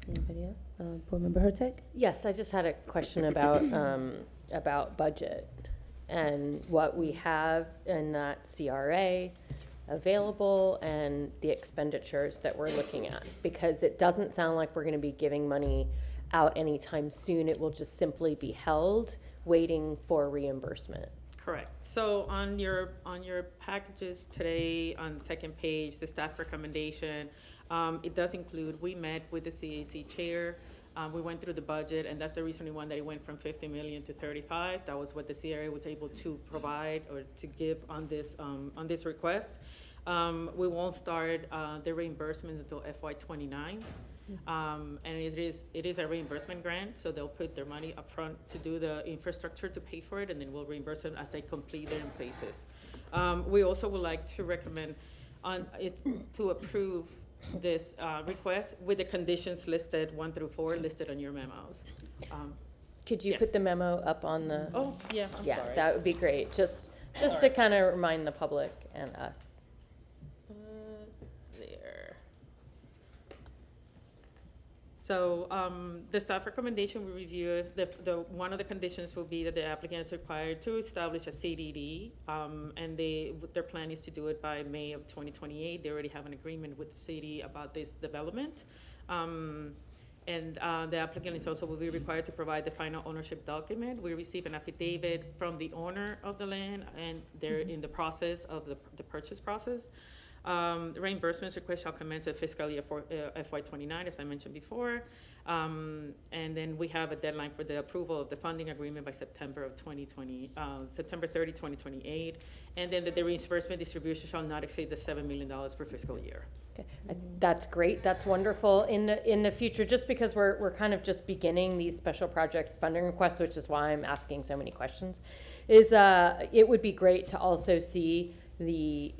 Anybody else? Board Member Hurtek? Yes, I just had a question about budget and what we have in that CRA available and the expenditures that we're looking at, because it doesn't sound like we're going to be giving money out anytime soon. It will just simply be held waiting for reimbursement. Correct. So on your packages today, on the second page, the staff recommendation, it does include, we met with the CAC chair. We went through the budget, and that's the reason we won that it went from 50 million to 35. That was what the CRA was able to provide or to give on this request. We won't start the reimbursements until FY29. And it is a reimbursement grant, so they'll put their money up front to do the infrastructure to pay for it, and then we'll reimburse them as they complete their places. We also would like to recommend to approve this request with the conditions listed 1 through 4 listed on your memos. Could you Yes. put the memo up on the? Oh, yeah, I'm yeah, sorry. that would be great. Just to kind of remind the public and us. There. So the staff recommendation we review, one of the conditions will be that the applicant is required to establish a CDD, and their plan is to do it by May of 2028. They already have an agreement with the city about this development. And the applicant is also will be required to provide the final ownership document. We receive an affidavit from the owner of the land, and they're in the process of the purchase process. The reimbursements request shall commence at fiscal year FY29, as I mentioned before. And then we have a deadline for the approval of the funding agreement by September 30, 2028. And then the reimbursement distribution shall not exceed the $7 million per fiscal year. Okay. That's great. That's wonderful. In the future, just because we're kind of just beginning these special project funding requests, which is why I'm asking so many questions, is it would be great to also see the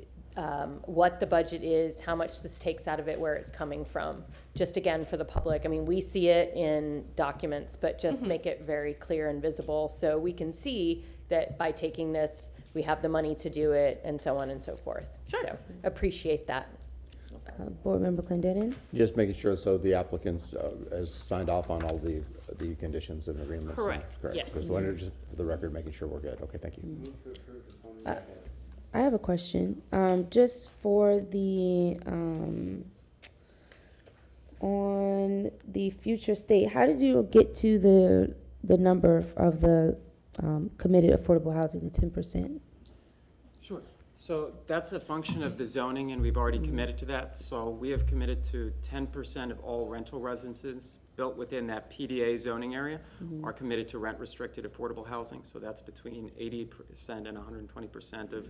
what the budget is, how much this takes out of it, where it's coming from. Just again, for the public, I mean, we see it in documents, but just make it very clear and visible so we can see that by taking this, we have the money to do it, and so on and so forth. Sure. So appreciate that. Board Member Clendenin? Just making sure so the applicants has signed off on all the conditions and agreements. Correct. Yes. Just wanted, just for the record, making sure we're good. Okay, thank you. I have a question. Just for the, on the future state, how did you get to the number of the committed affordable housing, the 10%? Sure. So that's a function of the zoning, and we've already committed to that. So we have committed to 10% of all rental residences built within that PDA zoning area are committed to rent-restricted affordable housing. So that's between 80% and 120% of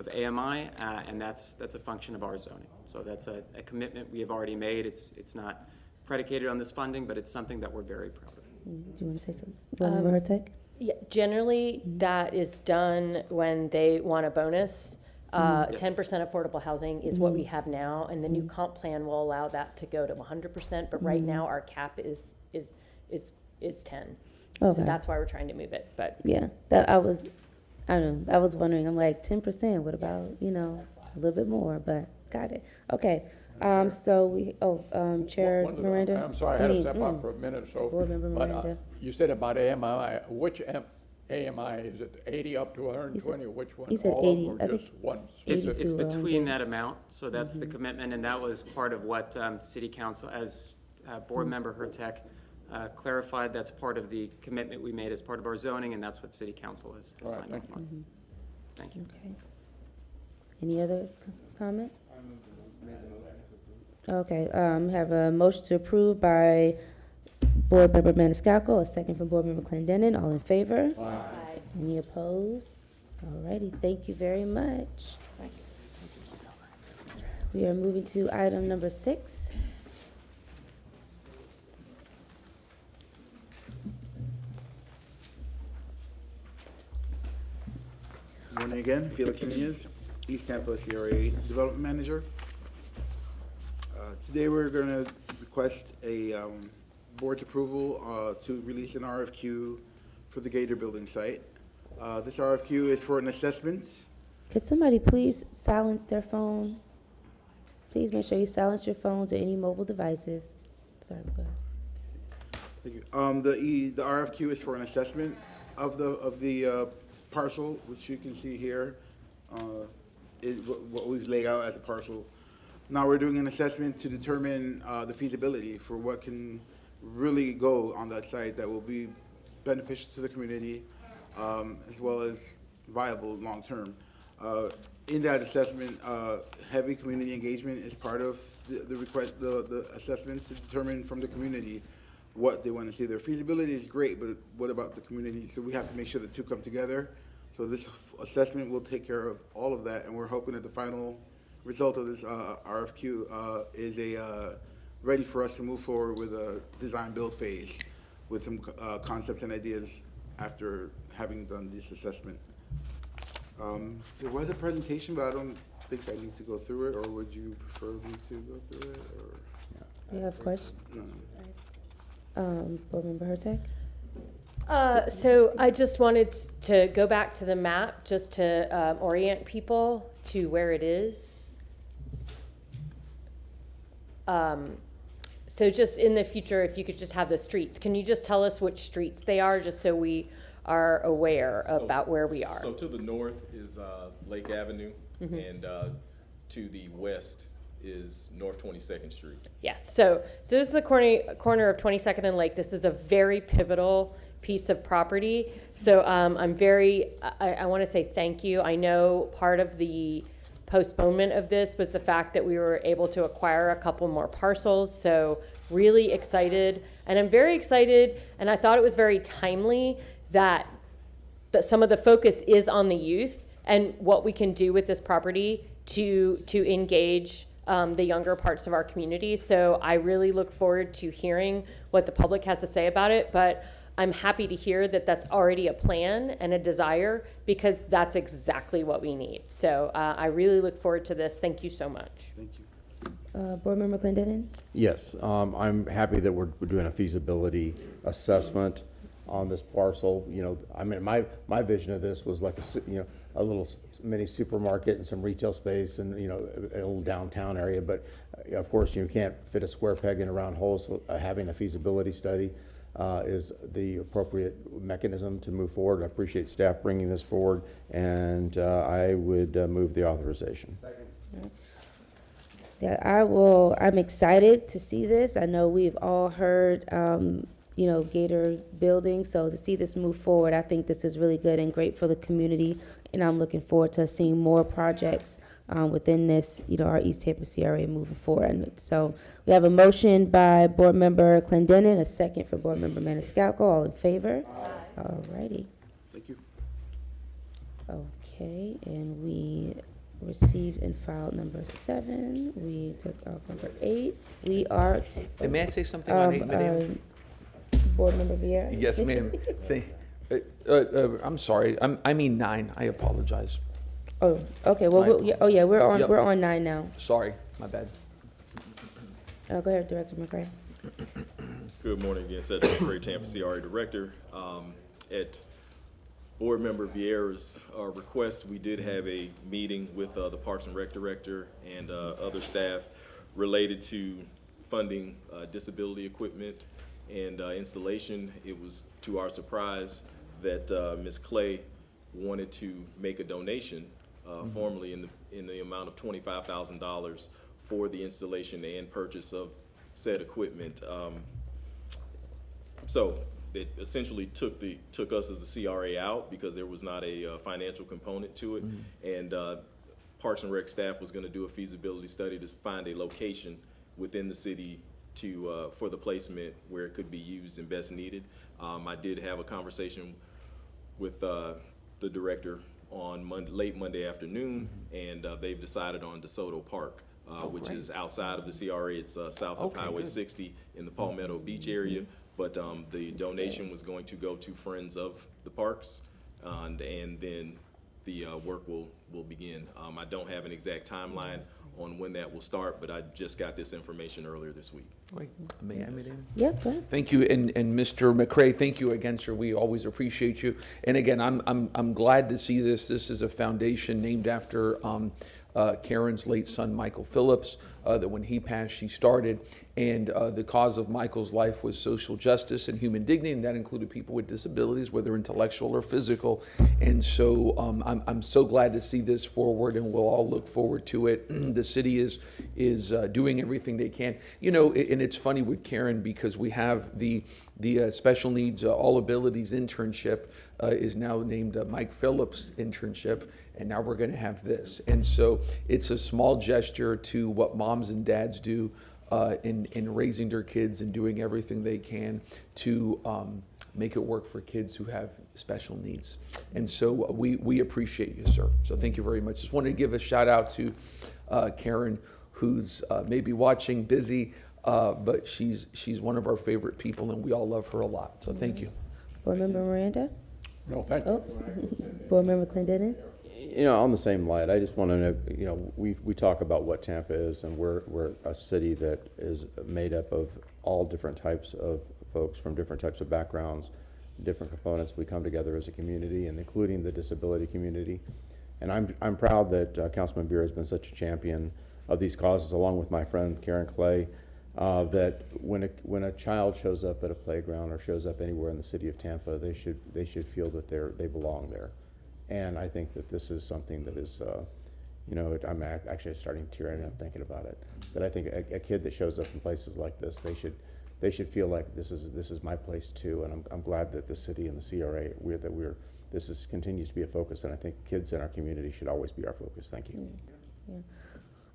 AMI, and that's a function of our zoning. So that's a commitment we have already made. It's not predicated on this funding, but it's something that we're very proud of. Do you want to say something? Board Member Hurtek? Yeah, generally that is done when they want a bonus. 10% affordable housing is what we have now, and the new comp plan will allow that to go to 100%. But right now our cap is 10. Okay. So that's why we're trying to move it. But Yeah, I was wondering, I'm like, 10%, what about, a little bit more, but got it. Okay, so Chair Miranda? I'm sorry, I had to step out for a minute or so. Board Member But, Miranda. you said about AMI, which AMI, is it 80 up to 120, or which one? he said All of them 80, or I think just one? It's 80 to between 100. that amount, so that's the commitment, and that was part of what City Council, as Board Member Hurtek clarified, that's part of the commitment we made as part of our zoning, and that's what City Council has All right, signed thank off on. Thank you. Okay. Any other comments? Okay, have a motion to approve by Board Member Maniscalco, a second from Board Member Clendenin. All in favor? Aye. Any opposed? Alrighty, thank you very much. We are moving to item number 6. Good morning again, Felix Nunez, East Tampa CRA Development Manager. Today we're going to request a board's approval to release an RFQ for the Gator Building site. This RFQ is for an assessment. Could somebody please silence their phone? Please make sure you silence your phones or any mobile devices. Sorry, go ahead. Thank you. The RFQ is for an assessment of the parcel, which you can see here, is what we've laid out as a parcel. Now we're doing an assessment to determine the feasibility for what can really go on that site that will be beneficial to the community, as well as viable long-term. In that assessment, heavy community engagement is part of the request, the assessment to determine from the community what they want to see. Their feasibility is great, but what about the community? So we have to make sure the two come together. So this assessment will take care of all of that, and we're hoping that the final result of this RFQ is ready for us to move forward with a design-build phase with some concepts and ideas after having done this assessment. There was a presentation, but I don't think I need to go through it, or would you prefer me to go through it? Or? You have a question? No. Board Member Hertag? So I just wanted to go back to the map just to orient people to where it is. So just in the future, if you could just have the streets, can you just tell us which streets they are, just so we are aware about where we are? So to the north is Lake Avenue, and to the west is North 22nd Street. Yes, so this is the corner of 22nd and Lake. This is a very pivotal piece of property. So I want to say thank you. I know part of the postponement of this was the fact that we were able to acquire a couple more parcels. So really excited, and I'm very excited, and I thought it was very timely that some of the focus is on the youth and what we can do with this property to engage the younger parts of our community. So I really look forward to hearing what the public has to say about it, but I'm happy to hear that that's already a plan and a desire, because that's exactly what we need. So I really look forward to this. Thank you so much. Thank you. Board Member Clendenin? Yes, I'm happy that we're doing a feasibility assessment on this parcel. You know, I mean, my vision of this was like a little mini supermarket and some retail space and, you know, a little downtown area. But of course, you can't fit a square peg in a round hole. So having a feasibility study is the appropriate mechanism to move forward. I appreciate staff bringing this forward, and I would move the authorization. Second. Yeah, I'm excited to see this. I know we've all heard, Gator building. So to see this move forward, I think this is really good and great for the community. And I'm looking forward to seeing more projects within this, our East Tampa CRA moving forward. And so we have a motion by Board Member Clendenin, a second for Board Member Maniscalco. All in favor? Aye. All righty. Thank you. Okay, and we received and filed number 7. We took off number 8. We are to, May I say something on 8, Madam? Board Member Vieira? Yes, ma'am. I'm sorry. I mean 9. I apologize. Oh, okay. Well, we're on. Yep. We're on 9 now. Sorry, my bad. Go ahead, Director McCray. Good morning again, Cedric McCray, Tampa CRA Director. At Board Member Vieira's request, we did have a meeting with the Parks and Rec Director and other staff related to funding disability equipment and installation. It was to our surprise that Ms. Clay wanted to make a donation formally in the amount of $25,000 for the installation and purchase of said equipment. So it essentially took us as the CRA out because there was not a financial component to it, and Parks and Rec staff was gonna do a feasibility study to find a location within the city to, for the placement where it could be used and best needed. I did have a conversation with the director on late Monday afternoon, and they've decided on DeSoto Park, which is outside of the CRA. It's south of Highway 60 in the Palmetto Beach area. But the donation was going to go to Friends of the Parks, and then the work will begin. I don't have an exact timeline on when that will start, but I just got this information earlier this week. Great. May I, Madam? Yep, go ahead. Thank you, and Mr. McCray, thank you again, sir. We always appreciate you. And again, I'm glad to see this. This is a foundation named after Karen's late son, Michael Phillips, that when he passed, she started. And the cause of Michael's life was social justice and human dignity, and that included people with disabilities, whether intellectual or physical. And so I'm so glad to see this forward, and we'll all look forward to it. The city is doing everything they can. You know, and it's funny with Karen, because we have the special needs all abilities internship is now named Mike Phillips internship, and now we're going to have this. And so it's a small gesture to what moms and dads do in raising their kids and doing everything they can to make it work for kids who have special needs. And so we appreciate you, sir. So thank you very much. Just wanted to give a shout out to Karen, who's maybe watching, busy, but she's one of our favorite people, and we all love her a lot. So thank you. Board Member Miranda? No, thank you. Board Member Clendenin? You know, on the same light, I just want to know, you know, we talk about what Tampa is, and we're a city that is made up of all different types of folks from different types of backgrounds, different components. We come together as a community, and including the disability community. And I'm proud that Councilman Ybor has been such a champion of these causes, along with my friend Karen Clay, that when a child shows up at a playground or shows up anywhere in the city of Tampa, they should feel that they belong there. And I think that this is something that is, you know, I'm actually starting to tear up thinking about it. But I think a kid that shows up in places like this, they should feel like this is my place too. And I'm glad that the city and the CRA this continues to be a focus. And I think kids in our community should always be our focus. Thank you. Yeah.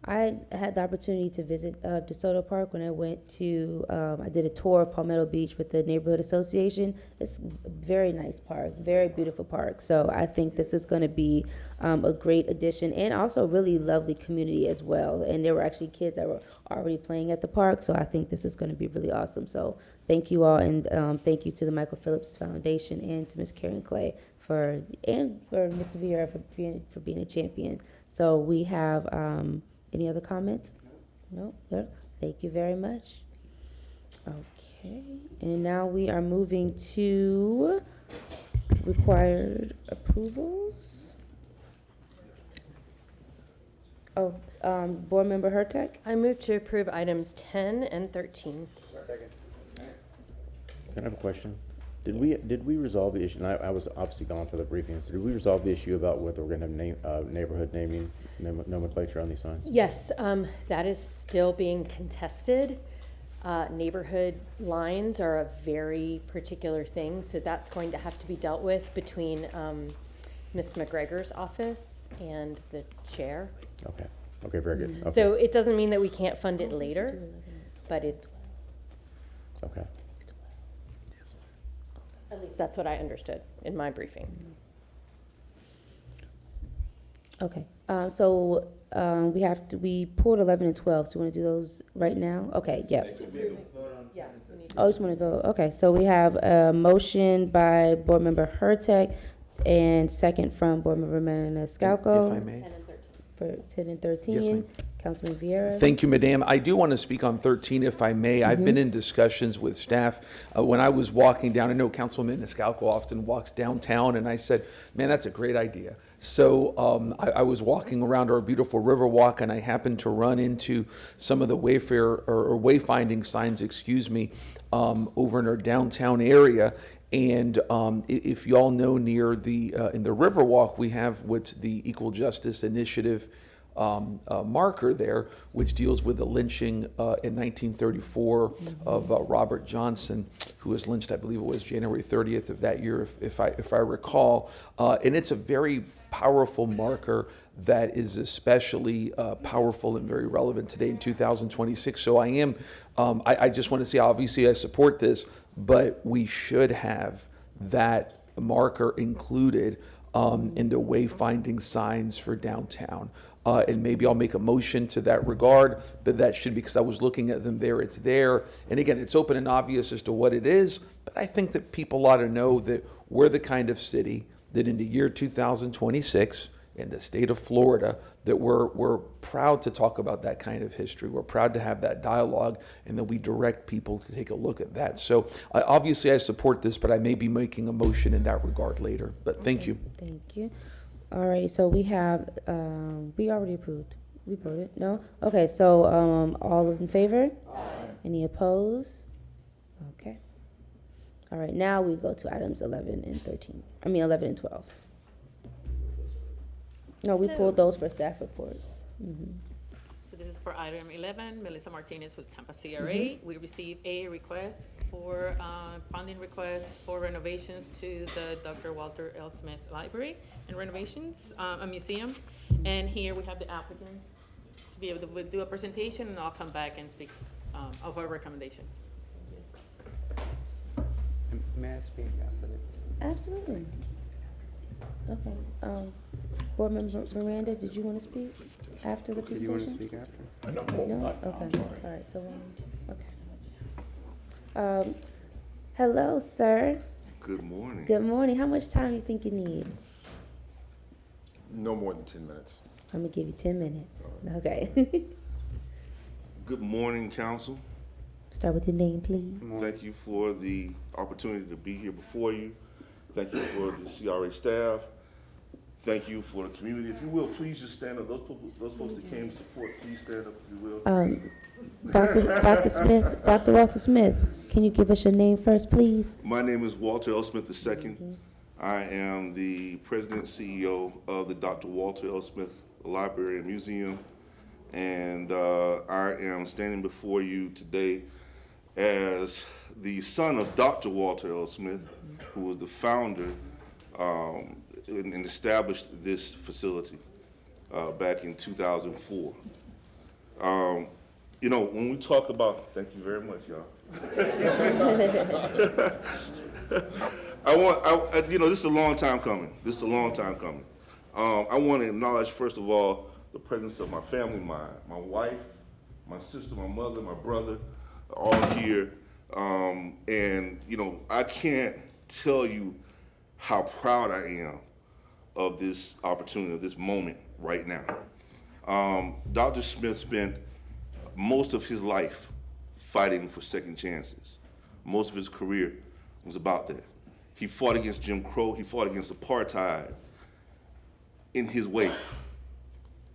I had the opportunity to visit DeSoto Park when I went to, I did a tour of Palmetto Beach with the Neighborhood Association. It's a very nice park, very beautiful park. So I think this is going to be a great addition, and also a really lovely community as well. And there were actually kids that were already playing at the park, so I think this is going to be really awesome. Thank you all, and thank you to the Michael Phillips Foundation and to Ms. Karen Clay for Mr. Vieira for being a champion. So we have any other comments? No? Thank you very much. Okay, and now we are moving to required approvals. Board Member Hurtak? I move to approve items 10 and 13. Can I have a question? Did we resolve the issue? And I was obviously gone for the briefings. Did we resolve the issue about whether we're going to have neighborhood naming nomenclature on these signs? Yes, that is still being contested. Neighborhood lines are a very particular thing, so that's going to have to be dealt with between Ms. McGregor's office and the chair. Okay. Okay, very good. Okay. So it doesn't mean that we can't fund it later, but it's. Okay. At least that's what I understood in my briefing. Okay, we pulled 11 and 12, so you want to do those right now? Okay, yep. Oh, just want to vote, okay, so we have a motion by Board Member Hurtak and second from Board Member Maniscalco. If I may. For 10 and 13. Yes, ma'am. Councilman Vieira. Thank you, Madam. I do want to speak on 13, if I may. I've been in discussions with staff. When I was walking down, I know Councilman Maniscalco often walks downtown, and I said, man, that's a great idea. So I was walking around our beautiful Riverwalk, and I happened to run into some of the wayfinding signs, over in our downtown area. And if you all know, near in the Riverwalk, we have what's the Equal Justice Initiative marker there, which deals with the lynching in 1934 of Robert Johnson, who was lynched, I believe it was January 30th of that year, if I recall. And it's a very powerful marker that is especially powerful and very relevant today in 2026. So I just want to say, obviously I support this, but we should have that marker included in the wayfinding signs for downtown. And maybe I'll make a motion to that regard, but that should, because I was looking at them there, it's there. And again, it's open and obvious as to what it is, but I think that people ought to know that we're the kind of city that in the year 2026, in the state of Florida, that we're proud to talk about that kind of history. We're proud to have that dialogue, and that we direct people to take a look at that. So obviously I support this, but I may be making a motion in that regard later. But thank you. Thank you. All right, so we have, we already approved. We voted, no? Okay, so all in favor? Aye. Any opposed? Okay. All right, now we go to items 11 and 12. No, we pulled those for staff reports. So this is for item 11, Melissa Martinez with Tampa CRA. We received a request for funding request for renovations to the Dr. Walter L. Smith Library and renovations, a museum. And here we have the applicants to be able to do a presentation, and I'll come back and speak of our recommendation. May I speak after this? Absolutely. Okay. Board Member Miranda, did you want to speak after the presentation? Do you want to speak after? No? Okay. All right, so, okay. Hello, sir. Good morning. Good morning. How much time do you think you need? No more than 10 minutes. I'm going to give you 10 minutes. Okay. Good morning, council. Start with your name, please. Thank you for the opportunity to be here before you. Thank you for the CRA staff. Thank you for the community. If you will, please just stand up. Those folks that came to support, please stand up if you will. Dr. Smith, Dr. Walter Smith, can you give us your name first, please? My name is Walter L. Smith II. I am the president and CEO of the Dr. Walter L. Smith Library and Museum. And I am standing before you today as the son of Dr. Walter L. Smith, who was the founder and established this facility back in 2004. You know, when we talk about, thank you very much, y'all. You know, this is a long time coming. I want to acknowledge, first of all, the presence of my family, my wife, my sister, my mother, my brother, all here. And, you know, I can't tell you how proud I am of this opportunity, of this moment right now. Dr. Smith spent most of his life fighting for second chances. Most of his career was about that. He fought against Jim Crow, he fought against apartheid in his way.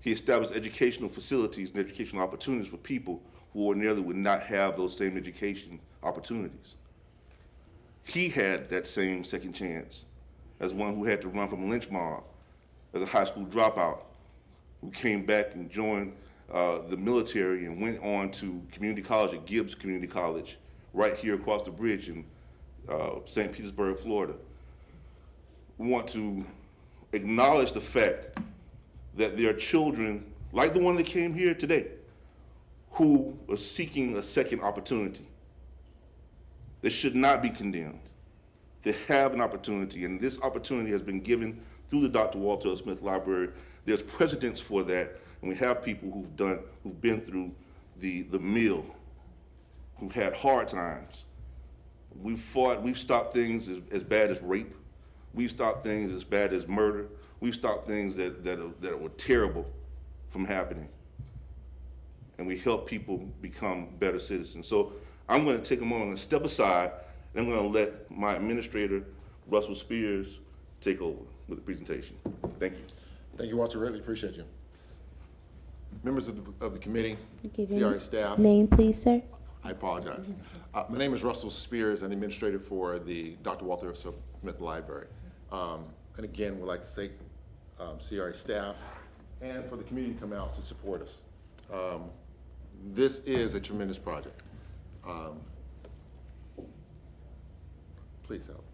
He established educational facilities and educational opportunities for people who ordinarily would not have those same education opportunities. He had that same second chance as one who had to run from a lynch mob, as a high school dropout, who came back and joined the military and went on to community college at Gibbs Community College, right here across the bridge in St. Petersburg, Florida. We want to acknowledge the fact that there are children, like the one that came here today, who are seeking a second opportunity. They should not be condemned. They have an opportunity, and this opportunity has been given through the Dr. Walter L. Smith Library. There's precedents for that, and we have people who've been through the mill, who've had hard times. We've stopped things as bad as rape. We've stopped things as bad as murder. We've stopped things that were terrible from happening. And we help people become better citizens. So I'm going to take a moment and step aside, and I'm going to let my administrator, Russell Spears, take over with the presentation. Thank you. Thank you, Walter. Really appreciate you. Members of the committee, Give CRA your staff. name, please, sir. I apologize. My name is Russell Spears. I'm the administrator for the Dr. Walter Smith Library. And again, we'd like to thank CRA staff, and for the community to come out to support us. This is a tremendous project. Please help.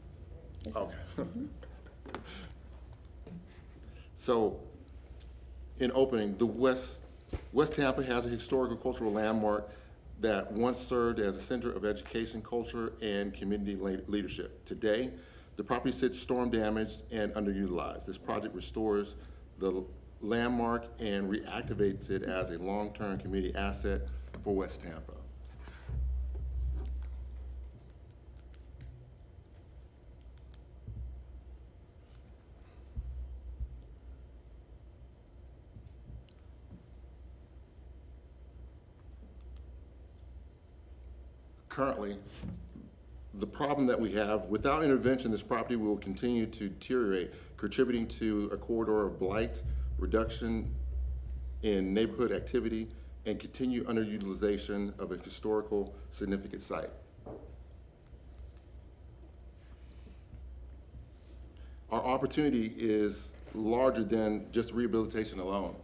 Okay. So, in opening, the West Tampa has a historical cultural landmark that once served as a center of education, culture, and community leadership. Today, the property sits storm damaged and underutilized. This project restores the landmark and reactivates it as a long-term community asset for West Tampa. Currently, the problem that we have, without intervention, this property will continue to deteriorate, contributing to a corridor of blight, reduction in neighborhood activity, and continued underutilization of a historical significant site. Our opportunity is larger than just rehabilitation alone.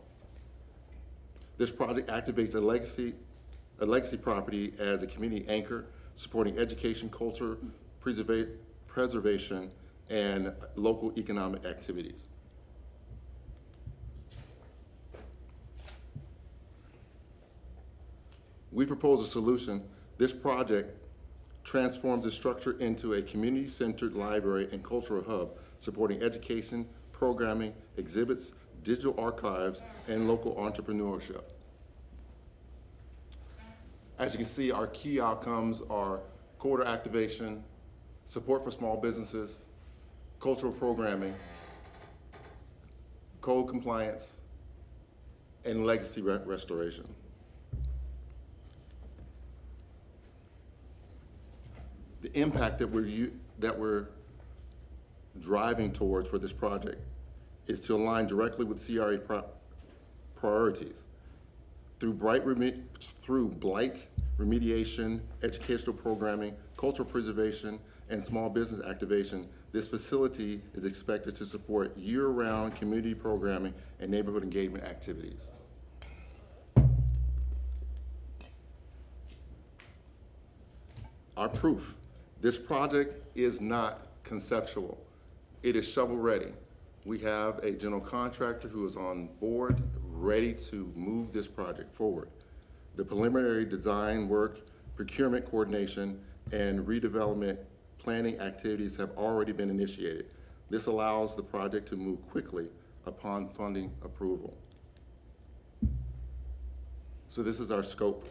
This project activates a legacy property as a community anchor, supporting education, culture, preservation, and local economic activities. We propose a solution. This project transforms the structure into a community-centered library and cultural hub, supporting education, programming, exhibits, digital archives, and local entrepreneurship. As you can see, our key outcomes are corridor activation, support for small businesses, cultural programming, code compliance, and legacy restoration. The impact that we're driving towards for this project is to align directly with CRA priorities. Through blight remediation, educational programming, cultural preservation, and small business activation, this facility is expected to support year-round community programming and neighborhood engagement activities. Our proof: this project is not conceptual. It is shovel-ready. We have a general contractor who is on board, ready to move this project forward. The preliminary design work, procurement coordination, and redevelopment planning activities have already been initiated. This allows the project to move quickly upon funding approval. So this is our scope.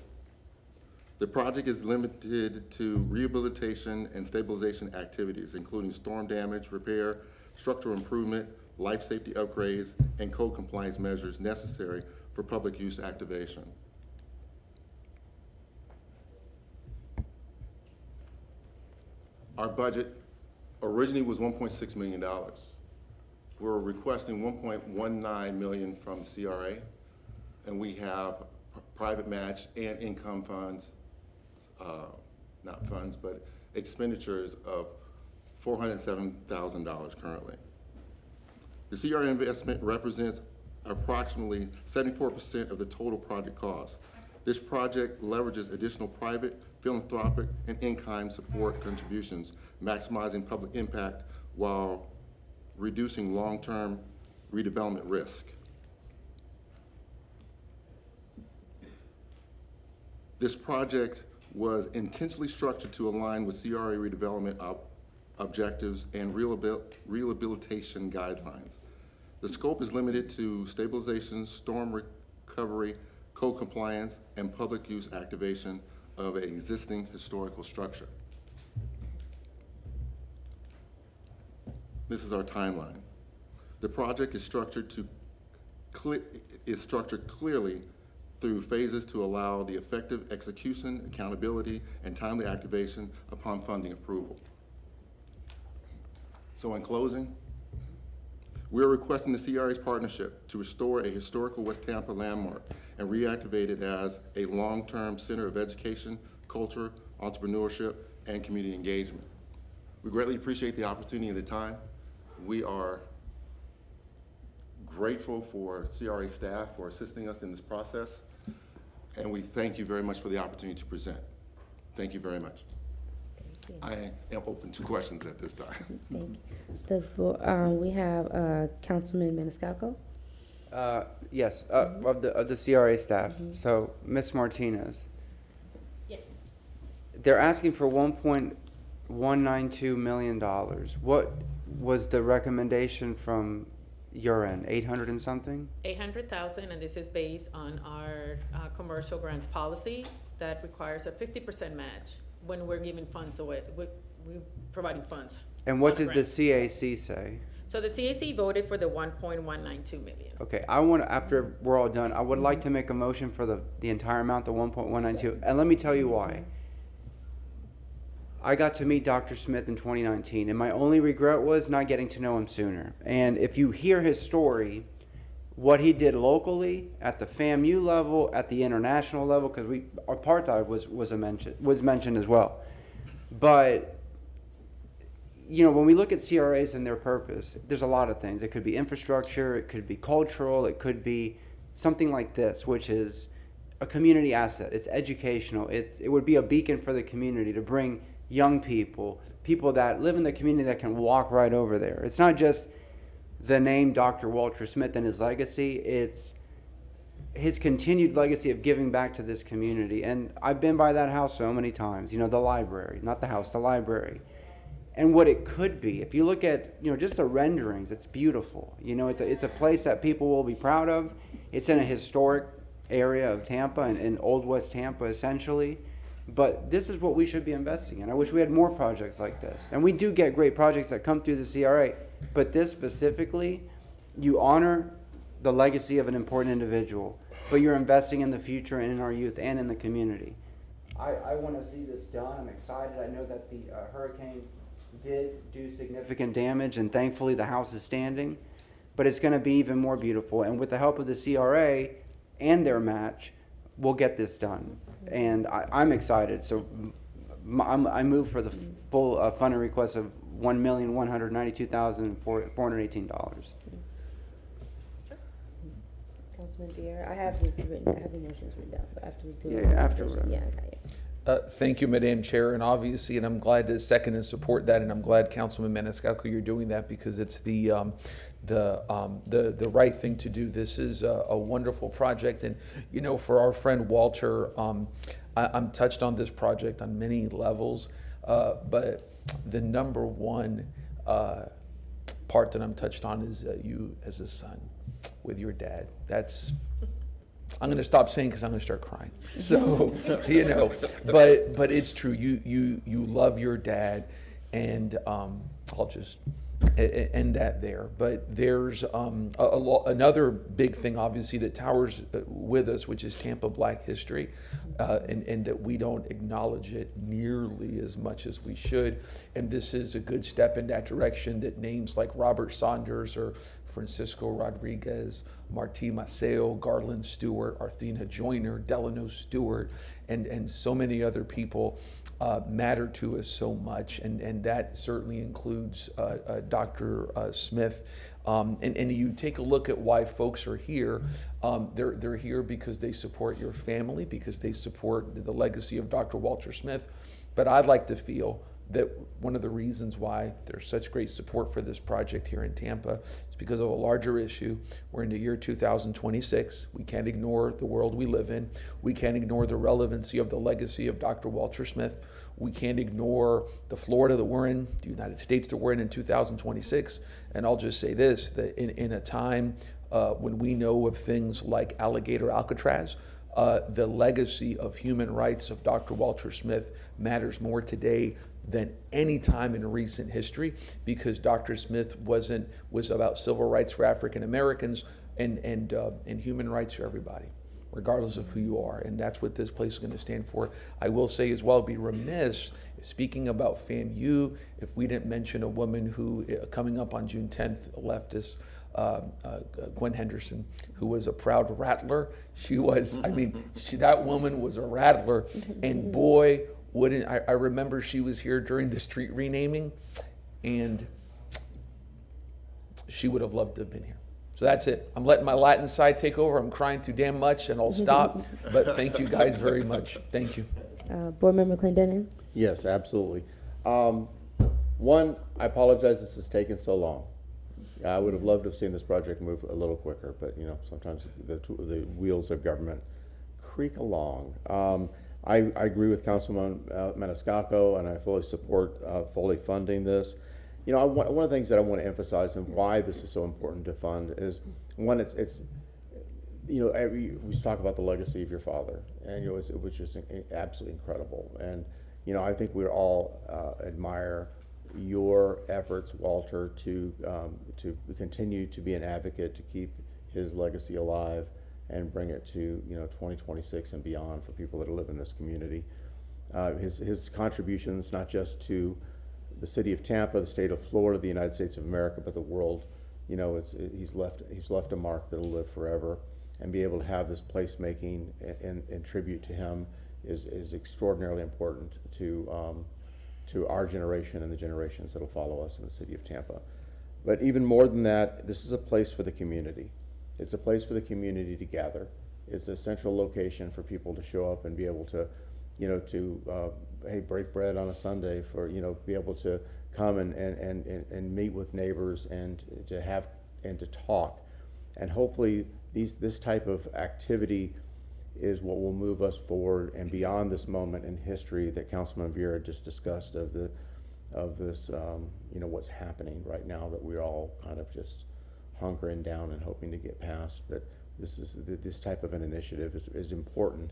The project is limited to rehabilitation and stabilization activities, including storm damage, repair, structural improvement, life safety upgrades, and code compliance measures necessary for public use activation. Our budget originally was $1.6 million. We're requesting $1.19 million from CRA, and we have private match and income funds, not funds, but expenditures of $407,000 currently. The CRA investment represents approximately 74% of the total project cost. This project leverages additional private, philanthropic, and in-kind support contributions, maximizing public impact while reducing long-term redevelopment risk. This project was intentionally structured to align with CRA redevelopment objectives and rehabilitation guidelines. The scope is limited to stabilization, storm recovery, code compliance, and public use activation of an existing historical structure. This is our timeline. The project is structured clearly through phases to allow the effective execution, accountability, and timely activation upon funding approval. So in closing, we are requesting the CRA's partnership to restore a historical West Tampa landmark and reactivate it as a long-term center of education, culture, entrepreneurship, and community engagement. We greatly appreciate the opportunity and the time. We are grateful for CRA staff for assisting us in this process, and we thank you very much for the opportunity to present. Thank you very much. I am open to questions at this time. Thank you. We have Councilman Maniscalco. Yes, of the CRA staff. So, Ms. Martinez, Yes. they're asking for $1.192 million. What was the recommendation from your end? 800 and something? 800,000, and this is based on our commercial grants policy that requires a 50% match when we're giving funds away. We're providing funds. And what on the did the grants. CAC say? So the CAC voted for the 1.192 million. Okay, I want to, after we're all done, I would like to make a motion for the entire amount, the 1.192. And let me tell you why. I got to meet Dr. Smith in 2019, and my only regret was not getting to know him sooner. And if you hear his story, what he did locally, at the FAMU level, at the international level, because apartheid was mentioned as well. But you know, when we look at CRAs and their purpose, there's a lot of things. It could be infrastructure, it could be cultural, it could be something like this, which is a community asset. It's educational. It would be a beacon for the community to bring young people that live in the community that can walk right over there. It's not just the name Dr. Walter Smith and his legacy. It's his continued legacy of giving back to this community. And I've been by that house so many times. You know, the library, not the house, the library. And what it could be, if you look at, you know, just the renderings, it's beautiful. You know, it's a place that people will be proud of. It's in a historic area of Tampa, in Old West Tampa, essentially. But this is what we should be investing in. I wish we had more projects like this. And we do get great projects that come through the CRA. But this specifically, you honor the legacy of an important individual, but you're investing in the future and in our youth and in the community. I want to see this done. I'm excited. I know that the hurricane did do significant damage, and thankfully the house is standing, but it's going to be even more beautiful. And with the help of the CRA and their match, we'll get this done. And I'm excited. So I move for the full funding request of $1,192,418. Councilman Beer, I have the motions written down, so after we do. Yeah, afterward. Yeah, I got it. Thank you, Madam Chair, and obviously, and I'm glad to second and support that, and I'm glad, Councilman Maniscalco, you're doing that because it's the right thing to do. This is a wonderful project, and you know, for our friend Walter, I'm touched on this project on many levels, but the number one part that I'm touched on is you as a son with your dad. I'm going to stop saying because I'm going to start crying. So, you know, but it's true. You love your dad, and I'll just end that there. But there's another big thing, obviously, that towers with us, which is Tampa Black history, and that we don't acknowledge it nearly as much as we should. And this is a good step in that direction, that names like Robert Saunders or Francisco Rodriguez, Martí Maceo, Garland Stewart, Arthena Joyner, Delano Stewart, and so many other people matter to us so much, and that certainly includes Dr. Smith. And you take a look at why folks are here. They're here because they support your family, because they support the legacy of Dr. Walter Smith. But I'd like to feel that one of the reasons why there's such great support for this project here in Tampa is because of a larger issue. We're in the year 2026. We can't ignore the world we live in. We can't ignore the relevancy of the legacy of Dr. Walter Smith. We can't ignore the Florida that we're in, the United States that we're in 2026. And I'll just say this, that in a time when we know of things like Alligator Alcatraz, the legacy of human rights of Dr. Walter Smith matters more today than any time in recent history, because Dr. Smith was about civil rights for African Americans and human rights for everybody, regardless of who you are. And that's what this place is going to stand for. I will say as well, be remiss, speaking about FAMU, if we didn't mention a woman who, coming up on June 10th, leftist, Gwen Henderson, who was a proud rattler. She was, that woman was a rattler, and boy, I remember she was here during the street renaming, and she would have loved to have been here. So that's it. I'm letting my Latin side take over. I'm crying too damn much, and I'll stop. But thank you guys very much. Thank you. Board Member Clendenin? Yes, absolutely. One, I apologize this has taken so long. I would have loved to have seen this project move a little quicker, but you know, sometimes the wheels of government creak along. I agree with Councilman Maniscalco, and I fully support fully funding this. You know, one of the things that I want to emphasize and why this is so important to fund is, one, it's you know, we talk about the legacy of your father, and you know, it was just absolutely incredible. And you know, I think we all admire your efforts, Walter, to continue to be an advocate to keep his legacy alive and bring it to, you know, 2026 and beyond for people that live in this community. His contributions, not just to the city of Tampa, the state of Florida, the United States of America, but the world, you know, he's left a mark that'll live forever. And be able to have this placemaking in tribute to him is extraordinarily important to our generation and the generations that'll follow us in the city of Tampa. But even more than that, this is a place for the community. It's a place for the community to gather. It's a central location for people to show up and be able to, you know, hey, break bread on a Sunday, for, you know, be able to come and meet with neighbors and to talk. And hopefully this type of activity is what will move us forward and beyond this moment in history that Councilman Vera just discussed of this, you know, what's happening right now that we're all kind of just hunkering down and hoping to get past. But this type of an initiative is important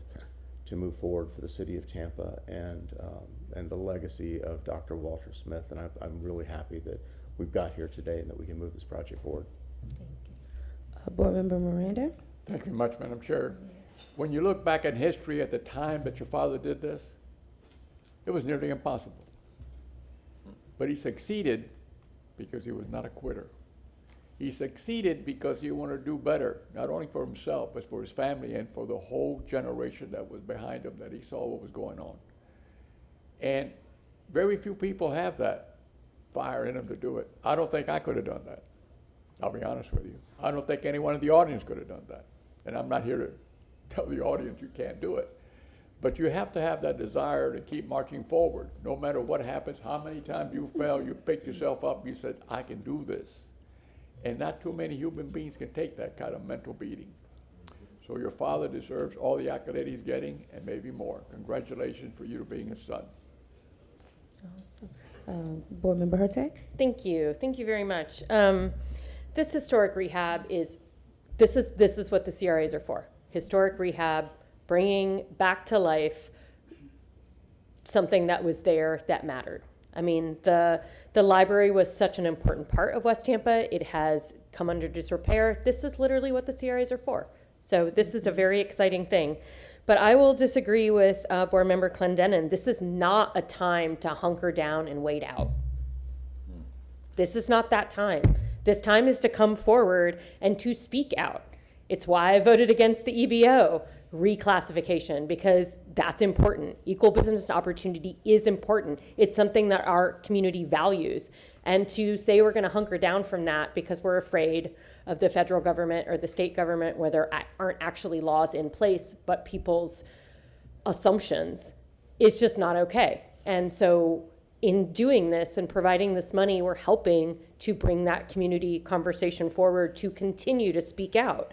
to move forward for the city of Tampa and the legacy of Dr. Walter Smith. And I'm really happy that we've got here today and that we can move this project forward. Board Member Miranda? Thank you much, Madam Chair. When you look back in history at the time that your father did this, it was nearly impossible. But he succeeded because he was not a quitter. He succeeded because he wanted to do better, not only for himself, but for his family and for the whole generation that was behind him, that he saw what was going on. And very few people have that fire in them to do it. I don't think I could have done that. I'll be honest with you. I don't think anyone in the audience could have done that. And I'm not here to tell the audience you can't do it. But you have to have that desire to keep marching forward. No matter what happens, how many times you fell, you picked yourself up, you said, I can do this. And not too many human beings can take that kind of mental beating. So your father deserves all the accolades he's getting and maybe more. Congratulations for you being his son. Board Member Hertag? Thank you. Thank you very much. This historic rehab this is what the CRAs are for. Historic rehab, bringing back to life something that was there that mattered. I mean, the library was such an important part of West Tampa. It has come under disrepair. This is literally what the CRAs are for. So this is a very exciting thing. But I will disagree with Board Member Clendenin. This is not a time to hunker down and wait out. This is not that time. This time is to come forward and to speak out. It's why I voted against the EBO reclassification, because that's important. Equal business opportunity is important. It's something that our community values. And to say we're going to hunker down from that because we're afraid of the federal government or the state government where there aren't actually laws in place, but people's assumptions, is just not okay. And so in doing this and providing this money, we're helping to bring that community conversation forward to continue to speak out.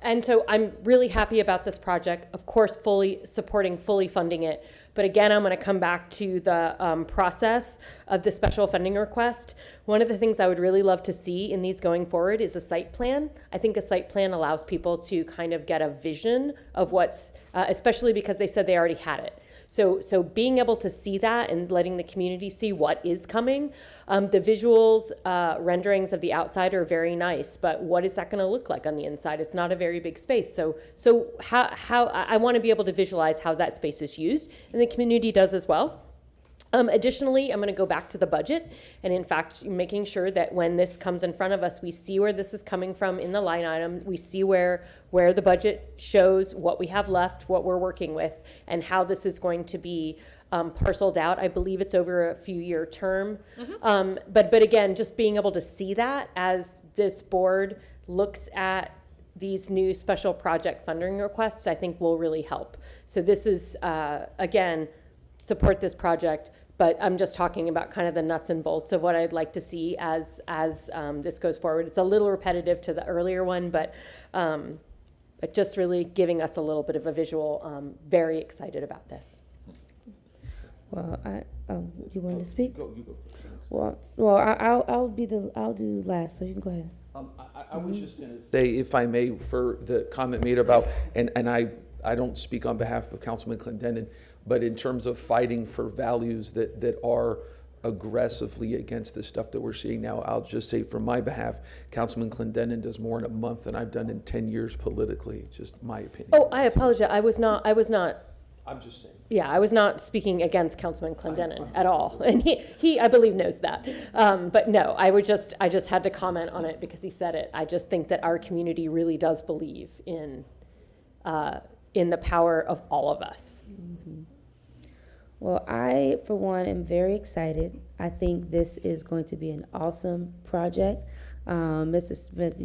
And so I'm really happy about this project, of course, fully supporting, fully funding it. But again, I'm going to come back to the process of the special funding request. One of the things I would really love to see in these going forward is a site plan. I think a site plan allows people to kind of get a vision of what's, especially because they said they already had it. So being able to see that and letting the community see what is coming, the visuals, renderings of the outside are very nice, but what is that going to look like on the inside? It's not a very big space. So how I want to be able to visualize how that space is used, and the community does as well. Additionally, I'm going to go back to the budget and, in fact, making sure that when this comes in front of us, we see where this is coming from in the line items. We see where the budget shows what we have left, what we're working with, and how this is going to be parceled out. I believe it's over a few-year term. But again, just being able to see that as this board looks at these new special project funding requests, I think will really help. So this is, again, support this project, but I'm just talking about kind of the nuts and bolts of what I'd like to see as this goes forward. It's a little repetitive to the earlier one, but just really giving us a little bit of a visual. Very excited about this. Well, you wanted to speak? You go first. Well, I'll do last, so you can go ahead. I was just going to say, if I may, for the comment made about, and I don't speak on behalf of Councilman Clendenin, but in terms of fighting for values that are aggressively against the stuff that we're seeing now, I'll just say from my behalf, Councilman Clendenin does more in a month than I've done in 10 years politically, just my opinion. Oh, I apologize. I was not. I'm just saying. Yeah, I was not speaking against Councilman Clendenin at all, and he I believe knows that. But no, I just had to comment on it because he said it. I just think that our community really does believe in the power of all of us. Mm-hmm. Well, I, for one, am very excited. I think this is going to be an awesome project. Mrs. Smith,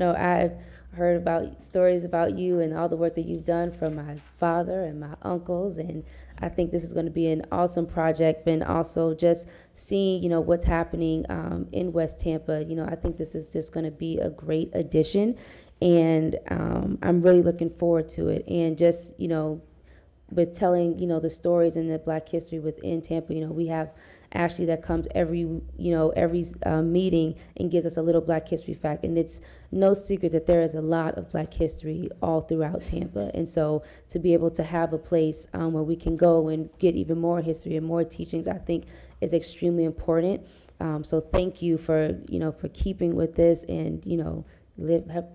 I've heard about stories about you and all the work that you've done from my father and my uncles, and I think this is going to be an awesome project. And also just seeing, what's happening in West Tampa, I think this is just going to be a great addition, and I'm really looking forward to it. And just, with telling, the stories in the Black history within Tampa, we have Ashley that comes every meeting and gives us a little Black history fact. And it's no secret that there is a lot of Black history all throughout Tampa. And so to be able to have a place where we can go and get even more history and more teachings, I think is extremely important. So thank you for keeping with this and,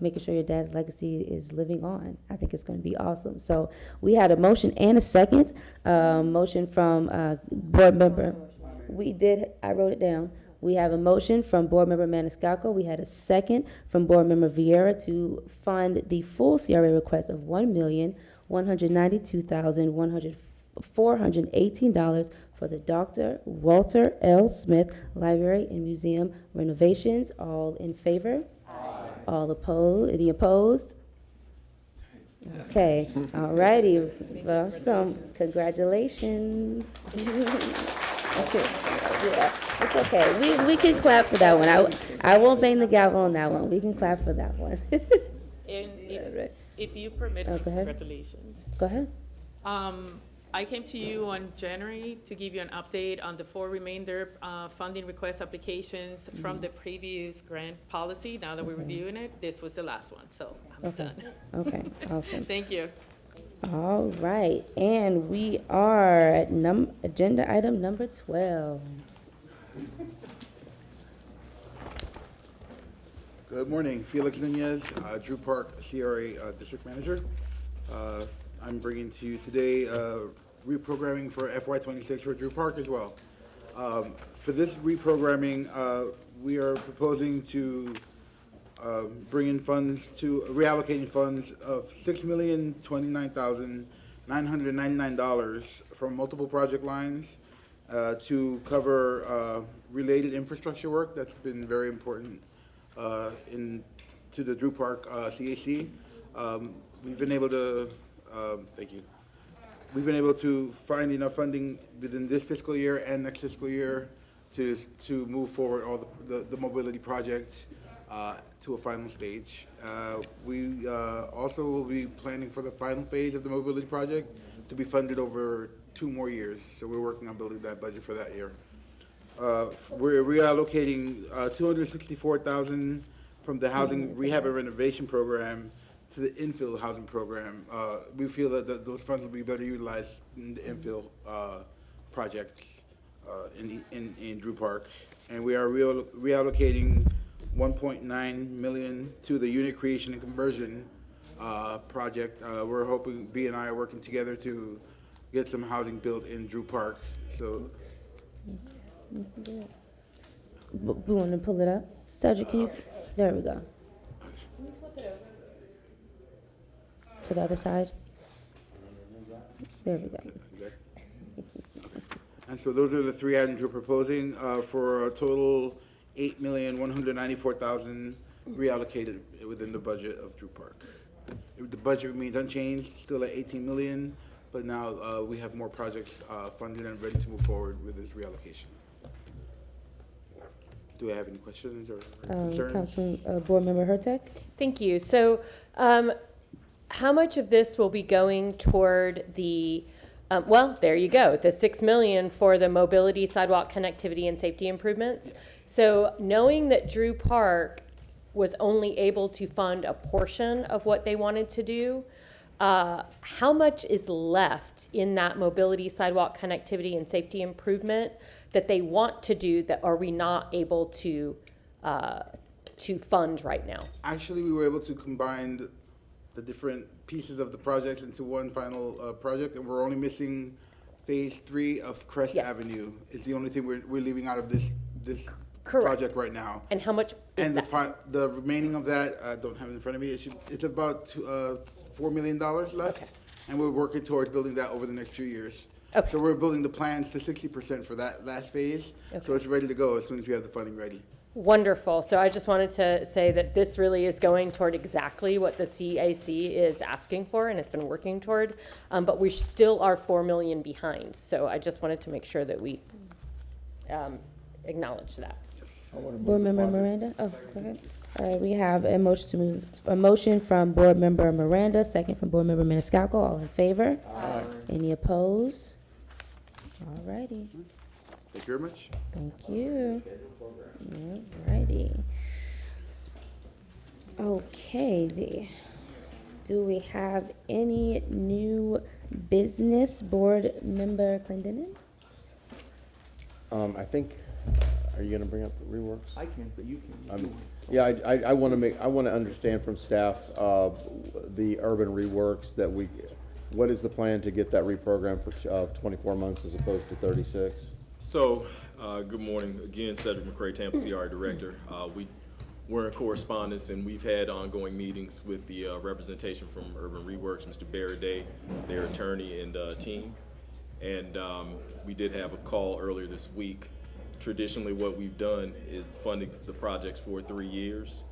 making sure your dad's legacy is living on. I think it's going to be awesome. So we had a motion and a second. Motion from board member. I wrote it down. We have a motion from board member Maniscalco. We had a second from board member Vieira to fund the full CRA request of $1,192,418 for the Dr. Walter L. Smith Library and Museum renovations. All in favor? All opposed? Any opposed? Okay, all righty. Well, congratulations. Okay. Yeah, it's okay. We can clap for that one. I won't bang the gavel on that one. We can clap for that one. And if you permit me, go ahead. congratulations. Go ahead. I came to you on January to give you an update on the 4 remainder funding request applications from the previous grant policy. Now that we're reviewing it, this was the last one, so I'm done. Okay, awesome. Thank you. All right, and we are at agenda item number 12. Good morning, Felix Nunez, Drew Park CRA District Manager. I'm bringing to you today reprogramming for FY26 for Drew Park as well. For this reprogramming, we are proposing to bring in funds reallocating funds of $6,029,999 from multiple project lines to cover related infrastructure work that's been very important to the Drew Park CAC. We've been able to thank you. We've been able to find enough funding within this fiscal year and next fiscal year to move forward all the mobility projects to a final stage. We also will be planning for the final phase of the mobility project to be funded over 2 more years. So we're working on building that budget for that year. We're reallocating $264,000 from the housing rehab and renovation program to the infill housing program. We feel that those funds will be better utilized in the infill projects in Drew Park. And we are reallocating $1.9 million to the unit creation and conversion project. We're hoping B&I are working together to get some housing built in Drew Park. So, We want to pull it up. Cedric, can you? There we go. To the other side. There we go. And so those are the three items we're proposing for a total $8,194,000 reallocated within the budget of Drew Park. The budget remains unchanged, still at 18 million, but now we have more projects funded and ready to move forward with this reallocation. Do I have any questions or concerns? Board Member Hurtak? Thank you. So, how much of this will be going toward the, well, there you go, the 6 million for the mobility, sidewalk connectivity, and safety improvements? So, knowing that Drew Park was only able to fund a portion of what they wanted to do, how much is left in that mobility, sidewalk connectivity, and safety improvement that they want to do that are we not able to fund right now? Actually, we were able to combine the different pieces of the projects into one final project, and we're only missing phase 3 of Crest Avenue. It's the only thing we're leaving out of this project right now. And how much is And that? the remaining of that, I don't have it in front of me. It's about $4 million left, Okay. and we're working towards building that over the next few years. Okay. So we're building the plans to 60% for that last phase, so it's ready to go as soon as we have the funding ready. Wonderful. So I just wanted to say that this really is going toward exactly what the CAC is asking for and has been working toward, but we still are 4 million behind. So I just wanted to make sure that we acknowledge that. Board Member Miranda? Oh, okay. All right, we have a motion from Board Member Miranda, second from Board Member Maniscalco. All in favor? Aye. Any opposed? All righty. Thank you very much. Thank you. All righty. Okay, do we have any new business? Board Member Clendenin? I think, are you gonna bring up the reworks? I can, but you can. Yeah, I want to understand from staff the urban reworks that what is the plan to get that reprogrammed for 24 months as opposed to 36? So, good morning. Again, Cedric McCray, Tampa CRA Director. We're in correspondence, and we've had ongoing meetings with the representation from Urban Reworks, Mr. Barraday, their attorney and team. And we did have a call earlier this week. Traditionally, what we've done is funding the projects for 3 years.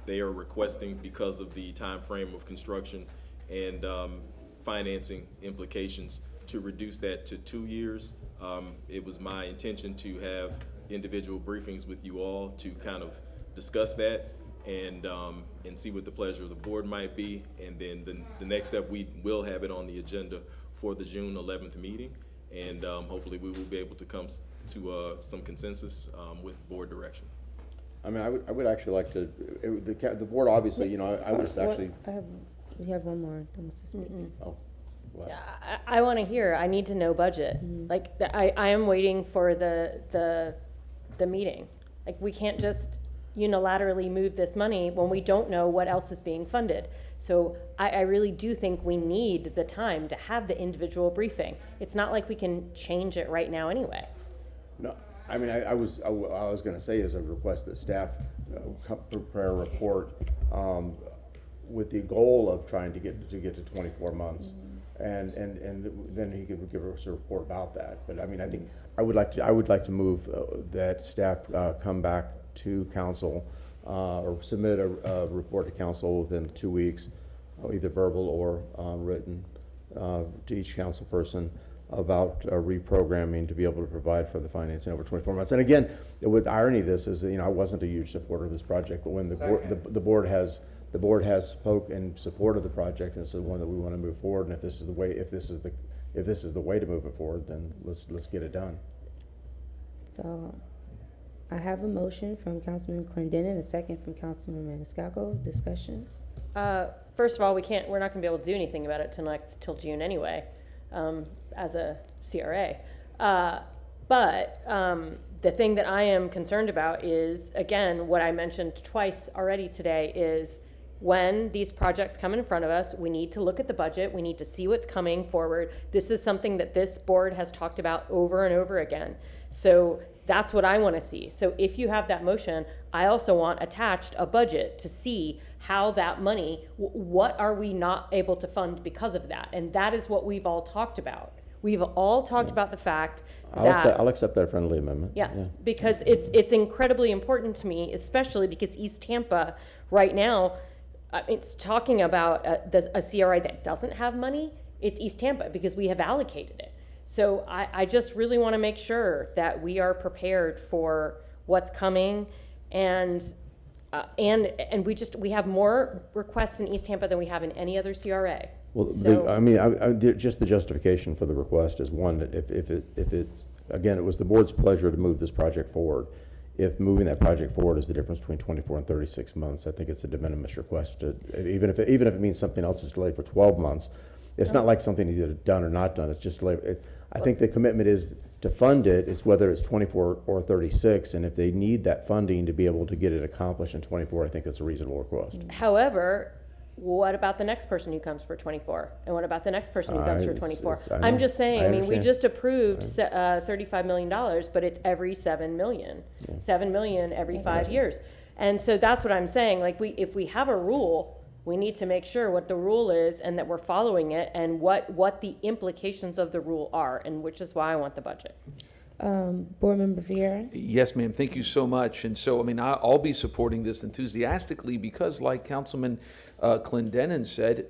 They are requesting, because of the time frame of construction and financing implications, to reduce that to 2 years. It was my intention to have individual briefings with you all to kind of discuss that and see what the pleasure of the board might be. And then the next step, we will have it on the agenda for the June 11th meeting. And hopefully we will be able to come to some consensus with board direction. I mean, I would actually like to, the board obviously, I was actually. We have one more. Oh. Wow. I want to hear. I need to know budget. Like I am waiting for the meeting. Like we can't just unilaterally move this money when we don't know what else is being funded. So I really do think we need the time to have the individual briefing. It's not like we can change it right now anyway. No, I mean, I was going to say is a request that staff prepare a report with the goal of trying to get to 24 months. And then he could give us a report about that. But I mean, I think I would like to move that staff come back to council or submit a report to council within 2 weeks, either verbal or written, to each council person about reprogramming to be able to provide for the financing over 24 months. And again, with irony, this is I wasn't a huge supporter of this project, but when the board has spoke in support of the project, and it's the one that we want to move forward. And if this is the way to move it forward, then let's get it done. So, I have a motion from Councilman Clendenin, a second from Councilman Maniscalco. Discussion. First of all, we're not going to be able to do anything about it till June anyway, as a CRA. But the thing that I am concerned about is, again, what I mentioned twice already today is, when these projects come in front of us, we need to look at the budget. We need to see what's coming forward. This is something that this board has talked about over and over again. So that's what I want to see. So if you have that motion, I also want attached a budget to see how that money, what are we not able to fund because of that? And that is what we've all talked about. We've all talked about the fact I'll accept that friendly amendment. yeah, because it's incredibly important to me, especially because East Tampa right now, it's talking about a CRA that doesn't have money. It's East Tampa because we have allocated it. So I just really want to make sure that we are prepared for what's coming, and we have more requests in East Tampa than we have in any other CRA. Well, So- just the justification for the request is one, that if it's, again, it was the board's pleasure to move this project forward. If moving that project forward is the difference between 24 and 36 months, I think it's a de minimis request. Even if it means something else is delayed for 12 months, it's not like something is either done or not done. It's just delayed. I think the commitment is to fund it. It's whether it's 24 or 36, and if they need that funding to be able to get it accomplished in 24, I think that's a reasonable request. However, what about the next person who comes for 24? And what about the next person who comes for 24? I know. I'm just saying, I I mean, we understand. just approved $35 million, but it's every 7 million. 7 million every 5 years. And so that's what I'm saying, like, if we have a rule, we need to make sure what the rule is and that we're following it, and what the implications of the rule are, and which is why I want the budget. Board Member Vieira? Yes, ma'am. Thank you so much. And so, I mean, I'll be supporting this enthusiastically because, like Councilman Clendenin said,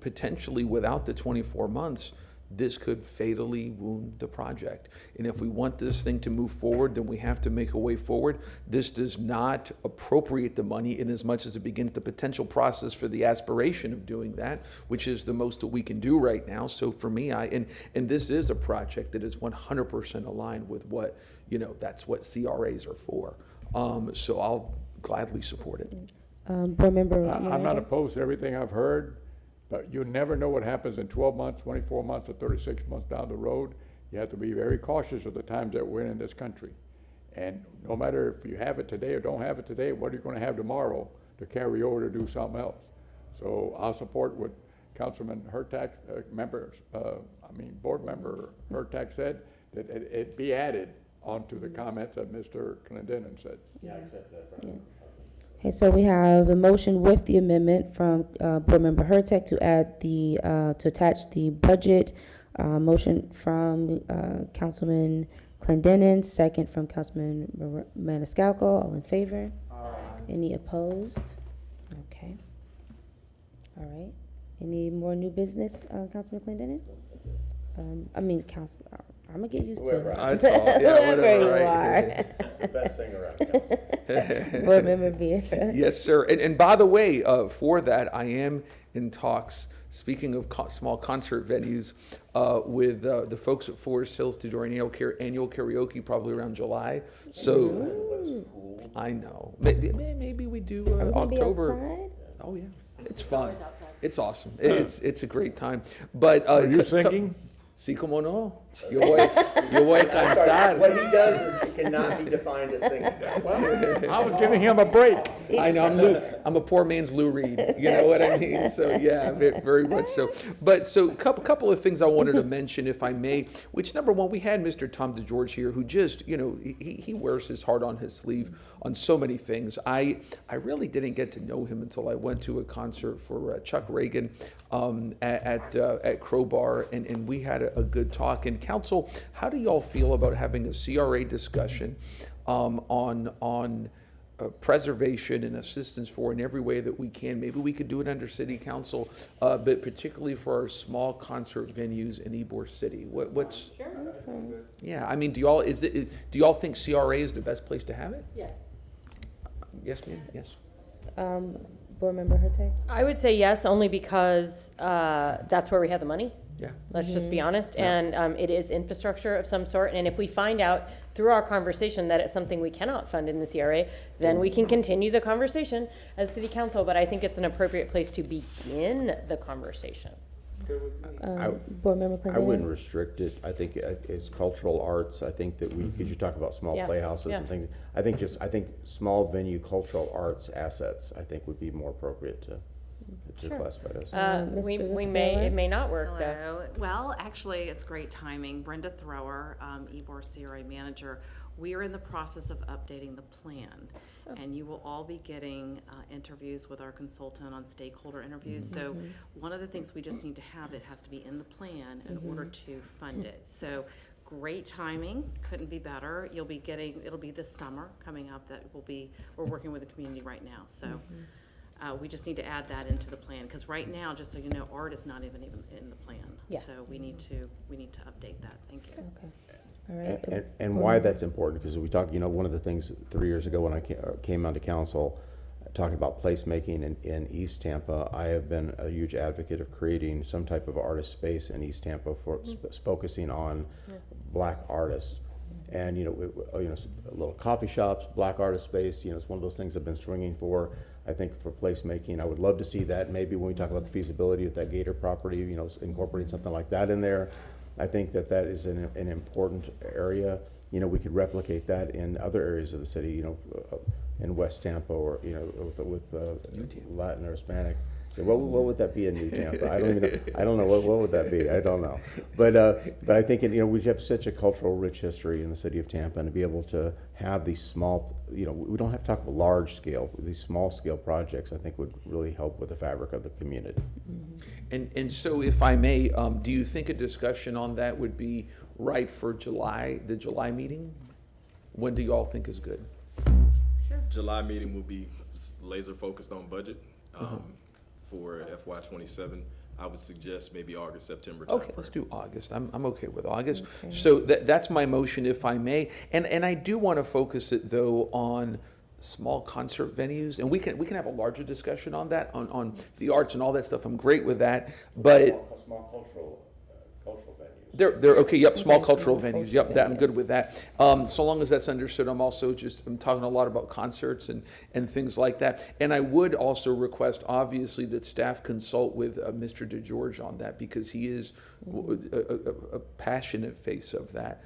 potentially without the 24 months, this could fatally wound the project. And if we want this thing to move forward, then we have to make a way forward. This does not appropriate the money in as much as it begins the potential process for the aspiration of doing that, which is the most that we can do right now. So for me, and this is a project that is 100% aligned with what, that's what CRAs are for. So I'll gladly support it. Board Member I'm not Miranda? opposed to everything I've heard, but you never know what happens in 12 months, 24 months, or 36 months down the road. You have to be very cautious of the times that we're in this country. And no matter if you have it today or don't have it today, what are you going to have tomorrow to carry over to do something else? So I'll support what Councilman Hurtak, Board Member Hurtak said, that it be added onto the comments that Mr. Clendenin said. Yeah, I accept that. Okay, so we have a motion with the amendment from Board Member Hurtak to add to attach the budget. Motion from Councilman Clendenin, second from Councilman Maniscalco. All in favor? Any opposed? Okay. All right. Any more new business, Councilman Clendenin? I'm gonna get used to it. That's all. Yeah, Whoever you right. are. The best thing around, Council. Board Member Vieira. Yes, sir. And by the way, for that, I am in talks, speaking of small concert venues, with the folks at Forest Hills to do our annual karaoke probably around July. So I know. Maybe we do Are we gonna be October. outside? Oh, yeah. It's fun. It's awesome. It's a great time. But Are you singing? Sí, como no. Yo voy a cantar. What he does is cannot be defined as singing. I was giving him a break. I know, I'm a poor man's Lou Reed, you know what I mean? So yeah, very much so. But so couple of things I wanted to mention, if I may, which number one, we had Mr. Tom DeGeorge here, who just, he wears his heart on his sleeve on so many things. I really didn't get to know him until I went to a concert for Chuck Reagan at Crowbar, and we had a good talk. And council, how do y'all feel about having a CRA discussion on preservation and assistance for in every way that we can? Maybe we could do it under city council, but particularly for our small concert venues in Ybor City. What's? Sure. Yeah, I mean, do y'all think CRA is the best place to have it? Yes. Yes, ma'am. Yes. Board Member Hurtak? I would say yes, only because that's where we have the money. Yeah. Let's just be honest. And it is infrastructure of some sort. And if we find out through our conversation that it's something we cannot fund in the CRA, then we can continue the conversation as city council. But I think it's an appropriate place to begin the conversation. Board Member Clendenin? I wouldn't restrict it. I think it's cultural arts. I think that because you talk about small playhouses and things. I think small venue cultural arts assets, I think would be more appropriate to Sure. classify it as? We Ms. may, Thrower? it may not work though. Hello. Well, actually, it's great timing. Brenda Thrower, Ybor CRA manager. We are in the process of updating the plan. And you will all be getting interviews with our consultant on stakeholder interviews. So one of the things we just need to have, it has to be in the plan in order to fund it. So great timing, couldn't be better. You'll be getting, it'll be this summer coming up that we're working with the community right now. So we just need to add that into the plan, because right now, just so you know, art is not even in the plan. Yeah. So we need to update that. Thank you. Okay. All right. And why that's important, because we talked, one of the things 3 years ago when I came onto council, talking about placemaking in East Tampa, I have been a huge advocate of creating some type of artist space in East Tampa for focusing on Black artists. And, little coffee shops, Black artist space, it's one of those things I've been swinging for. I think for placemaking, I would love to see that maybe when we talk about the feasibility of that Gator property, incorporating something like that in there. I think that is an important area. We could replicate that in other areas of the city, in West Tampa or, with Latin or Hispanic. What would that be in New Tampa? I don't know. What would that be? I don't know. But I think, we have such a cultural rich history in the city of Tampa, and to be able to have these small, we don't have to talk about large scale, these small scale projects, I think would really help with the fabric of the community. And so if I may, do you think a discussion on that would be ripe for the July meeting? When do you all think is good? July meeting will be laser focused on budget. For FY '27, I would suggest maybe August, September. Okay, let's do August. I'm okay with August. Okay. So that's my motion, if I may. And I do want to focus it though on small concert venues, and we can have a larger discussion on that, on the arts and all that stuff. I'm great with that, but small cultural venues. They're okay. Yep, small cultural venues. Yep, I'm good with that. So long as that's understood, I'm talking a lot about concerts and things like that. And I would also request, obviously, that staff consult with Mr. DeGeorge on that, because he is a passionate face of that.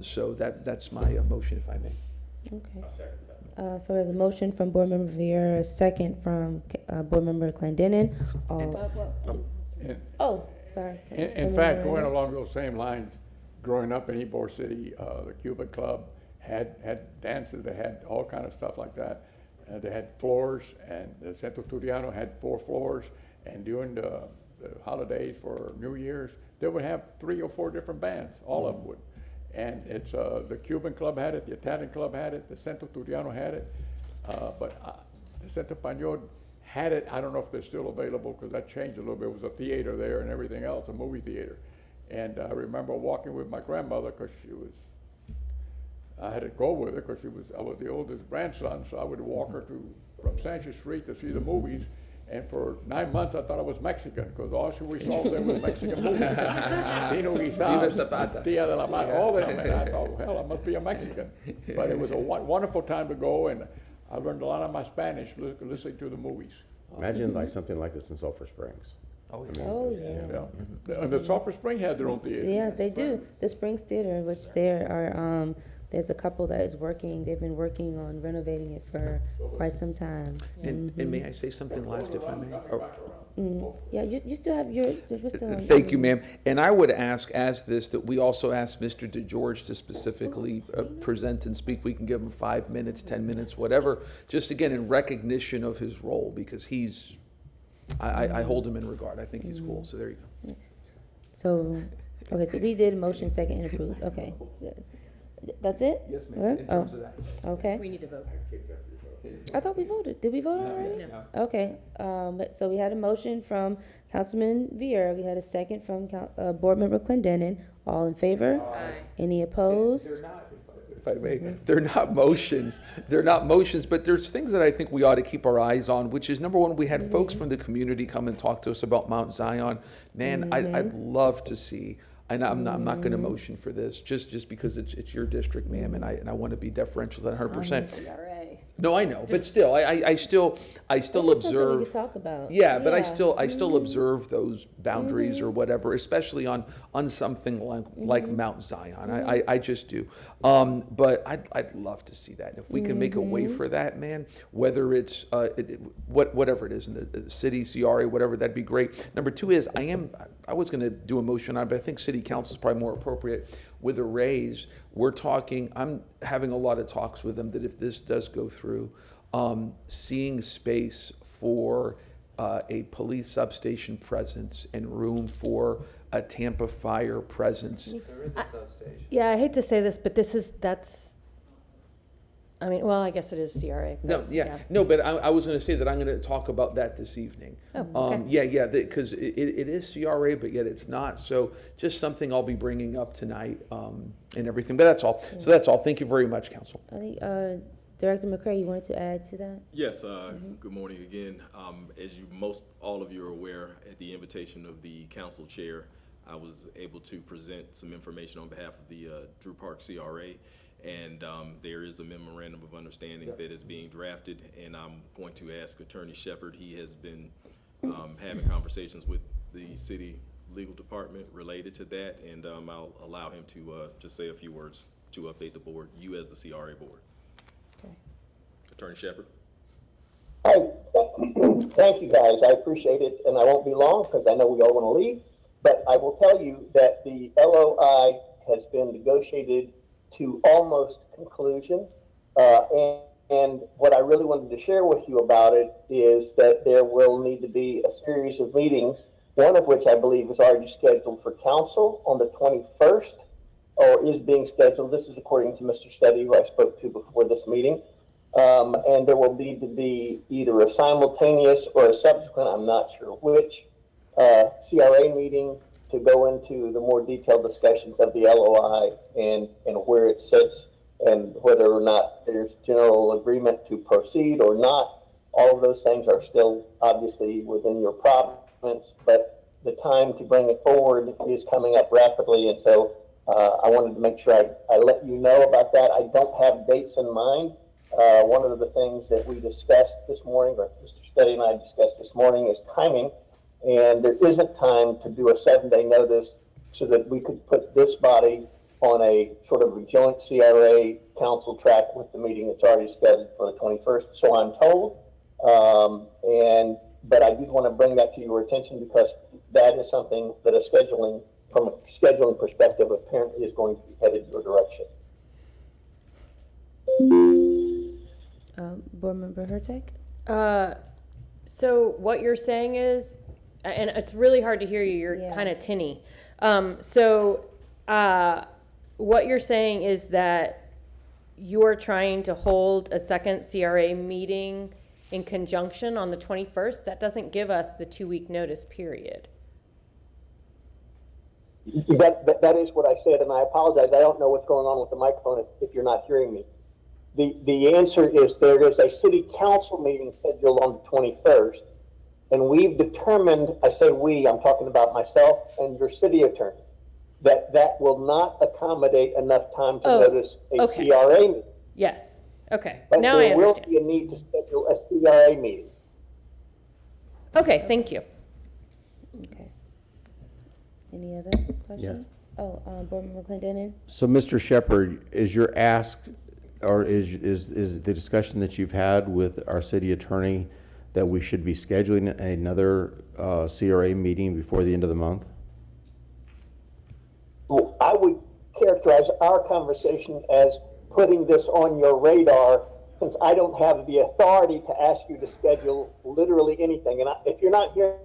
So that's my motion, if I may. Okay. I'll second that. So we have a motion from Board Member Viera, a second from Board Member Clendenin. Sorry. In fact, going along those same lines, growing up in Ybor City, the Cuban Club had dances. They had all kind of stuff like that. They had floors, and the Centro Turiano had 4 floors. And during the holidays for New Year's, they would have 3 or 4 different bands. All of them would. And it's the Cuban Club had it, the Italian Club had it, the Centro Turiano had it, but the Centro Español had it. I don't know if they're still available, because that changed a little bit. It was a theater there and everything else, a movie theater. And I remember walking with my grandmother, because I had to go with her because I was the oldest grandson, so I would walk her from Sanchez Street to see the movies. And for 9 months, I thought I was Mexican, because all we saw there was Mexican movies. Pino Guisado, Dia de la Madre, all of them. And I thought, hell, I must be a Mexican. But it was a wonderful time to go, and I learned a lot of my Spanish listening to the movies. Imagine something like this in Sulphur Springs. Oh, yeah. And the Sulphur Spring had their own theater. Yeah, they do. The Springs Theater, which there are, there's a couple that is working. They've been working on renovating it for quite some time. And may I say something last, if I may? Yeah, you still have your. Thank you, ma'am. And I would ask, that we also ask Mr. DeGeorge to specifically present and speak. We can give him 5 minutes, 10 minutes, whatever, just again in recognition of his role, because I hold him in regard. I think he's cool. So there you go. So we did a motion, second, and approved. Okay. That's it? Yes, ma'am. In terms of that. Okay. We need to vote. I thought we voted. Did we vote already? No. Okay. So we had a motion from Councilman Viera. We had a second from Board Member Clendenin. All in favor? Aye. Any opposed? They're not, if I may, they're not motions. They're not motions, but there's things that I think we ought to keep our eyes on, which is, number one, we had folks from the community come and talk to us about Mount Zion. Man, I'd love to see. And I'm not going to motion for this, just because it's your district, ma'am, and I want to be deferential to that 100%. CRA. No, I know, but still, I still It's something we observe. could talk about. Yeah, but I Yeah. still observe those boundaries or whatever, especially on something like Mount Zion. I just do. But I'd love to see that. If we can make a way for that, man, whether it's whatever it is in the city, CRA, whatever, that'd be great. Number two is I was going to do a motion on, but I think city council is probably more appropriate with a raise. I'm having a lot of talks with them that if this does go through, seeing space for a police substation presence and room for a Tampa Fire presence. There is a substation. Yeah, I hate to say this, but I mean, well, I guess it is CRA. No, but no, but I was going to say that I'm going to talk about that this evening. Oh, okay. Yeah, because it is CRA, but yet it's not. So just something I'll be bringing up tonight and everything. But that's all. So that's all. Thank you very much, Council. I think, Director McCray, you wanted to add to that? Yes, good morning again. As all of you are aware, at the invitation of the council chair, I was able to present some information on behalf of the Drew Park CRA. And there is a memorandum of understanding that is being drafted, and I'm going to ask Attorney Shepard. He has been having conversations with the city legal department related to that, and I'll allow him to just say a few words to update the board, you as the CRA board. Okay. Attorney Shepard. Hi, thank you guys, I appreciate it, and I won't be long because I know we all want to leave, but I will tell you that the LOI has been negotiated to almost conclusion, and what I really wanted to share with you about it is that there will need to be a series of meetings, one of which I believe is already scheduled for council on the 21st, or is being scheduled. This is according to Mr. Steady, who I spoke to before this meeting. And there will need to be either a simultaneous or a subsequent, I'm not sure which, CRA meeting to go into the more detailed discussions of the LOI and where it sits and whether or not there's general agreement to proceed or not. All of those things are still obviously within your province, but the time to bring it forward is coming up rapidly. And so I wanted to make sure I let you know about that. I don't have dates in mind. One of the things that we discussed this morning, or Mr. Steady and I discussed this morning, is timing. And there isn't time to do a 7-day notice so that we could put this body on a sort of a joint CRA council track with the meeting that's already scheduled for the 21st. So I'm told. But I did want to bring that to your attention because that is something that from a scheduling perspective, apparently is going to be headed your direction. Board Member Hurtek? So what you're saying is, and it's really hard to hear you, you're kind of tinny. What you're saying is that you're trying to hold a second CRA meeting in conjunction on the 21st? That doesn't give us the 2-week notice period. That is what I said, and I apologize. I don't know what's going on with the microphone if you're not hearing me. The answer is there is a city council meeting scheduled on the 21st, and we've determined, I say we, I'm talking about myself and your city attorney, that will not accommodate enough time to notice a CRA meeting. Yes, okay, But now I there will understand. be a need to schedule a CRA meeting. Okay, thank you. Okay. Any other questions? Oh, Board Member Clendenin? So, Mr. Shepard, is your ask, or is the discussion that you've had with our city attorney that we should be scheduling another CRA meeting before the end of the month? Well, I would characterize our conversation as putting this on your radar, since I don't have the authority to ask you to schedule literally anything. And if you're not hearing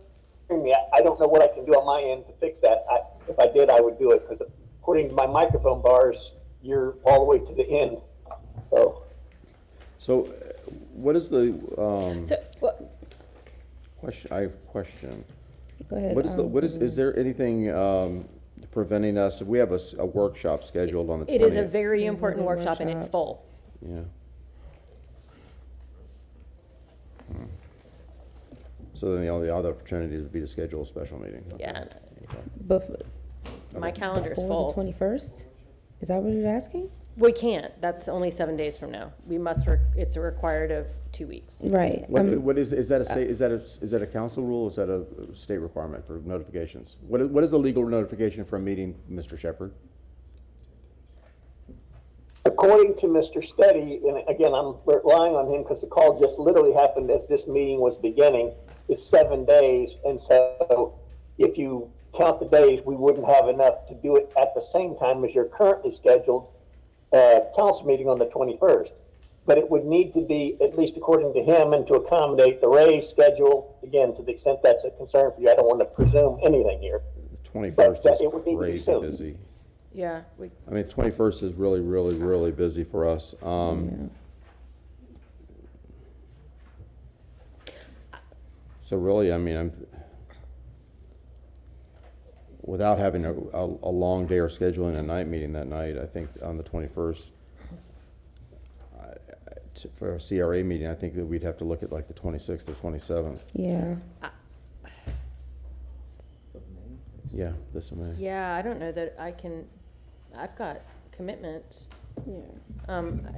me, I don't know what I can do on my end to fix that. If I did, I would do it, because according to my microphone bars, you're all the way to the end. So what is the question? I have a question. Go ahead. What is there anything preventing us? We have a workshop scheduled on the 20th. It is a very important workshop and it's full. Yeah. So then the only other opportunity would be to schedule a special meeting. Okay. Yeah. But My calendar is before full. the 21st? Is that what you're asking? We can't, that's only 7 days from now. We must, it's required of 2 weeks. Right. What is that a state, is that a council rule, or is that a state requirement for notifications? What is the legal notification for a meeting, Mr. Shepherd? According to Mr. Steady, and again, I'm relying on him because the call just literally happened as this meeting was beginning, it's 7 days. And so if you count the days, we wouldn't have enough to do it at the same time as your currently scheduled council meeting on the 21st. But it would need to be, at least according to him, and to accommodate the Ray's schedule, again, to the extent that's a concern for you, I don't want to presume anything here. The 21st But, is it would need to be crazy soon. busy. Yeah. I mean, 21st is really, really, really busy for us. So really, I mean, without having a long day or scheduling a night meeting that night, I think on the 21st, for a CRA meeting, I think that we'd have to look at like the 26th or 27th. Yeah. Yeah, this May. Yeah, I don't know that I can, I've got commitments. Yeah.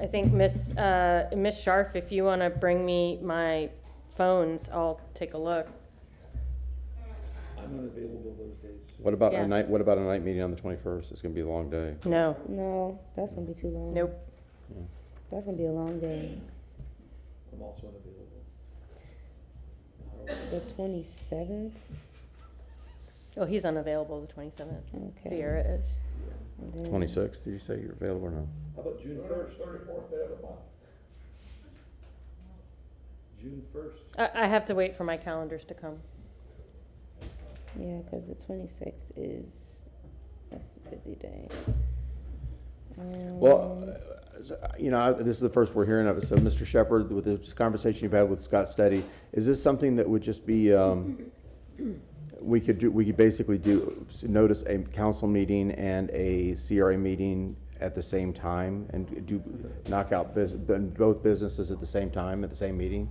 I think Miss Sharf, if you want to bring me my phones, I'll take a look. I'm unavailable those days. What about Yeah. a night, what about a night meeting on the 21st? It's gonna be a long day. No. No, that's gonna be too long. Nope. That's gonna be a long day. I'm also unavailable. The 27th? Oh, he's unavailable the 27th. Okay. Vieira is. 26th, did you say you're available or no? How about June 1st? 34th day of the month. June 1st. I have to wait for my calendars to come. Yeah, because the 26th that's a busy day. Well, you know, this is the first we're hearing of it. So, Mr. Shepherd, with the conversation you've had with Scott Steady, is this something that would just be, we could basically notice a council meeting and a CRA meeting at the same time and knock out both businesses at the same time, at the same meeting?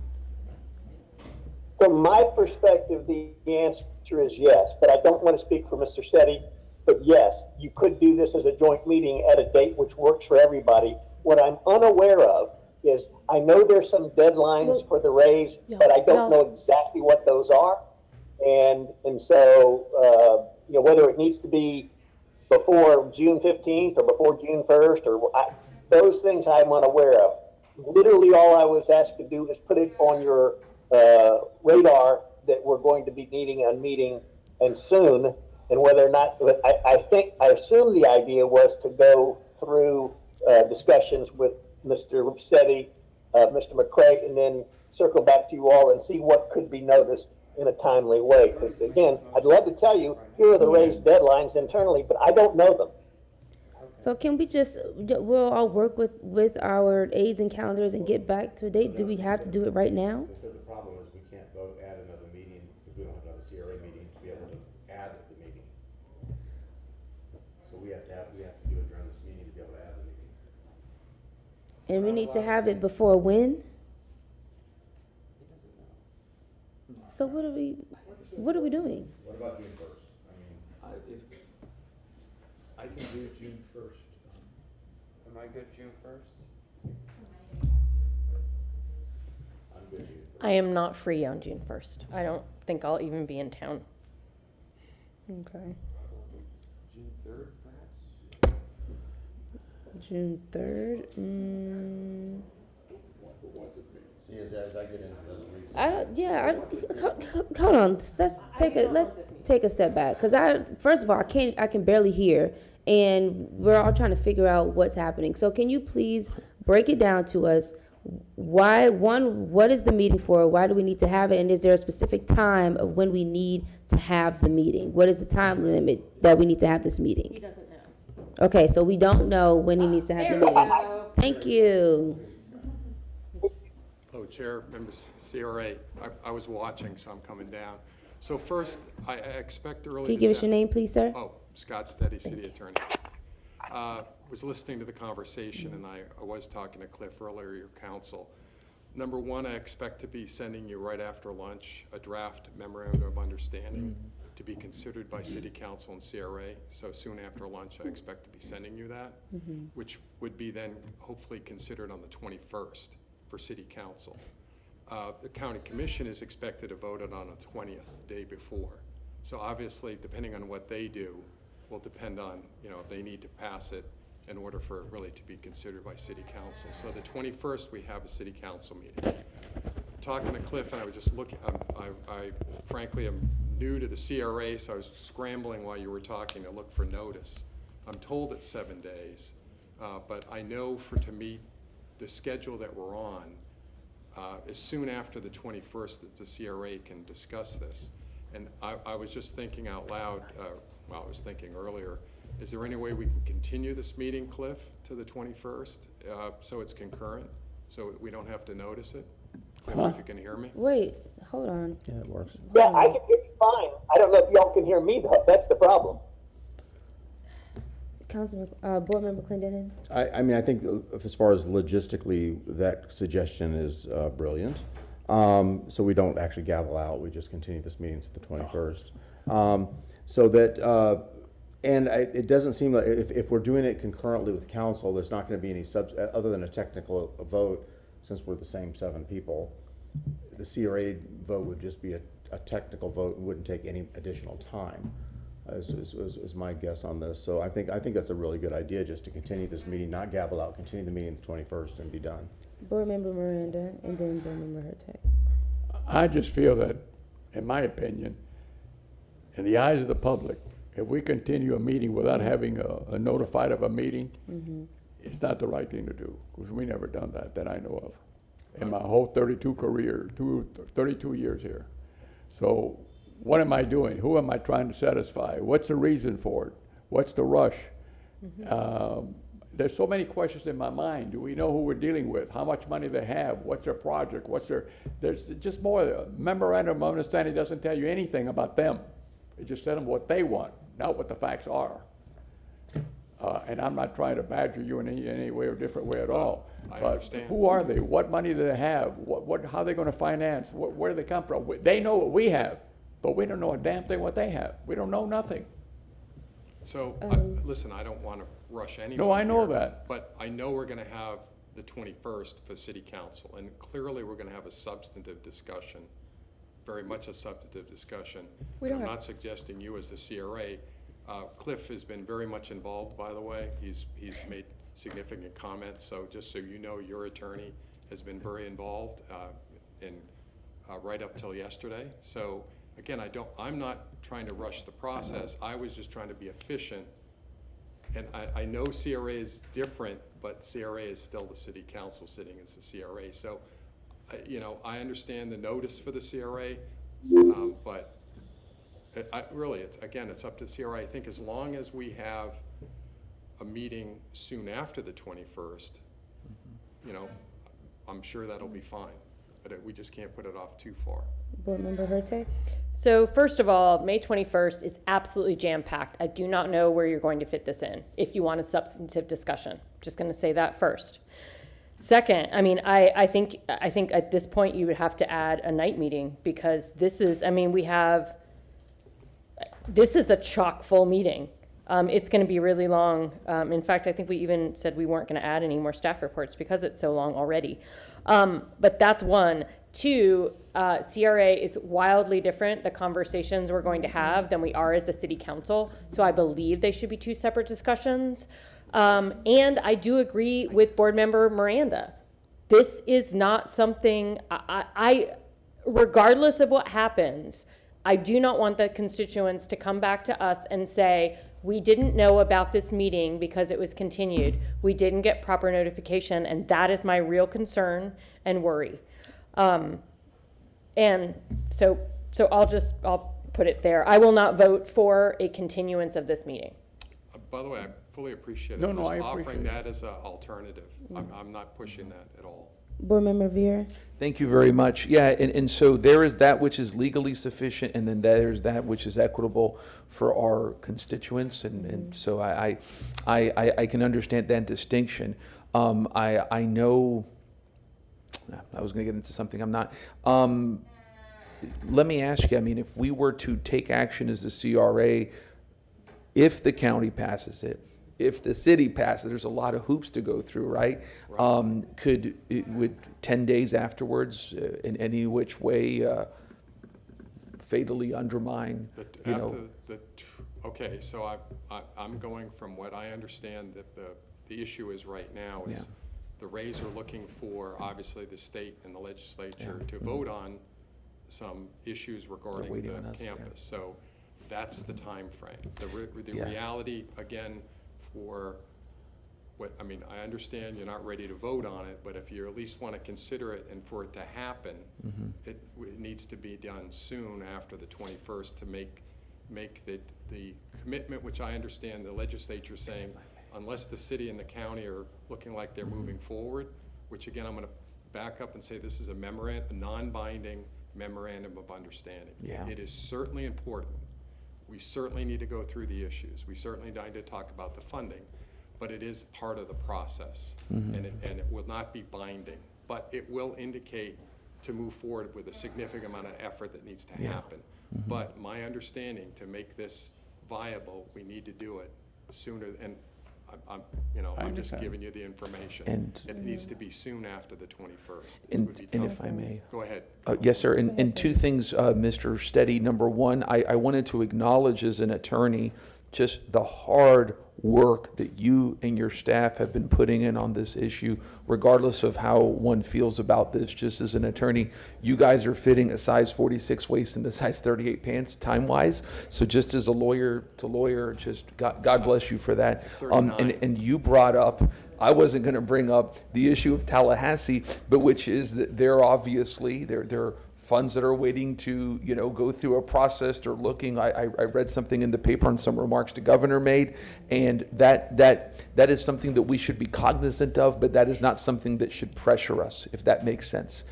From my perspective, the answer is yes, but I don't want to speak for Mr. Steady. But yes, you could do this as a joint meeting at a date which works for everybody. What I'm unaware of is, I know there's some deadlines for the raise, but I don't know exactly what those are. And so, you know, whether it needs to be before June 15th or before June 1st, those things I'm unaware of. Literally all I was asked to do is put it on your radar that we're going to be needing a meeting and soon. And whether or not, I assume the idea was to go through discussions with Mr. Steady, Mr. McCray, and then circle back to you all and see what could be noticed in a timely way. Because again, I'd love to tell you, here are the raised deadlines internally, but I don't know them. So can we just, we'll all work with our aides and calendars and get back to a date? Do we have to do it right now? The problem is we can't add another meeting because we don't have another CRA meeting to be able to add the meeting. So we have to do it during this meeting to be able to add the meeting. And we need to have it before when? So what are we doing? What about June 1st? If I can do June 1st. Am I good June 1st? I'm good June 1st. I am not free on June 1st. I don't think I'll even be in town. Okay. June 3rd, perhaps? June 3rd? See, as I get into those weeks. Hold on, let's take a step back. Cause first of all, I can barely hear, and we're all trying to figure out what's happening. So can you please break it down to us? What is the meeting for? Why do we need to have it? And is there a specific time of when we need to have the meeting? What is the time limit that we need to have this meeting? He doesn't know. Okay, so we don't know when he needs to have the meeting. Thank you. Hello, Chair, members of CRA. I was watching, so I'm coming down. So first, I expect early. Can you give us your name, please, sir? Oh, Scott Steady, City Attorney. Was listening to the conversation, and I was talking to Cliff earlier, your counsel. Number one, I expect to be sending you right after lunch a draft memorandum of understanding to be considered by City Council and CRA. So soon after lunch, I expect to be sending you that, which would be then hopefully considered on the 21st for City Council. The County Commission is expected to vote it on the 20th, the day before. So obviously, depending on what they do, will depend on, if they need to pass it in order for it really to be considered by City Council. So the 21st, we have a City Council meeting. Talking to Cliff, and I was just looking, I frankly am new to the CRA, so I was scrambling while you were talking to look for notice. I'm told it's 7 days, but I know to meet the schedule that we're on, is soon after the 21st that the CRA can discuss this. And I was just thinking out loud, I was thinking earlier, is there any way we can continue this meeting, Cliff, to the 21st, so it's concurrent, so we don't have to notice it? Cliff, if you can hear me? Wait, hold on. Yeah, it works. Yeah, I can hear you fine. I don't know if y'all can hear me though. That's the problem. Councilman, Board Member Clendenin? I mean, I think as far as logistically, that suggestion is brilliant. So we don't actually gavel out, we just continue this meeting to the 21st. So that, and it doesn't seem like, if we're doing it concurrently with council, there's not gonna be any other than a technical vote, since we're the same 7 people. The CRA vote would just be a technical vote and wouldn't take any additional time, is my guess on this. So I think that's a really good idea, just to continue this meeting, not gavel out, continue the meeting the 21st and be done. Board Member Miranda, and then Board Member Hurtak. I just feel that, in my opinion, in the eyes of the public, if we continue a meeting without having a notified of a meeting, it's not the right thing to do, because we never done that I know of in my whole 32 years here. So what am I doing? Who am I trying to satisfy? What's the reason for it? What's the rush? There's so many questions in my mind. Do we know who we're dealing with? How much money they have? What's their project? There's just more. Memorandum of understanding doesn't tell you anything about them. It just tells them what they want, not what the facts are. And I'm not trying to badger you in any way or different way at all. I But understand. who are they? What money do they have? How are they going to finance? Where do they come from? They know what we have, but we don't know a damn thing what they have. We don't know nothing. So, listen, I don't want to rush anyone. No, I know here, that. But I know we're going to have the 21st for City Council, and clearly we're going to have a substantive discussion, very much a substantive discussion. I'm not suggesting you as the CRA. Cliff has been very much involved, by the way. He's made significant comments, so just so you know, your attorney has been very involved right up till yesterday. So again, I'm not trying to rush the process. I was just trying to be efficient. And I know CRA is different, but CRA is still the City Council sitting as the CRA. So, I understand the notice for the CRA, but it's up to CRA. I think as long as we have a meeting soon after the 21st, I'm sure that'll be fine. But we just can't put it off too far. Board Member Hurtak? So first of all, May 21st is absolutely jam-packed. I do not know where you're going to fit this in, if you want a substantive discussion. Just going to say that first. Second, I mean, I think at this point you would have to add a night meeting, because this is a chock-full meeting. It's going to be really long. In fact, I think we even said we weren't going to add any more staff reports because it's so long already. But that's one. Two, CRA is wildly different, the conversations we're going to have, than we are as a city council. So I believe they should be 2 separate discussions. And I do agree with Board Member Miranda. This is not something, regardless of what happens, I do not want the constituents to come back to us and say, we didn't know about this meeting because it was continued. We didn't get proper notification, and that is my real concern and worry. And so I'll put it there. I will not vote for a continuance of this meeting. By the way, I fully appreciate it. No, Just I offering appreciate that as an alternative. I'm not pushing that at all. Board Member Vera? Thank you very much. Yeah, and so there is that which is legally sufficient, and then there's that which is equitable for our constituents, and so I can understand that distinction. I know, I was going to get into something I'm not. let me ask you, I mean, if we were to take action as a CRA, if the county passes it, if the city passes, there's a lot of hoops to go through, right? Would 10 days afterwards, in any which way, fatally undermine, you know? Okay, so I'm going from what I understand that the issue is right now is the Rays are looking for, obviously, the state and the legislature to vote on some issues regarding the campus. So that's the time frame. The reality, again, for what, I mean, I understand you're not ready to vote on it, but if you at least want to consider it and for it to happen, it needs to be done soon after the 21st to make the commitment, which I understand the legislature saying, unless the city and the county are looking like they're moving forward, which again, I'm going to back up and say this is a non-binding memorandum of understanding. Yeah. It is certainly important. We certainly need to go through the issues. We certainly need to talk about the funding, but it is part of the process, and it will not be binding, but it will indicate to move forward with a significant amount of effort that needs to happen. But my understanding, to make this viable, we need to do it sooner, and I'm just giving you the information. And it needs to be soon after the 21st. And if I may. Go ahead. Yes, sir. And two things, Mr. Steady. Number one, I wanted to acknowledge as an attorney just the hard work that you and your staff have been putting in on this issue, regardless of how one feels about this. Just as an attorney, you guys are fitting a size 46 waist into size 38 pants time-wise. So just as a lawyer to lawyer, just God bless you for that. And you brought up, I wasn't going to bring up the issue of Tallahassee, but which is that they're obviously, they're funds that are waiting to, go through a process. They're looking. I read something in the paper on some remarks the governor made, and that is something that we should be cognizant of, but that is not something that should pressure us, if that makes sense.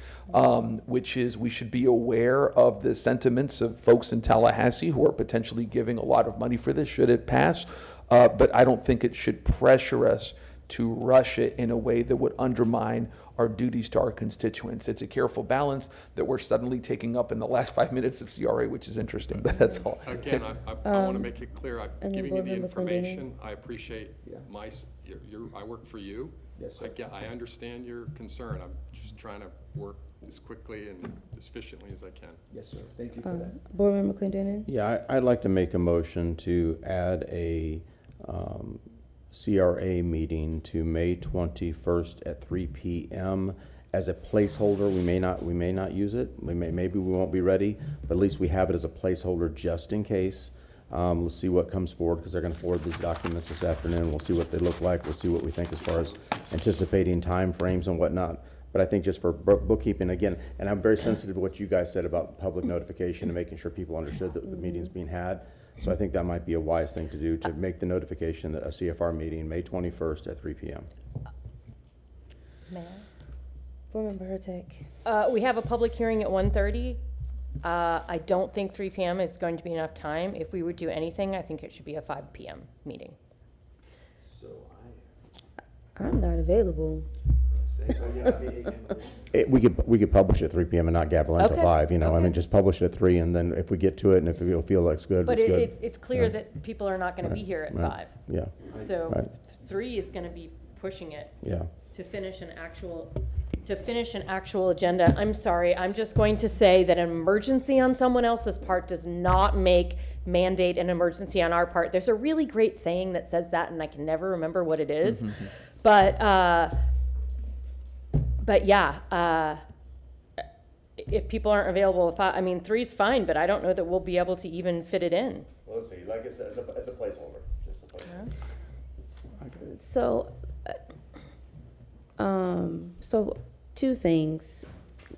Which is, we should be aware of the sentiments of folks in Tallahassee who are potentially giving a lot of money for this, should it pass. But I don't think it should pressure us to rush it in a way that would undermine our duties to our constituents. It's a careful balance that we're suddenly taking up in the last 5 minutes of CRA, which is interesting, but that's all. Again, I want to make it clear, I'm giving you the information. I appreciate I work for you. Yes, sir. I understand your concern. I'm just trying to work as quickly and as efficiently as I can. Yes, sir. Thank you for that. Board Member Clendenin? Yeah, I'd like to make a motion to add a CRA meeting to May 21st at 3 p.m. as a placeholder. We may not use it. Maybe we won't be ready, but at least we have it as a placeholder just in case. We'll see what comes forward, because they're going to forward these documents this afternoon. We'll see what they look like. We'll see what we think as far as anticipating time frames and whatnot. But I think just for bookkeeping, again, and I'm very sensitive to what you guys said about public notification and making sure people understood that the meeting's being had. So I think that might be a wise thing to do, to make the notification that a CFR meeting, May 21st at 3 p.m. May I? Board Member Hurtak. We have a public hearing at 1:30. I don't think 3 p.m. is going to be enough time. If we would do anything, I think it should be a 5 p.m. meeting. So I'm not available. We could publish at 3 p.m. and not gavel until Okay. 5, I Okay. mean, just publish it at 3, and then if we get to it and if we feel like it's good, But it's good. it's clear Right. that people are not going to be here at Right. 5. Yeah, So Right. 3 is going to be pushing it yeah. to finish an actual agenda. I'm sorry, I'm just going to say that an emergency on someone else's part does not mandate an emergency on our part. There's a really great saying that says that, and I can never remember what it is. But yeah, if people aren't available at 5, 3's fine, but I don't know that we'll be able to even fit it in. Well, let's see, like as a placeholder, just a placeholder. So, so two things.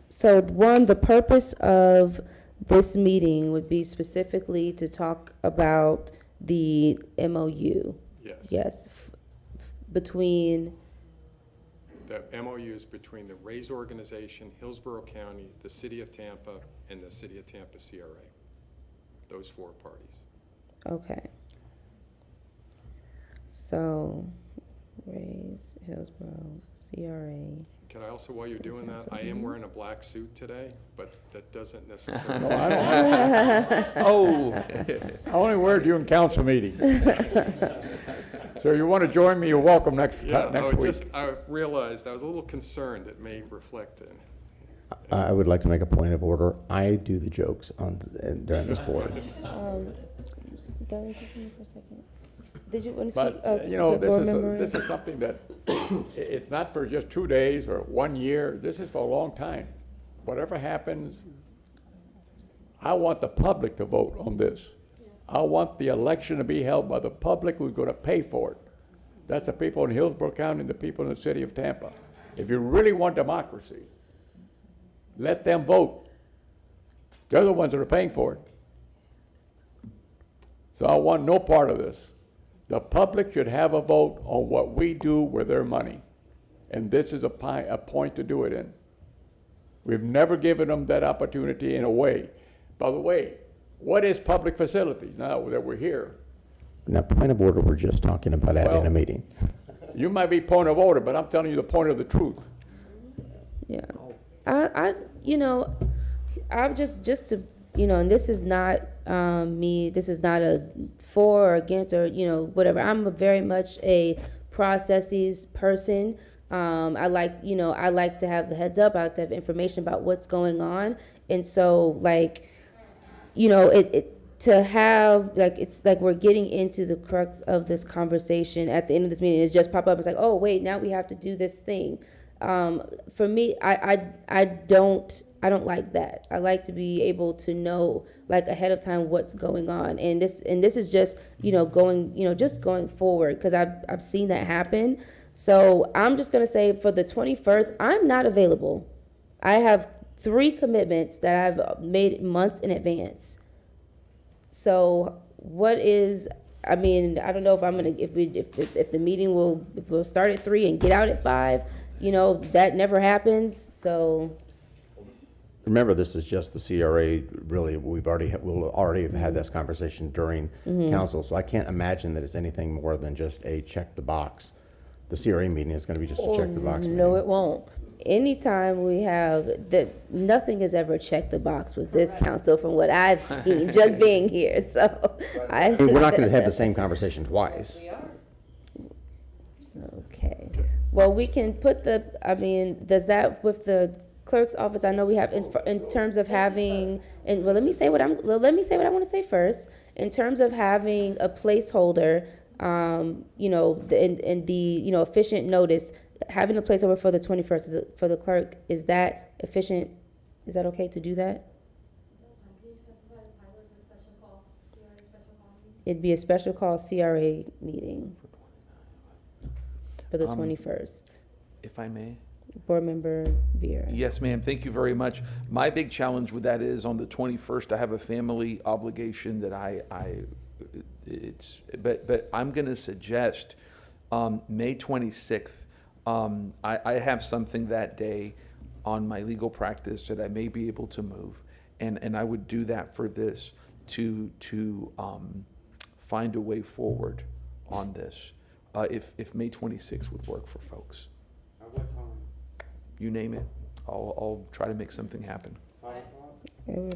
So one, the purpose of this meeting would be specifically to talk about the MOU. Yes. Yes, between, The MOU is between the Rays organization, Hillsborough County, the city of Tampa, and the city of Tampa CRA. Those 4 parties. okay. So, Rays, Hillsborough, CRA, Can I also, while you're doing that, I am wearing a black suit today, but that doesn't necessarily. No, I Oh. I only wear it during council meetings. So you want to join me, you're welcome next Yeah, next week. I realized, I was a little concerned it may reflect in. I would like to make a point of order. I do the jokes during this board. Darling, give me for a second. Did you want to speak? But, you know, this is something that, it's not for just 2 days or 1 year. This is for a long time. Whatever happens, I want the public to vote on this. I want the election to be held by the public who's going to pay for it. That's the people in Hillsborough County and the people in the city of Tampa. If you really want democracy, let them vote. They're the ones that are paying for it. So I want no part of this. The public should have a vote on what we do with their money. And this is a point to do it in. We've never given them that opportunity in a way. By the way, what is public facilities now that we're here? Now, point of order, we're just talking about adding a meeting. You might be point of order, but I'm telling you the point of the truth. Yeah. You know, I'm just to, you know, and this is not me, this is not a for or against or, you know, whatever. I'm very much a processes person. I like to have the heads up. I like to have information about what's going on. And so, like, you know, to have, like, it's like we're getting into the crux of this conversation at the end of this meeting. It's just pop up. It's like, oh, wait, now we have to do this thing. For me, I don't like that. I like to be able to know, like, ahead of time what's going on. And this is just, just going forward, because I've seen that happen. So I'm just going to say for the 21st, I'm not available. I have 3 commitments that I've made months in advance. So I don't know if I'm going to, if the meeting we'll start at 3 and get out at 5, that never happens. So Remember, this is just the CRA, really, we'll already have had this conversation during council, so I can't imagine that it's anything more than just a check the box. The CRA meeting is gonna be just a check the box meeting. No, it won't. Anytime we have, that, nothing has ever checked the box with this council from what I've seen, just being here, so. I mean, we're not gonna have the same conversation twice. Okay. Well, we can put does that with the clerk's office, I know we have, in terms of having, let me say what I want to say first. In terms of having a placeholder, efficient notice, having a placeholder for the 21st for the clerk, is that efficient? Is that okay to do that? It'd be a special call CRA meeting for the 21st. If I may? Board Member Beer. Yes, ma'am. Thank you very much. My big challenge with that is on the 21st, I have a family obligation that but I'm going to suggest May 26th. I have something that day on my legal practice that I may be able to move, and I would do that for this to find a way forward on this. If May 26th would work for folks. At what time? You name it, I'll try to make something happen. 5 o'clock?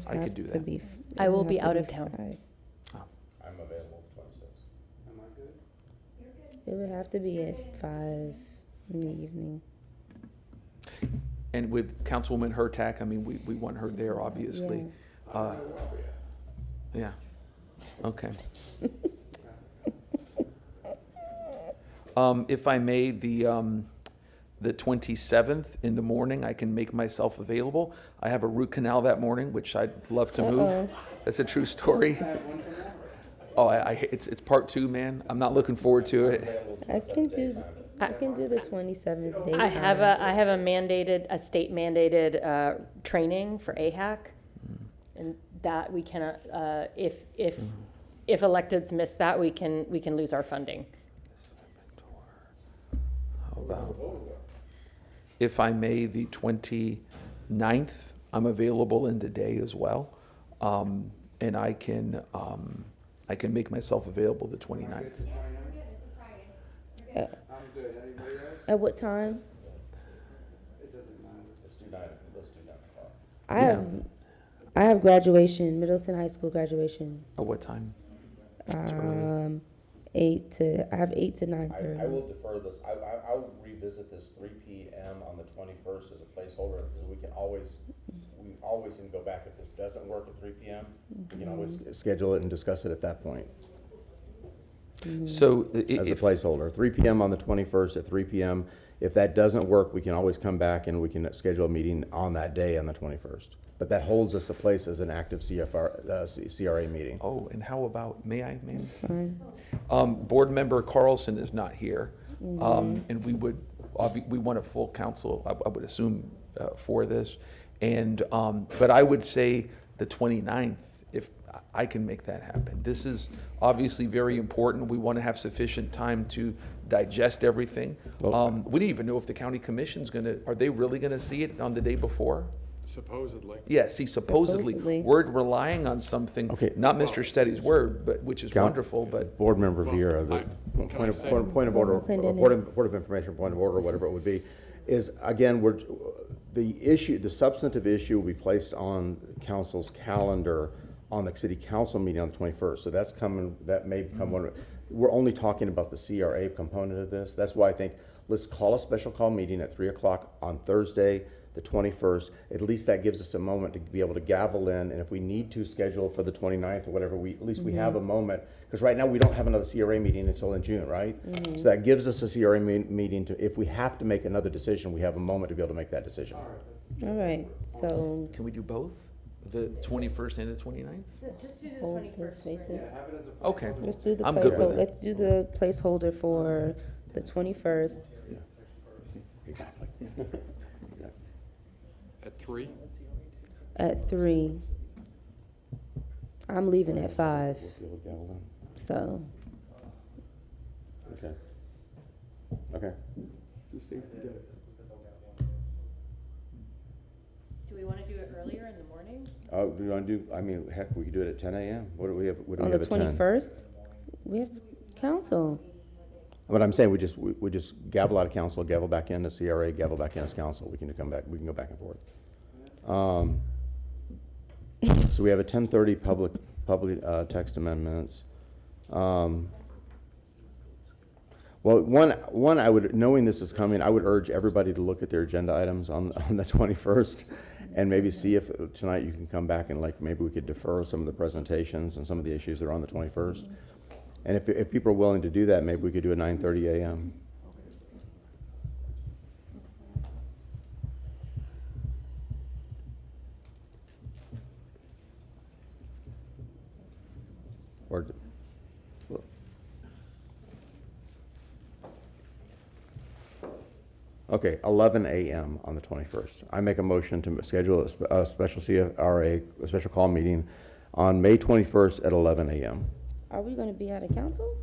I could do that. I will be out of town. I'm available 26th. Am I good? It would have to be at 5 in the evening. And with Councilwoman Hurtak, I mean, we want her there, obviously. Yeah. Okay. If I may, the 27th in the morning, I can make myself available. I have a root canal that morning, which I'd love to move. That's a true story. Oh, it's part 2, man. I'm not looking forward to it. I can do the 27th daytime. I have a state mandated training for AHAC, and that we cannot, if electeds miss that, we can lose our funding. How about, if I may, the 29th, I'm available in the day as well. And I can make myself available the 29th. At what time? It I have graduation, Middleton High School graduation. At what time? 8 to, I have 8 to 9:30. I will defer this, I'll revisit this 3 PM on the 21st as a placeholder, because we always can go back if this doesn't work at 3 PM. We can always schedule it and discuss it at that point. So As a placeholder, 3 PM on the 21st at 3 PM. If that doesn't work, we can always come back and we can schedule a meeting on that day on the 21st. But that holds us a place as an active CRA meeting. Oh, and how about, may I, ma'am? Fine. Board member Carlson is not here. Mhm. And we want a full council, I would assume, for this. And, but I would say the 29th, if I can make that happen. This is obviously very important. We want to have sufficient time to digest everything. We don't even know if the county commission's are they really gonna see it on the day before? Supposedly. Yeah, see, supposedly, we're relying on something, not Mr. Steady's word, but, which is wonderful, but. Board member Vieira, the point of order, Board of Information, point of order, whatever it would be, is, again, the substantive issue will be placed on council's calendar on the city council meeting on the 21st. So that's coming, that may become one of, we're only talking about the CRA component of this. That's why I think, let's call a special call meeting at 3 o'clock on Thursday, the 21st. At least that gives us a moment to be able to gavel in, and if we need to schedule for the 29th or whatever, at least we have a moment, because right now we don't have another CRA meeting until in June, right? So that gives us a CRA meeting to, if we have to make another decision, we have a moment to be able to make that decision. All right, so. Can we do both? The 21st and the 29th? Just do the Hold 21st. those spaces. Okay. Let's do the I'm good with it. Let's do the placeholder for the 21st. Exactly. At 3? At 3. I'm leaving at 5, so. Okay. Okay. Do we want to do it earlier in the morning? Oh, do you want to do, I mean, heck, we could do it at 10 AM. What do we have, what do On we the have at 10? 21st, we have council. But I'm saying we just gavel out of council, gavel back into CRA, gavel back in as council. We can come back, we can go back and forth. So we have a 10:30 public text amendments. Well, one I would, knowing this is coming, I would urge everybody to look at their agenda items on the 21st and maybe see if tonight you can come back and maybe we could defer some of the presentations and some of the issues that are on the 21st. And if people are willing to do that, maybe we could do a 9:30 AM. Or, okay, 11 AM on the 21st. I make a motion to schedule a special CRA, a special call meeting on May 21st at 11 AM. Are we gonna be out of council?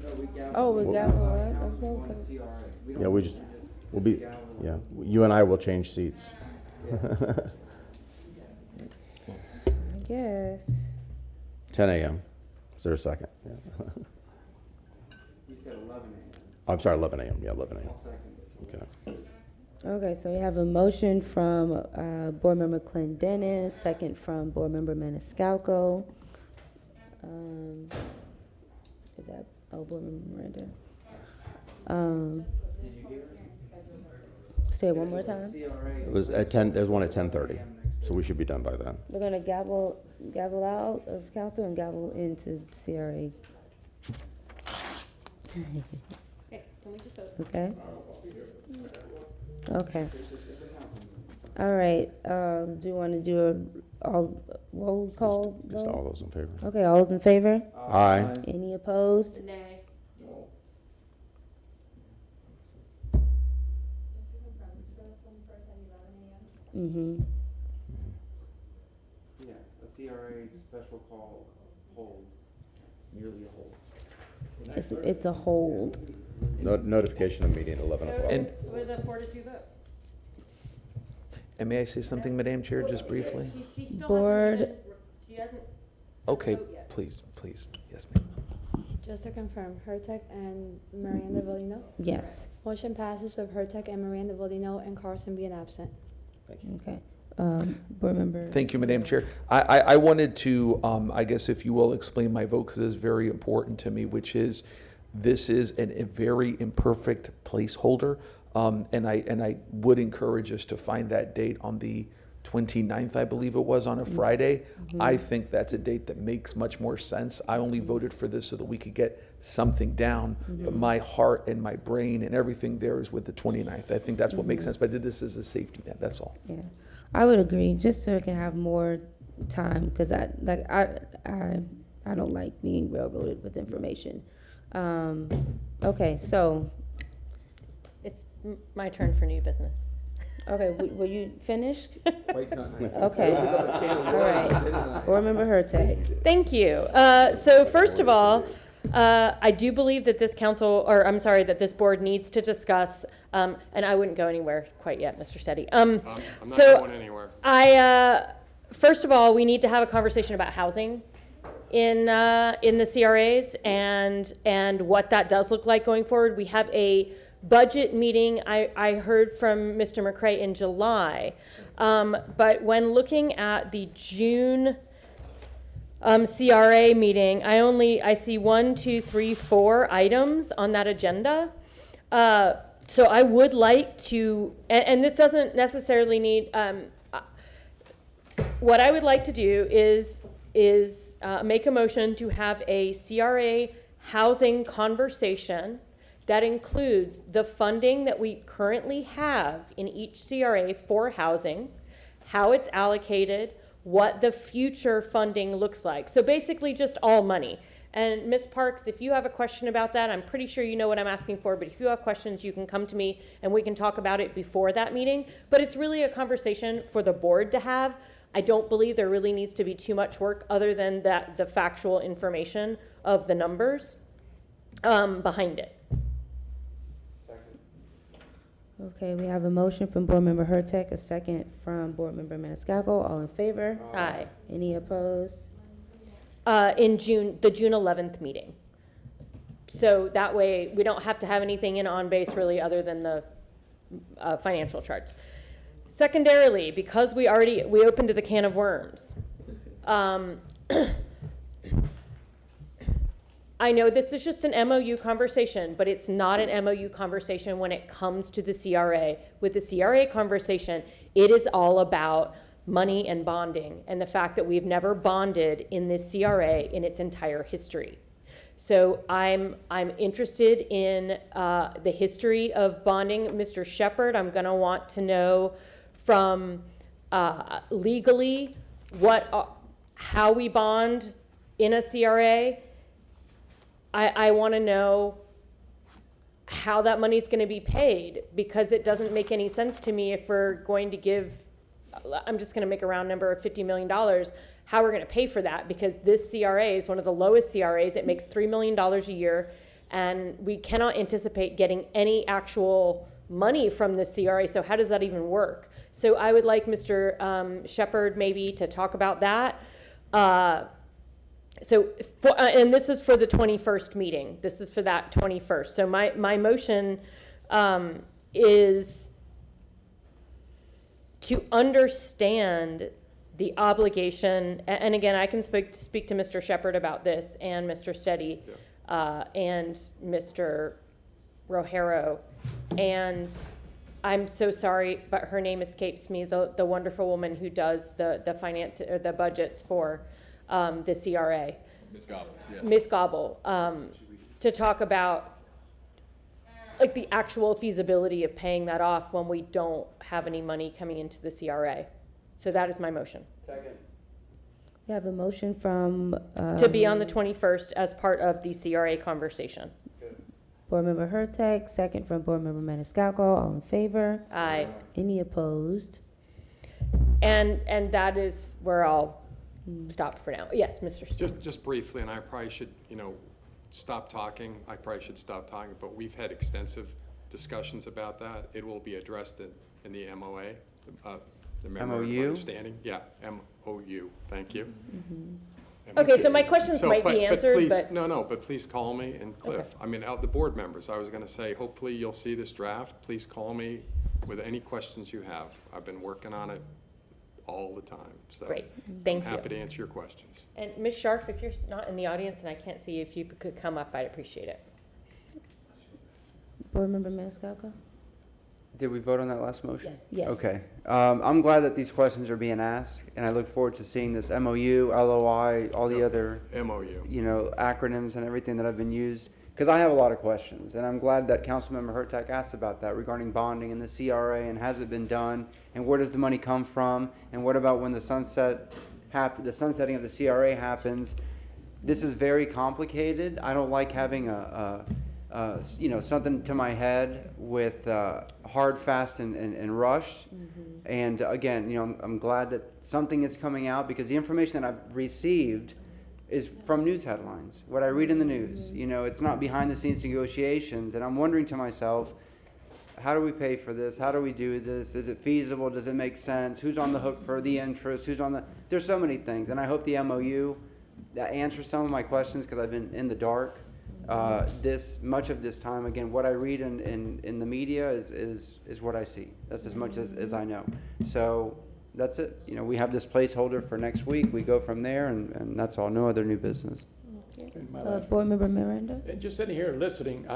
No, we gavel. Oh, we're gaveling. Okay. Yeah, we'll be, yeah, you and I will change seats. I guess. 10 AM. Is there a second? Yeah. You said 11 AM. I'm sorry, 11 AM. Yeah, 11 AM. I'll second it. Okay. Okay, so we have a motion from Board Member Clendenin, second from Board Member Maniscalco. Is that, Board Member Miranda? Did you hear it? Say it one more time. It was at 10, there's one at 10:30, so we should be done by then. We're gonna gavel out of council and gavel into CRA. Okay, can we just vote? Okay? Okay. All right, do you want to do a roll call Just vote? all those in favor. Okay, all those in favor? Aye. Any opposed? Nay. Mm-hmm. Yeah, a CRA special call hold, merely a hold. It's a hold. Notification of meeting at 11 o'clock. And, With a 4-2 vote. and may I say something, Madam Chair, just briefly? She still Board. she hasn't. Okay, vote yet. please, yes, ma'am. Just to confirm, Hertec and Miranda Volino? Yes. Motion passes with Hertec and Miranda Volino and Carlson being absent. Okay. Board member. Thank you, Madam Chair. I wanted to, I guess if you will, explain my vote, because it is very important to me, which is, this is a very imperfect placeholder. And I would encourage us to find that date on the 29th, I believe it was, on a Friday. I think that's a date that makes much more sense. I only voted for this so that we could get something down, but my heart and my brain and everything there is with the 29th. I think that's what makes sense, but this is a safety net, that's all. Yeah, I would agree, just so we can have more time, because I don't like being railroaded with information. Okay, so, It's my turn for new business. okay, were you finished? Wait, no, no. Okay, all right. Board member Hurtak. Thank you. So first of all, I do believe that this council, or I'm sorry, that this board needs to discuss, and I wouldn't go anywhere quite yet, Mr. Steady. I'm not going anywhere. First of all, we need to have a conversation about housing in the CRAs and what that does look like going forward. We have a budget meeting, I heard from Mr. McCray in July, but when looking at the June CRA meeting, I see 1, 2, 3, 4 items on that agenda. So I would like to, and this doesn't necessarily need, what I would like to do is make a motion to have a CRA housing conversation that includes the funding that we currently have in each CRA for housing, how it's allocated, what the future funding looks like. So basically just all money. And Ms. Parks, if you have a question about that, I'm pretty sure you know what I'm asking for, but if you have questions, you can come to me and we can talk about it before that meeting. But it's really a conversation for the board to have. I don't believe there really needs to be too much work other than that the factual information of the numbers behind it. Okay, we have a motion from Board Member Hurtak, a second from Board Member Maniscalco. All in favor? Aye. Any opposed? In June, the June 11th meeting. So that way, we don't have to have anything in on base really other than the financial charts. Secondarily, because we opened to the can of worms, I know this is just an MOU conversation, but it's not an MOU conversation when it comes to the CRA. With the CRA conversation, it is all about money and bonding and the fact that we've never bonded in this CRA in its entire history. So I'm interested in the history of bonding. Mr. Shepherd, I'm going to want to know from legally how we bond in a CRA. I want to know how that money is going to be paid, because it doesn't make any sense to me if we're going to give, I'm just going to make a round number of $50 million, how we're going to pay for that, because this CRA is one of the lowest CRAs. It makes $3 million a year, and we cannot anticipate getting any actual money from this CRA, so how does that even work? So I would like Mr. Shepherd maybe to talk about that. And this is for the 21st meeting. This is for that 21st. So my motion is to understand the obligation, and again, I can speak to Mr. Shepherd about this, and Mr. Steady, and Mr. Rojero, and I'm so sorry, but her name escapes me, the wonderful woman who does the finance, or the budgets for the CRA. Ms. Gobble, yes. Ms. Gobble, to talk about like the actual feasibility of paying that off when we don't have any money coming into the CRA. So that is my motion. Second. We have a motion from To be on the 21st as part of the CRA conversation. Board Member Hurtak, second from Board Member Maniscalco. All in favor? Aye. Any opposed? And that is where I'll stop for now. Yes, Mr. Steele. Just briefly, and I probably should, stop talking. I probably should stop talking, but we've had extensive discussions about that. It will be addressed in the MOA, the Memorandum of MOU? Understanding. Yeah, MOU. Thank you. Okay, so my questions might be answered, please, but. but please call me and Cliff. Okay. I mean, the board members, I was going to say, hopefully you'll see this draft. Please call me with any questions you have. I've been working on it all the time, so. Great, thank you. I'm happy to answer your questions. And Ms. Scharf, if you're not in the audience and I can't see you, if you could come up, I'd appreciate it. Board Member Maniscalco? Did we vote on that last motion? Yes. Yes. Okay. I'm glad that these questions are being asked, and I look forward to seeing this MOU, LOI, all the other, MOU. acronyms and everything that have been used, because I have a lot of questions, and I'm glad that Councilmember Hurtak asked about that regarding bonding and the CRA, and has it been done, and where does the money come from, and what about when the sunsetting of the CRA happens? This is very complicated. I don't like having something to my head with hard, fast, and rushed. And again, I'm glad that something is coming out, because the information that I've received is from news headlines, what I read in the news. It's not behind the scenes negotiations, and I'm wondering to myself, how do we pay for this? How do we do this? Is it feasible? Does it make sense? Who's on the hook for the interest? There's so many things, and I hope the MOU answers some of my questions, because I've been in the dark. Much of this time, again, what I read in the media is what I see. That's as much as I know. So that's it. We have this placeholder for next week. We go from there, and that's all. No other new business. Board Member Miranda? And just sitting here listening,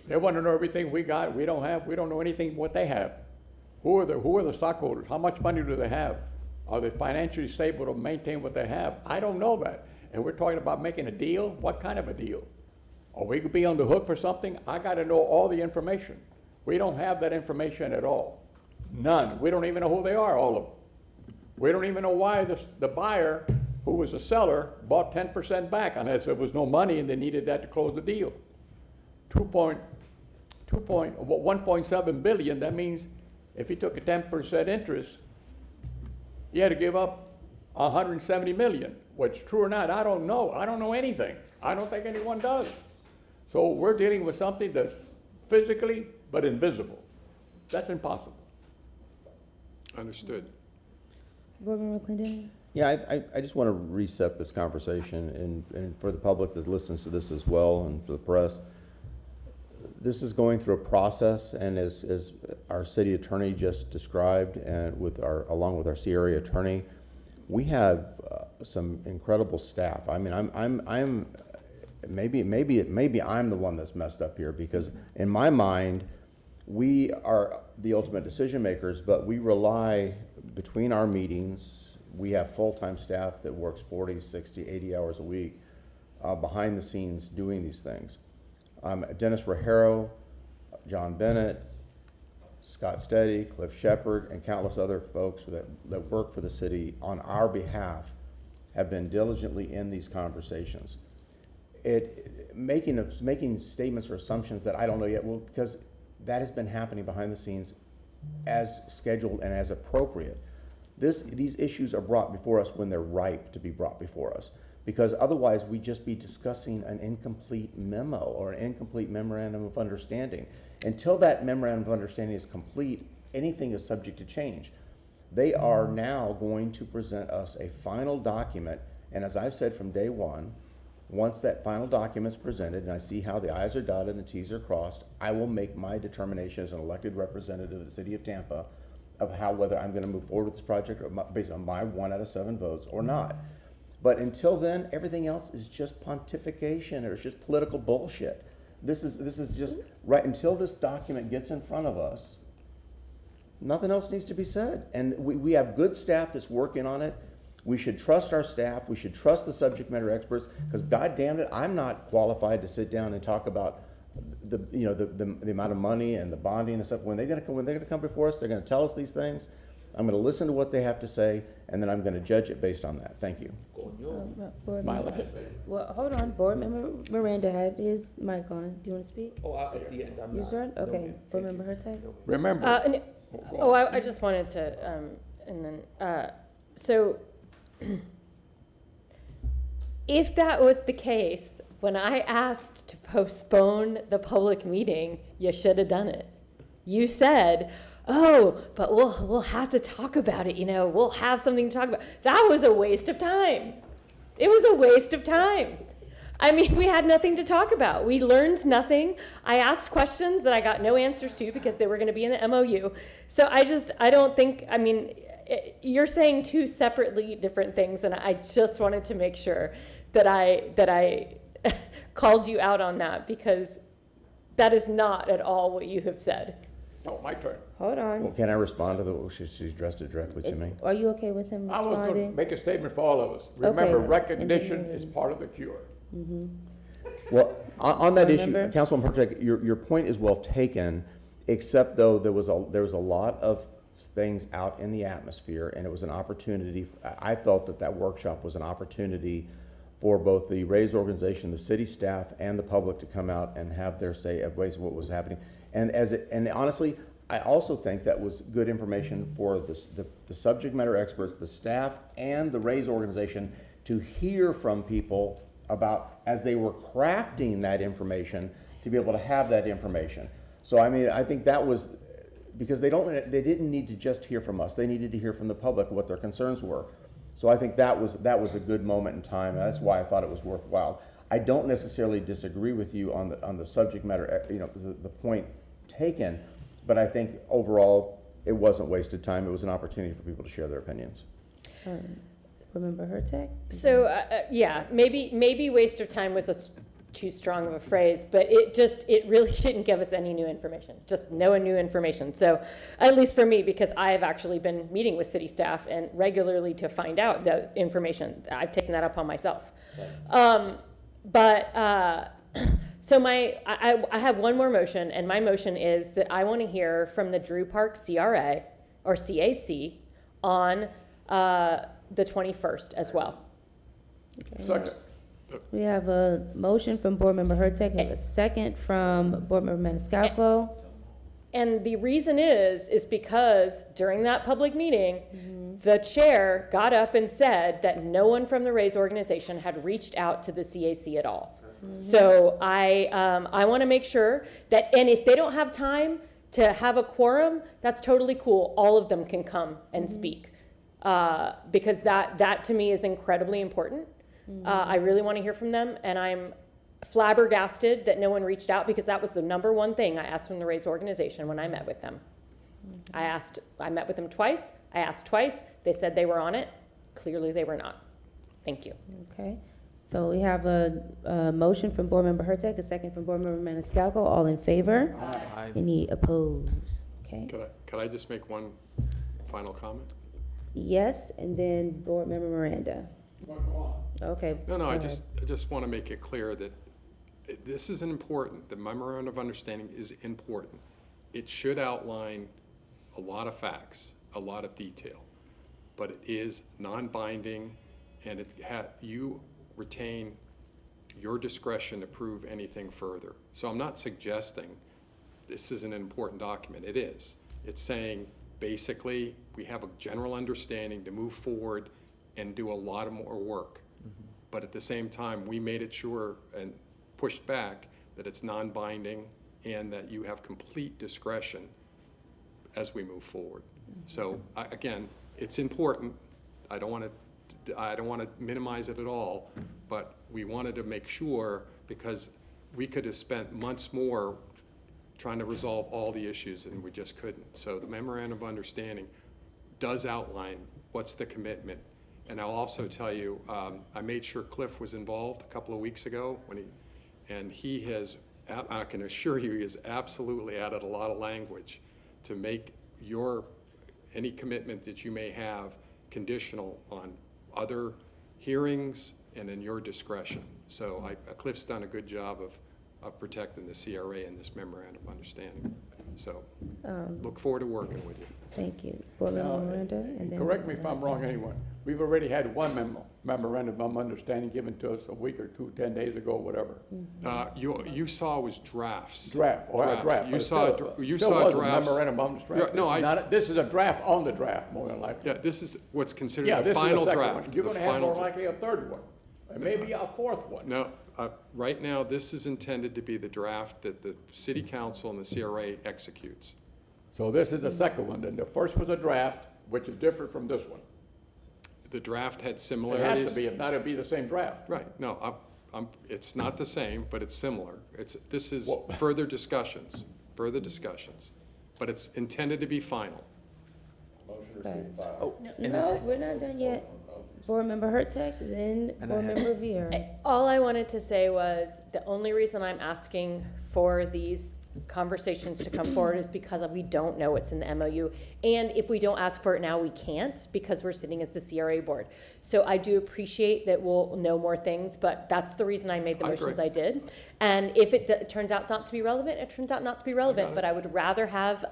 they want to know everything we got, we don't have, we don't know anything what they have. Who are the stockholders? How much money do they have? Are they financially stable to maintain what they have? I don't know that. And we're talking about making a deal. What kind of a deal? Are we could be on the hook for something? I got to know all the information. We don't have that information at all. None. We don't even know who they are, all of them. We don't even know why the buyer, who was a seller, bought 10% back unless there was no money and they needed that to close the deal. 1.7 billion, that means if he took a 10% interest, he had to give up 170 million. What's true or not, I don't know. I don't know anything. I don't think anyone does. So we're dealing with something that's physically but invisible. That's impossible. Understood. Board Member Clendenin? Yeah, I just want to reset this conversation, and for the public that listens to this as well, and for the press. This is going through a process, and as our city attorney just described, and along with our CRA attorney, we have some incredible staff. I'm maybe I'm the one that's messed up here, because in my mind, we are the ultimate decision makers, but we rely between our meetings. We have full-time staff that works 40, 60, 80 hours a week behind the scenes doing these things. Dennis Rajero, John Bennett, Scott Steady, Cliff Shepard, and countless other folks that work for the city on our behalf have been diligently in these conversations. Making statements or assumptions that I don't know yet, well, because that has been happening behind the scenes as scheduled and as appropriate. These issues are brought before us when they're ripe to be brought before us, because otherwise we'd just be discussing an incomplete memo or an incomplete memorandum of understanding. Until that memorandum of understanding is complete, anything is subject to change. They are now going to present us a final document, and as I've said from day one, once that final document's presented and I see how the I's are dotted and the T's are crossed, I will make my determination as an elected representative of the city of Tampa of whether I'm going to move forward with this project based on my 1 out of 7 votes or not. But until then, everything else is just pontification, or it's just political bullshit. This is just right until this document gets in front of us. Nothing else needs to be said, and we have good staff that's working on it. We should trust our staff. We should trust the subject matter experts, because God damn it, I'm not qualified to sit down and talk about the amount of money and the bonding and stuff. When they're going to come before us, they're going to tell us these things. I'm going to listen to what they have to say, and then I'm going to judge it based on that. Thank you. Well, hold on. Board Member Miranda had his mic on. Do you want to speak? Oh, at the end. You sure? Okay. Board Member Hurtak? Remember. I just wanted to, so if that was the case, when I asked to postpone the public meeting, you should have done it. You said, oh, but we'll have to talk about it, we'll have something to talk about. That was a waste of time. It was a waste of time. I mean, we had nothing to talk about. We learned nothing. I asked questions that I got no answers to because they were going to be in the MOU. So I don't think, I mean, you're saying two separately different things, and I just wanted to make sure that I called you out on that, because that is not at all what you have said. Oh, my turn. Hold on. Well, can I respond to the, she's addressed it directly to me? Are you okay with him I was going to responding? make a statement for all of us. Remember, Okay. recognition is part of the cure. Well, on that issue, Remember? Councilman Pertek, your point is well taken, except though there was a lot of things out in the atmosphere, and it was an opportunity. I felt that workshop was an opportunity for both the Raise organization, the city staff, and the public to come out and have their say of ways of what was happening. And honestly, I also think that was good information for the subject matter experts, the staff, and the Raise organization to hear from people about, as they were crafting that information, to be able to have that information. So I mean, I think that was, because they didn't need to just hear from us, they needed to hear from the public what their concerns were. So I think that was a good moment in time, and that's why I thought it was worthwhile. I don't necessarily disagree with you on the subject matter, the point taken, but I think overall it wasn't wasted time. It was an opportunity for people to share their opinions. Remember her tech? So, yeah, maybe waste of time was too strong of a phrase, but it really didn't give us any new information, just no new information. So, at least for me, because I have actually been meeting with city staff and regularly to find out the information. I've taken that upon myself. So I have one more motion, and my motion is that I want to hear from the Drew Park CRA or CAC on the 21st as well. Second. We have a motion from Board Member Hurtek, we have a second from Board Member Maniscalco. And the reason is because during that public meeting, the chair got up and said that no one from the Raise organization had reached out to the CAC at all. So I want to make sure that, and if they don't have time to have a quorum, that's totally cool. All of them can come and speak, because that to me is incredibly important. I really want to hear from them, and I'm flabbergasted that no one reached out, because that was the number one thing I asked from the Raise organization when I met with them. I met with them twice. I asked twice. They said they were on it. Clearly they were not. Thank you. Okay, so we have a motion from Board Member Hurtek, a second from Board Member Maniscalco. All in favor? Aye. Any opposed? Okay. Could I just make one final comment? Yes, and then Board Member Miranda. Okay. No, go I ahead. just want to make it clear that this is important. The memorandum of understanding is important. It should outline a lot of facts, a lot of detail, but it is non-binding, and you retain your discretion to prove anything further. So I'm not suggesting this isn't an important document. It is. It's saying basically we have a general understanding to move forward and do a lot of more work. But at the same time, we made it sure and pushed back that it's non-binding and that you have complete discretion as we move forward. So again, it's important. I don't want to minimize it at all, but we wanted to make sure, because we could have spent months more trying to resolve all the issues, and we just couldn't. So the memorandum of understanding does outline what's the commitment. And I'll also tell you, I made sure Cliff was involved a couple of weeks ago and he has, I can assure you, he has absolutely added a lot of language to make any commitment that you may have conditional on other hearings and in your discretion. So Cliff's done a good job of protecting the CRA in this memorandum of understanding. So look forward to working with you. Thank you. Board Member Miranda, and then. Correct me if I'm wrong, anyone. We've already had one memorandum of understanding given to us a week or two, 10 days ago, whatever. You saw was drafts. Draft. You saw drafts. Memorandum of understanding. This is a draft on the draft, more than likely. Yeah, this is what's considered the final draft. You're going to have more likely a third one, and maybe a fourth one. No, right now, this is intended to be the draft that the city council and the CRA executes. So this is the second one, then. The first was a draft, which is different from this one. The draft had It similarities. has to be, if not, it'd be the same draft. Right, no, It's not the same, but it's similar. This is further discussions, but it's intended to be final. Okay. No, we're not done yet. Board Member Hurtek, then Board Member Viera. All I wanted to say was, the only reason I'm asking for these conversations to come forward is because we don't know what's in the MOU. And if we don't ask for it now, we can't, because we're sitting as the CRA board. So I do appreciate that we'll know more things, but that's the reason I made the motions I did. And if it turns out not to be relevant, it turns out not to be relevant. But I would rather have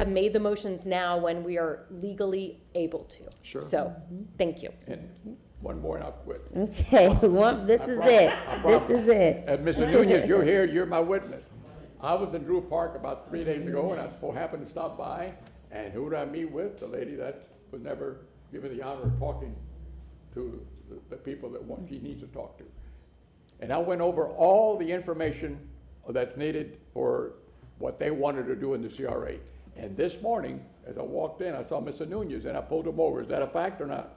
made the motions now when we are legally able to. Sure. So, thank you. And one more and I'll quit. Okay, this is it. This is it. And Mr. Nunez, you're here, you're my witness. I was in Drew Park about 3 days ago, and I so happened to stop by, and who did I meet with? The lady that was never given the honor of talking to the people that she needs to talk to. And I went over all the information that's needed for what they wanted to do in the CRA. And this morning, as I walked in, I saw Mr. Nunez, and I pulled him over. Is that a fact or not?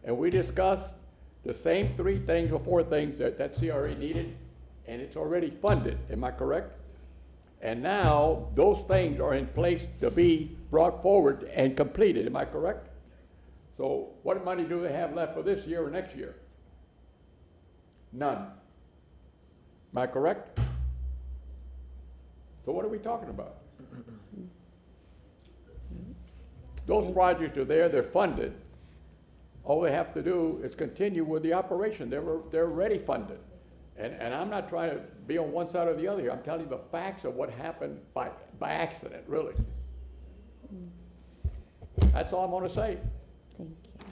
And we discussed the same 3 things or 4 things that CRA needed, and it's already funded. Am I correct? And now those things are in place to be brought forward and completed. Am I correct? So what money do they have left for this year or next year? None. Am I correct? So what are we talking about? Those projects are there, they're funded. All they have to do is continue with the operation. They're already funded. And I'm not trying to be on one side or the other here. I'm telling you the facts of what happened by accident, really. That's all I'm going to say. Thank you.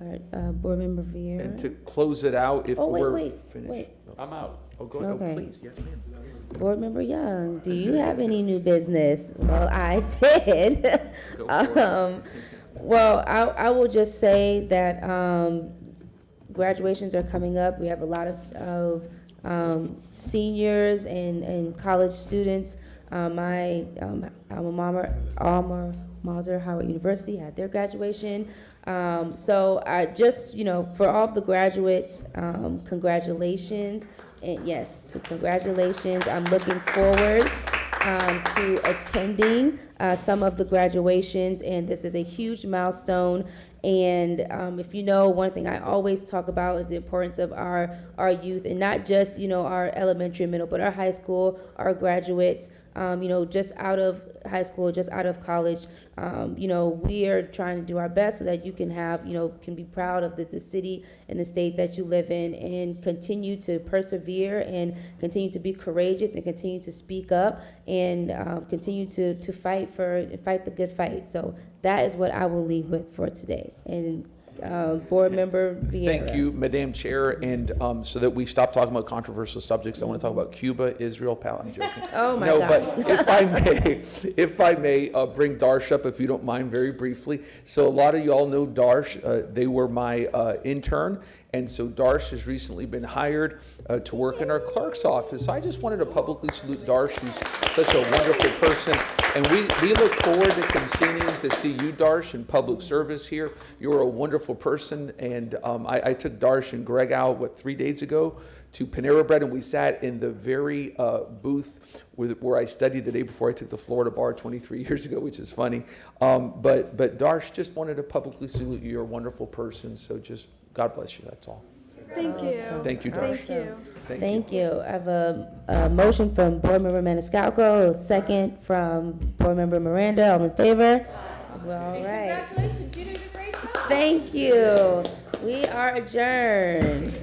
All right, Board Member Viera. And to close it out, if we're finished. Wait. I'm out. Oh, go ahead. Okay. Oh, please. Yes, ma'am. Board Member Young, do you have any new business? Well, I did. Go for it. Well, I will just say that graduations are coming up. We have a lot of seniors and college students. My alma mater, Howard University, had their graduation. So I just, for all of the graduates, congratulations. And yes, so congratulations. I'm looking forward to attending some of the graduations, and this is a huge milestone. And if you know, one thing I always talk about is the importance of our youth, and not just, our elementary and middle, but our high school, our graduates, just out of high school, just out of college. We are trying to do our best so that you can have, can be proud of the city and the state that you live in, and continue to persevere and continue to be courageous and continue to speak up and continue to fight the good fight. So that is what I will leave with for today. And Board Member Viera. Thank you, Madam Chair, and so that we stop talking about controversial subjects, I want to talk about Cuba, Israel, I'm joking. Oh my No, God. but if I may bring Darsh up, if you don't mind, very briefly. So a lot of y'all know Darsh. They were my intern, and so Darsh has recently been hired to work in our clerk's office. So I just wanted to publicly salute Darsh, who's such a wonderful person. And we look forward to continuing to see you, Darsh, in public service here. You're a wonderful person. And I took Darsh and Greg out, 3 days ago, to Panera Bread, and we sat in the very booth where I studied the day before I took the Florida bar 23 years ago, which is funny. But Darsh, just wanted to publicly salute you. You're a wonderful person. So just God bless you. That's all. Thank you. Thank you, Darsh. Thank you. Thank you. I have a motion from Board Member Maniscalco, a second from Board Member Miranda. All in favor? Well, all right. Congratulations, you did a great job. Thank you. We are adjourned.